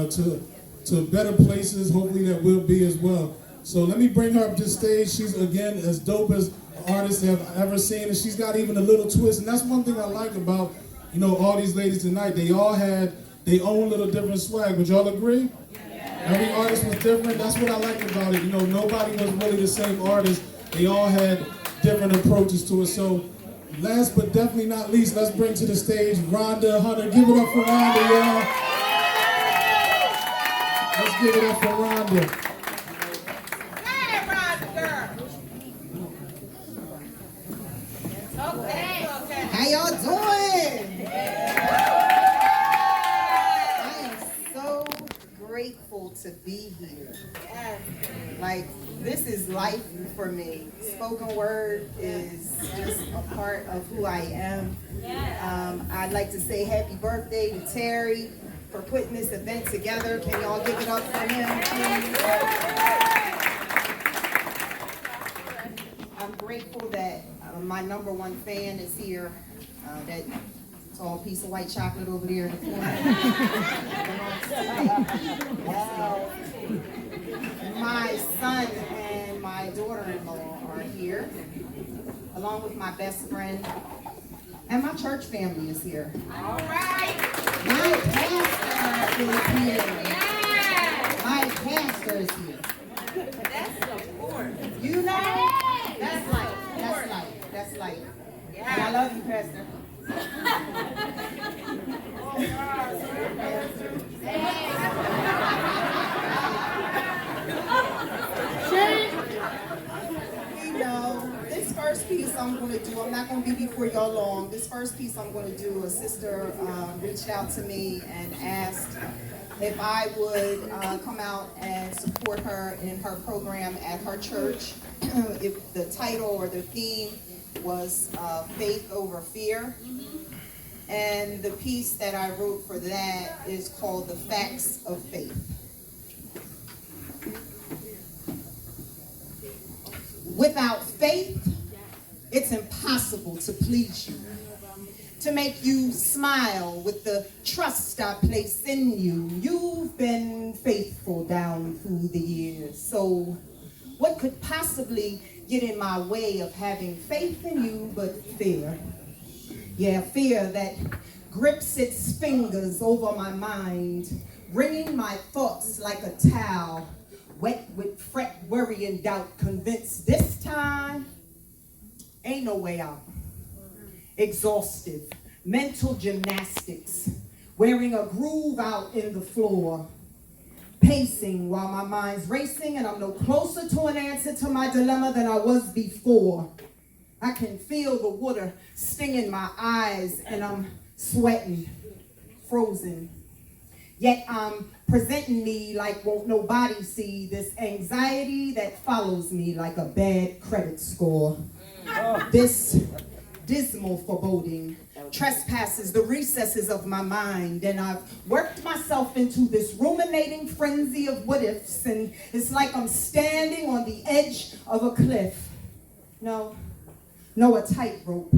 to better places, hopefully that will be as well. So let me bring her up to the stage. She's, again, as dope as artists have ever seen, and she's got even a little twist. And that's one thing I like about, you know, all these ladies tonight. They all had their own little different swag. Would y'all agree? Every artist was different. That's what I like about it. You know, nobody was really the same artist. They all had different approaches to it. So last but definitely not least, let's bring to the stage Rhonda Hunter. Give it up for Rhonda, y'all. Let's give it up for Rhonda. Hey, Rhonda, girl. Okay. How y'all doing? I am so grateful to be here. Like, this is life for me. Spoken word is just a part of who I am. I'd like to say happy birthday to Terry for putting this event together. Can y'all give it up for him, please? I'm grateful that my #1 fan is here. That tall piece of white chocolate over there in the corner. My son and my daughter-in-law are here, along with my best friend, and my church family is here. All right. My pastor is here. My pastor is here. That's support. You know, that's life. That's life. That's life. And I love you, Pastor. You know, this first piece I'm going to do, I'm not going to be before y'all long. This first piece I'm going to do, a sister reached out to me and asked if I would come out and support her in her program at her church. If the title or the theme was Faith Over Fear. And the piece that I wrote for that is called The Facts of Faith. Without faith, it's impossible to please you, to make you smile with the trust I place in you. You've been faithful down through the years, so What could possibly get in my way of having faith in you but fear? Yeah, fear that grips its fingers over my mind, wringing my thoughts like a towel, wet with fret, worry, and doubt, convinced this time ain't no way out. Exhaustive, mental gymnastics, wearing a groove out in the floor, pacing while my mind's racing, and I'm no closer to an answer to my dilemma than I was before. I can feel the water stinging my eyes, and I'm sweating, frozen. Yet I'm presenting me like won't nobody see this anxiety that follows me like a bad credit score. This dismal foreboding trespasses the recesses of my mind, and I've worked myself into this ruminating frenzy of what ifs, and it's like I'm standing on the edge of a cliff. No, a tightrope,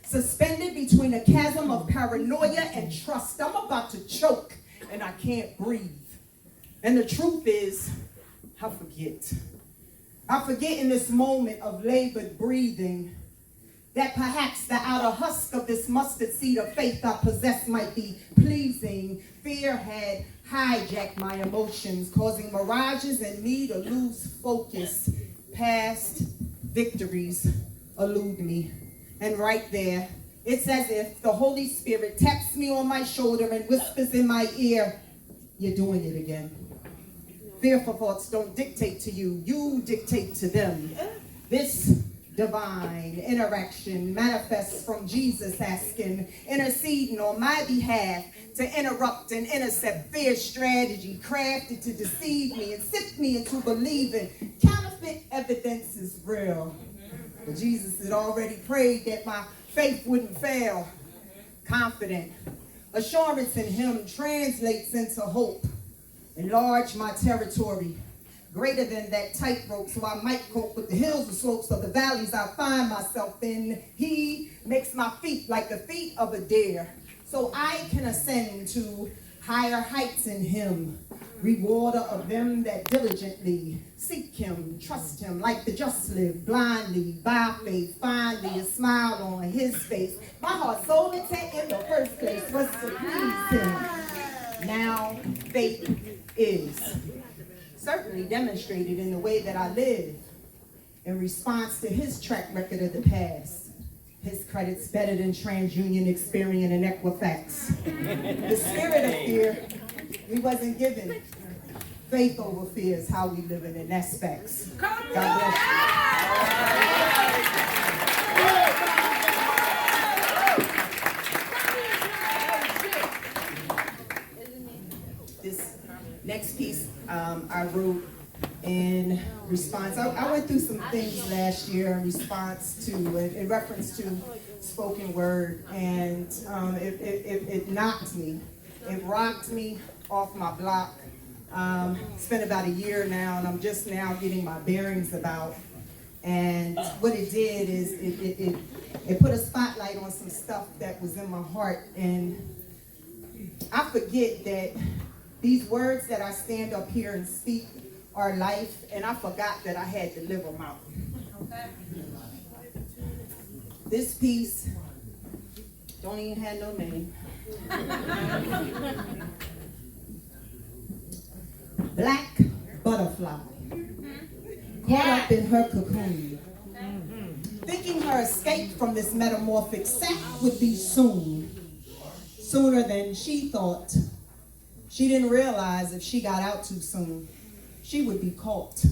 suspended between a chasm of paranoia and trust. I'm about to choke, and I can't breathe. And the truth is, I forget. I forget in this moment of labored breathing that perhaps the outer husk of this mustard seed of faith I possess might be pleasing. Fear had hijacked my emotions, causing mirages in me to lose focus. Past victories elude me. And right there, it's as if the Holy Spirit taps me on my shoulder and whispers in my ear, "You're doing it again." Fearful thoughts don't dictate to you, you dictate to them. This divine interaction manifests from Jesus asking, interceding on my behalf to interrupt and intercept fear's strategy crafted to deceive me and sift me into believing counterfeit evidence is real. But Jesus had already prayed that my faith wouldn't fail. Confident assurance in him translates into hope. Enlarge my territory, greater than that tightrope, so I might cope with the hills and slopes of the valleys I find myself in. He makes my feet like the feet of a deer, so I can ascend to higher heights in him. Rewarder of them that diligently seek him, trust him, like the just live blindly, by faith, finally a smile on his face. My heart, soul, intent in the first place was to please him. Now faith is certainly demonstrated in the way that I live in response to his track record of the past. His credit's better than TransUnion, Experian, and Equifax. The spirit of fear, we wasn't given. Faith over fear is how we live in that's facts. God bless you. This next piece I wrote in response. I went through some things last year in response to, in reference to spoken word, and it knocked me. It rocked me off my block. It's been about a year now, and I'm just now getting my bearings about. And what it did is it put a spotlight on some stuff that was in my heart, and I forget that these words that I stand up here and speak are life, and I forgot that I had to live them out. Okay. This piece don't even have no name. Black butterfly, caught up in her cocoon, thinking her escape from this metamorphic sack would be sooner than she thought. She didn't realize if she got out too soon, she would be caught,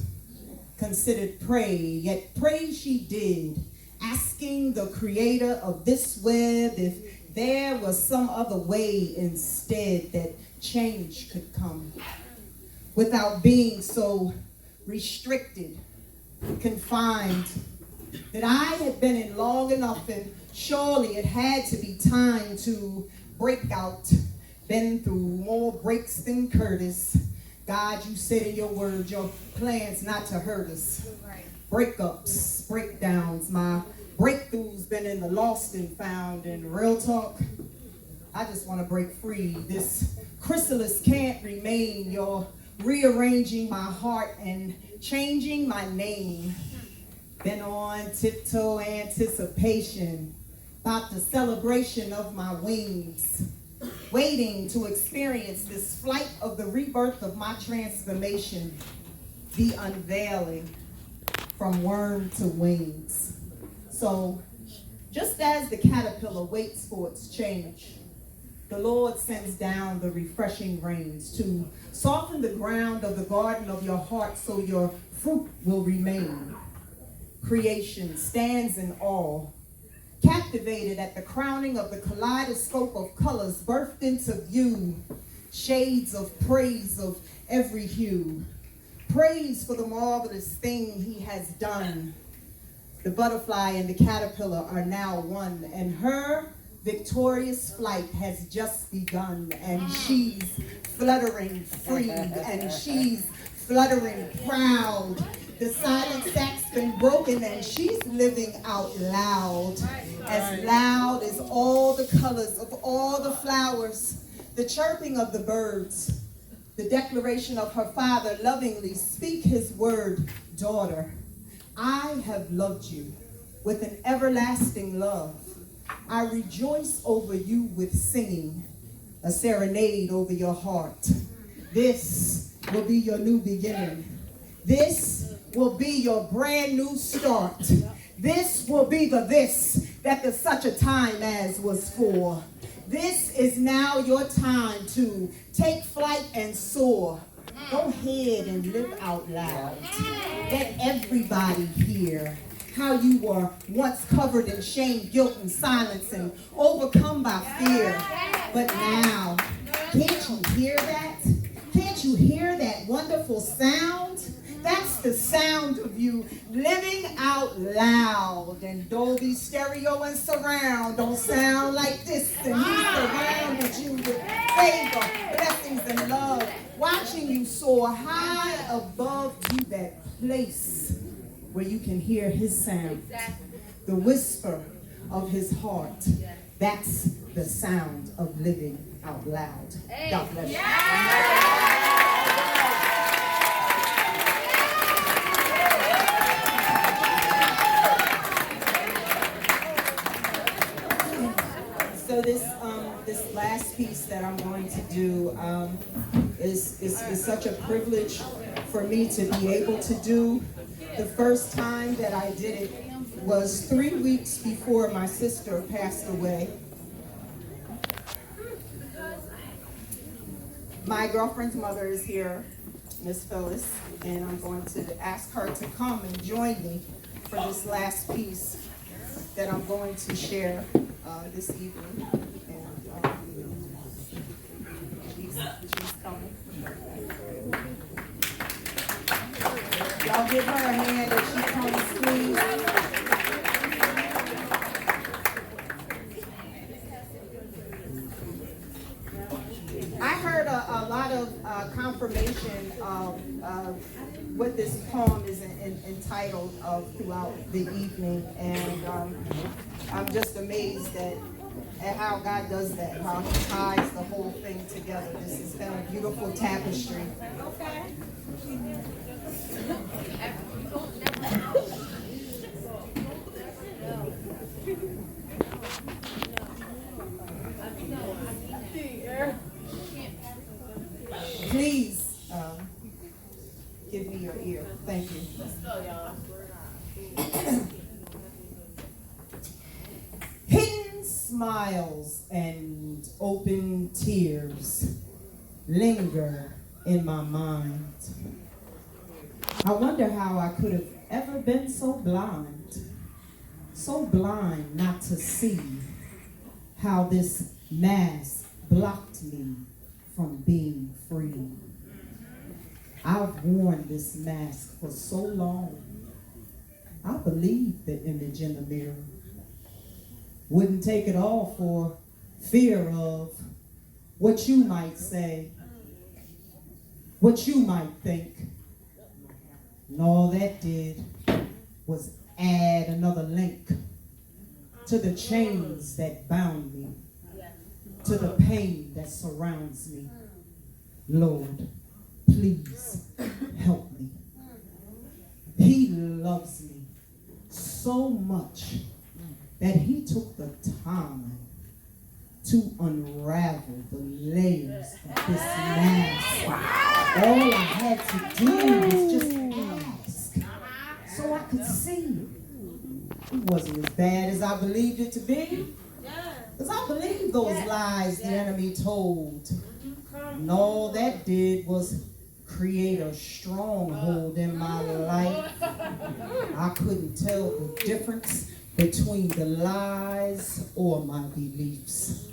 considered prey, yet prey she did, asking the creator of this web if there was some other way instead that change could come without being so restricted, confined, that I had been in long enough, and surely it had to be time to break out. Been through more breaks than Curtis. God, you said in your word, your plans not to hurt us. Breakups, breakdowns, my breakthroughs been in the lost and found. And real talk, I just want to break free. This chrysalis can't remain. You're rearranging my heart and changing my name. Been on tiptoe anticipation about the celebration of my wings, waiting to experience this flight of the rebirth of my transformation, the unveiling from worm to wings. So, just as the caterpillar waits for its change, the Lord sends down the refreshing rains to soften the ground of the garden of your heart so your fruit will remain. Creation stands in awe, captivated at the crowning of the kaleidoscope of colors birthed into view, shades of praise of every hue. Praise for the marvelous thing he has done. The butterfly and the caterpillar are now one, and her victorious flight has just begun, and she's fluttering free, and she's fluttering proud. The silent sack's been broken, and she's living out loud as all the colors of all the flowers, the chirping of the birds, the declaration of her father lovingly speak his word, daughter, I have loved you with an everlasting love. I rejoice over you with singing, a serenade over your heart. This will be your new beginning. This will be your brand new start. This will be the this that the such a time as was for. This is now your time to take flight and soar. Go ahead and live out loud. Let everybody hear how you were once covered in shame, guilt, and silence and overcome by fear. But now, can't you hear that? Can't you hear that wonderful sound? That's the sound of you living out loud. And Dolby Stereo and surround don't sound like this. And he surrounded you with favor, blessings, and love, watching you soar high above to that place where you can hear his sound, the whisper of his heart. That's the sound of living out loud. God bless you. So this last piece that I'm going to do is such a privilege for me to be able to do. The first time that I did it was 3 weeks before my sister passed away. My girlfriend's mother is here, Miss Phyllis, and I'm going to ask her to come and join me for this last piece that I'm going to share this evening. And she's coming. Y'all give her a hand as she comes, please. I heard a lot of confirmation of what this poem is entitled throughout the evening, and I'm just amazed at how God does that, how he ties the whole thing together. This has been a beautiful tapestry. Okay. Please give me your ear. Thank you. Hidden smiles and open tears linger in my mind. I wonder how I could have ever been so blind not to see how this mask blocked me from being free. I've worn this mask for so long. I believe the image in the mirror. Wouldn't take it all for fear of what you might say, what you might think. And all that did was add another link to the chains that bound me, to the pain that surrounds me. Lord, please help me. He loves me so much that he took the time to unravel the layers of this mask. All I had to do was just ask so I could see. It wasn't as bad as I believed it to be. Because I believed those lies the enemy told. And all that did was create a stronghold in my life. I couldn't tell the difference between the lies or my beliefs.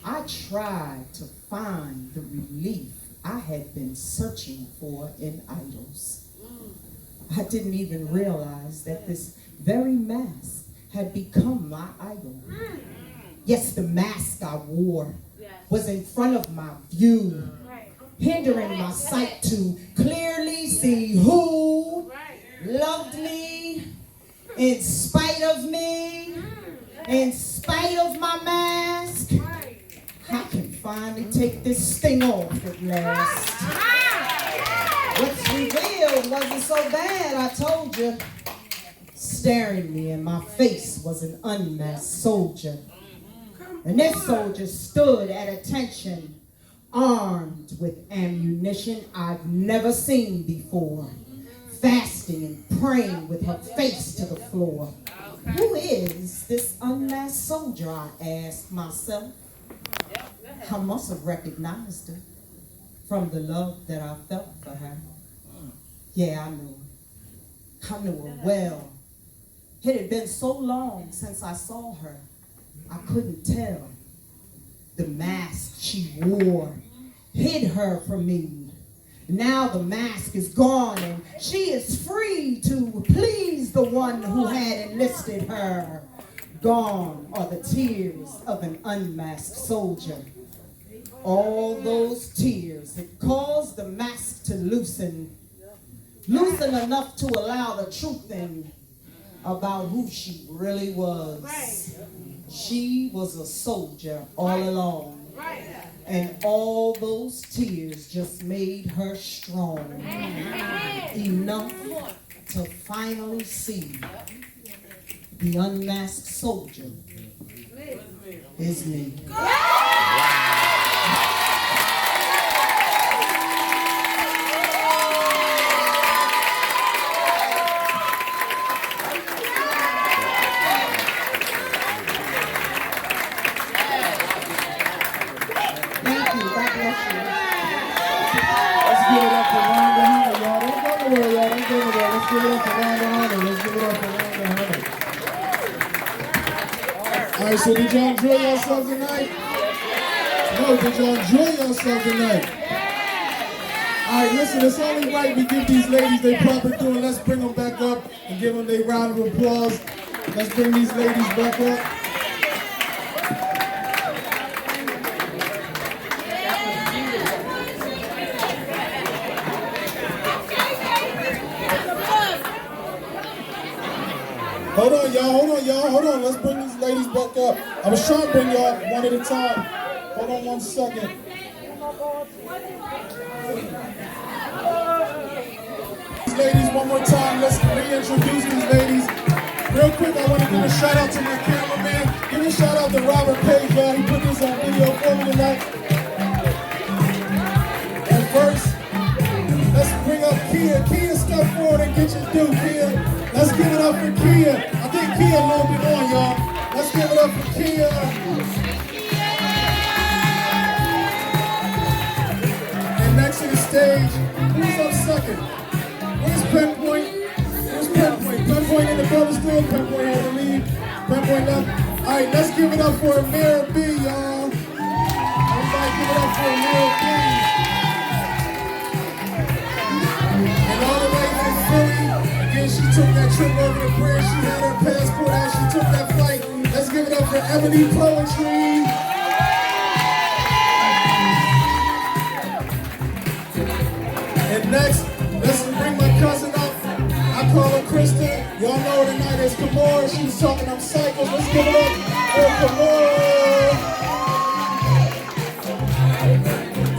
I tried to find the relief I had been searching for in idols. I didn't even realize that this very mask had become my idol. Yes, the mask I wore was in front of my view, hindering my sight to clearly see who loved me in spite of me, in spite of my mask. I can finally take this thing off at last. What's revealed wasn't so bad, I told you. Staring me in my face was an unmasked soldier. And this soldier stood at attention, armed with ammunition I've never seen before, fasting and praying with her face to the floor. Who is this unmasked soldier, I asked myself. I must have recognized her from the love that I felt for her. Yeah, I knew her. I knew her well. It had been so long since I saw her, I couldn't tell. The mask she wore hid her from me. Now the mask is gone and she is free to please the one who had enlisted her. Gone are the tears of an unmasked soldier. All those tears had caused the mask to loosen enough to allow the truth in about who she really was. She was a soldier all along. And all those tears just made her strong. Enough to finally see the unmasked soldier is me. All right, so did y'all enjoy yourselves tonight? No, did y'all enjoy yourselves tonight? All right, listen, it's only right we give these ladies their proper due, and let's bring them back up and give them their round of applause. Let's bring these ladies back up. Hold on. Let's bring these ladies back up. I was trying to bring y'all one at a time. Hold on 1 second. These ladies, one more time. Let's reintroduce these ladies. Real quick, I want to give a shout out to my cameraman. Give a shout out to Robert Page, y'all. He put this on video for me tonight. And first, let's bring up Kia. Kia, step forward and get your due, Kia. Let's give it up for Kia. I think Kia a little bit on, y'all. Let's give it up for Kia. And next to the stage, who's up second? Where's PennPoint? Where's PennPoint? PennPoint in the building still. PennPoint on the lead. PennPoint up. All right, let's give it up for Amira B, y'all. Everybody give it up for Amira B. And all the way from Philly. Again, she took that trip over the bridge. She had her passport out. She took that flight. Let's give it up for Ebony Poetry. And next, let's bring my cousin up. I call her Krista. Y'all know her tonight as Kamora. She was talking I'm psycho. Let's give it up for Kamora.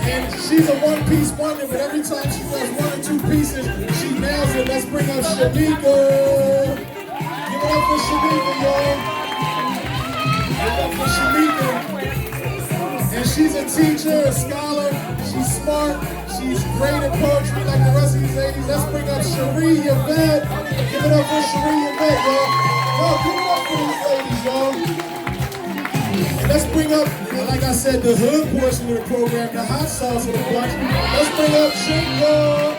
And she's a one-piece wonder, but every time she does 1 or 2 pieces, she nails it. Let's bring up Shamika. Give it up for Shamika, y'all. Give it up for Shamika. And she's a teacher, a scholar. She's smart. She's great at poetry like the rest of these ladies. Let's bring up Sheree Yvette. Give it up for Sheree Yvette, y'all. Y'all, give it up for these ladies, y'all. And let's bring up, like I said, the hood portion of the program, the hot sauce of the bunch. Let's bring up Shingo.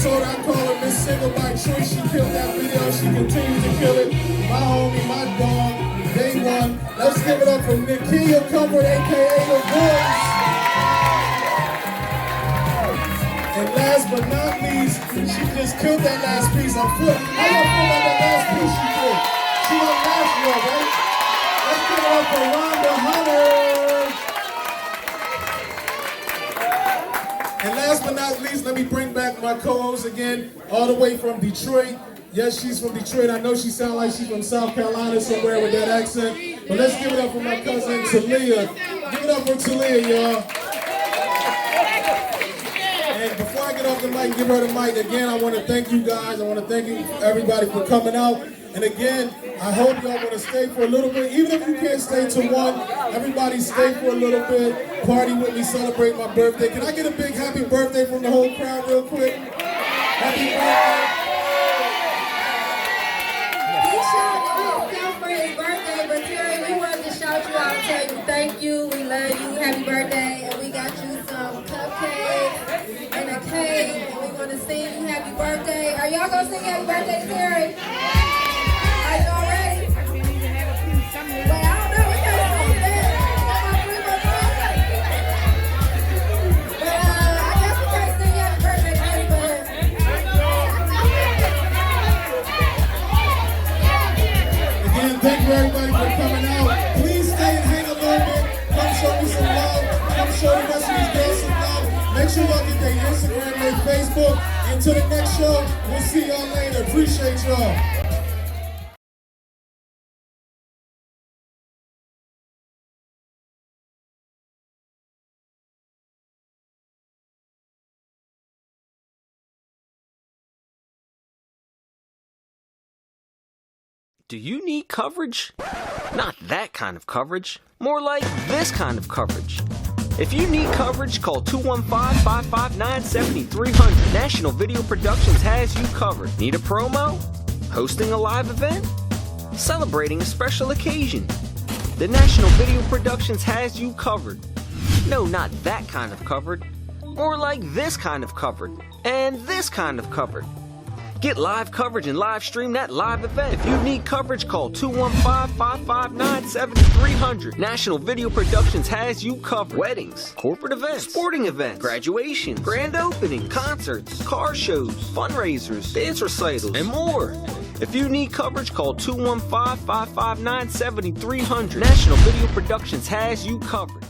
I call her Miss Single by choice. She killed that video. She continues to kill it. My homie, my dog, day one. Let's give it up for Nikia Comfort, a.k.a. The Voice. And last but not least, she just killed that last piece. I'm flipping. How y'all feel about that last piece she did? She went national, right? Let's give it up for Rhonda Hunter. And last but not least, let me bring back my co-host again, all the way from Detroit. Yes, she's from Detroit. I know she sounds like she's from South Carolina somewhere with that accent. But let's give it up for my cousin, Talia. Give it up for Talia, y'all. And before I get off the mic and give her the mic, again, I want to thank you guys. I want to thank you, everybody, for coming out. And again, I hope y'all want to stay for a little bit. Even if you can't stay to 1, everybody stay for a little bit. Party with me, celebrate my birthday. Can I get a big happy birthday from the whole crowd real quick? Happy birthday. He shouted himself for his birthday, but Terry, we wanted to shout you out, tell you thank you, we love you, happy birthday, and we got you some cupcakes and a cake, and we want to sing you happy birthday. Are y'all going to sing happy birthday, Terry? Are y'all ready? Wait, I don't know, we got to sing that. But I guess we can't sing happy birthday today, but... Again, thank you everybody for coming out. Please stay and hang a little bit. Come show me some love. Come show the rest of these girls some love. Make sure y'all get their Instagram, their Facebook. Until the next show, we'll see y'all later. Appreciate y'all. Do you need coverage? Not that kind of coverage. More like this kind of coverage. If you need coverage, call 215-559-7300. National Video Productions has you covered. Need a promo? Hosting a live event? Celebrating a special occasion? The National Video Productions has you covered. No, not that kind of covered. More like this kind of covered. And this kind of covered. Get live coverage and live stream that live event. If you need coverage, call 215-559-7300. National Video Productions has you covered. Weddings, corporate events, sporting events, graduations, grand opening, concerts, car shows, fundraisers, dance recitals, and more. If you need coverage, call 215-559-7300. National Video Productions has you covered.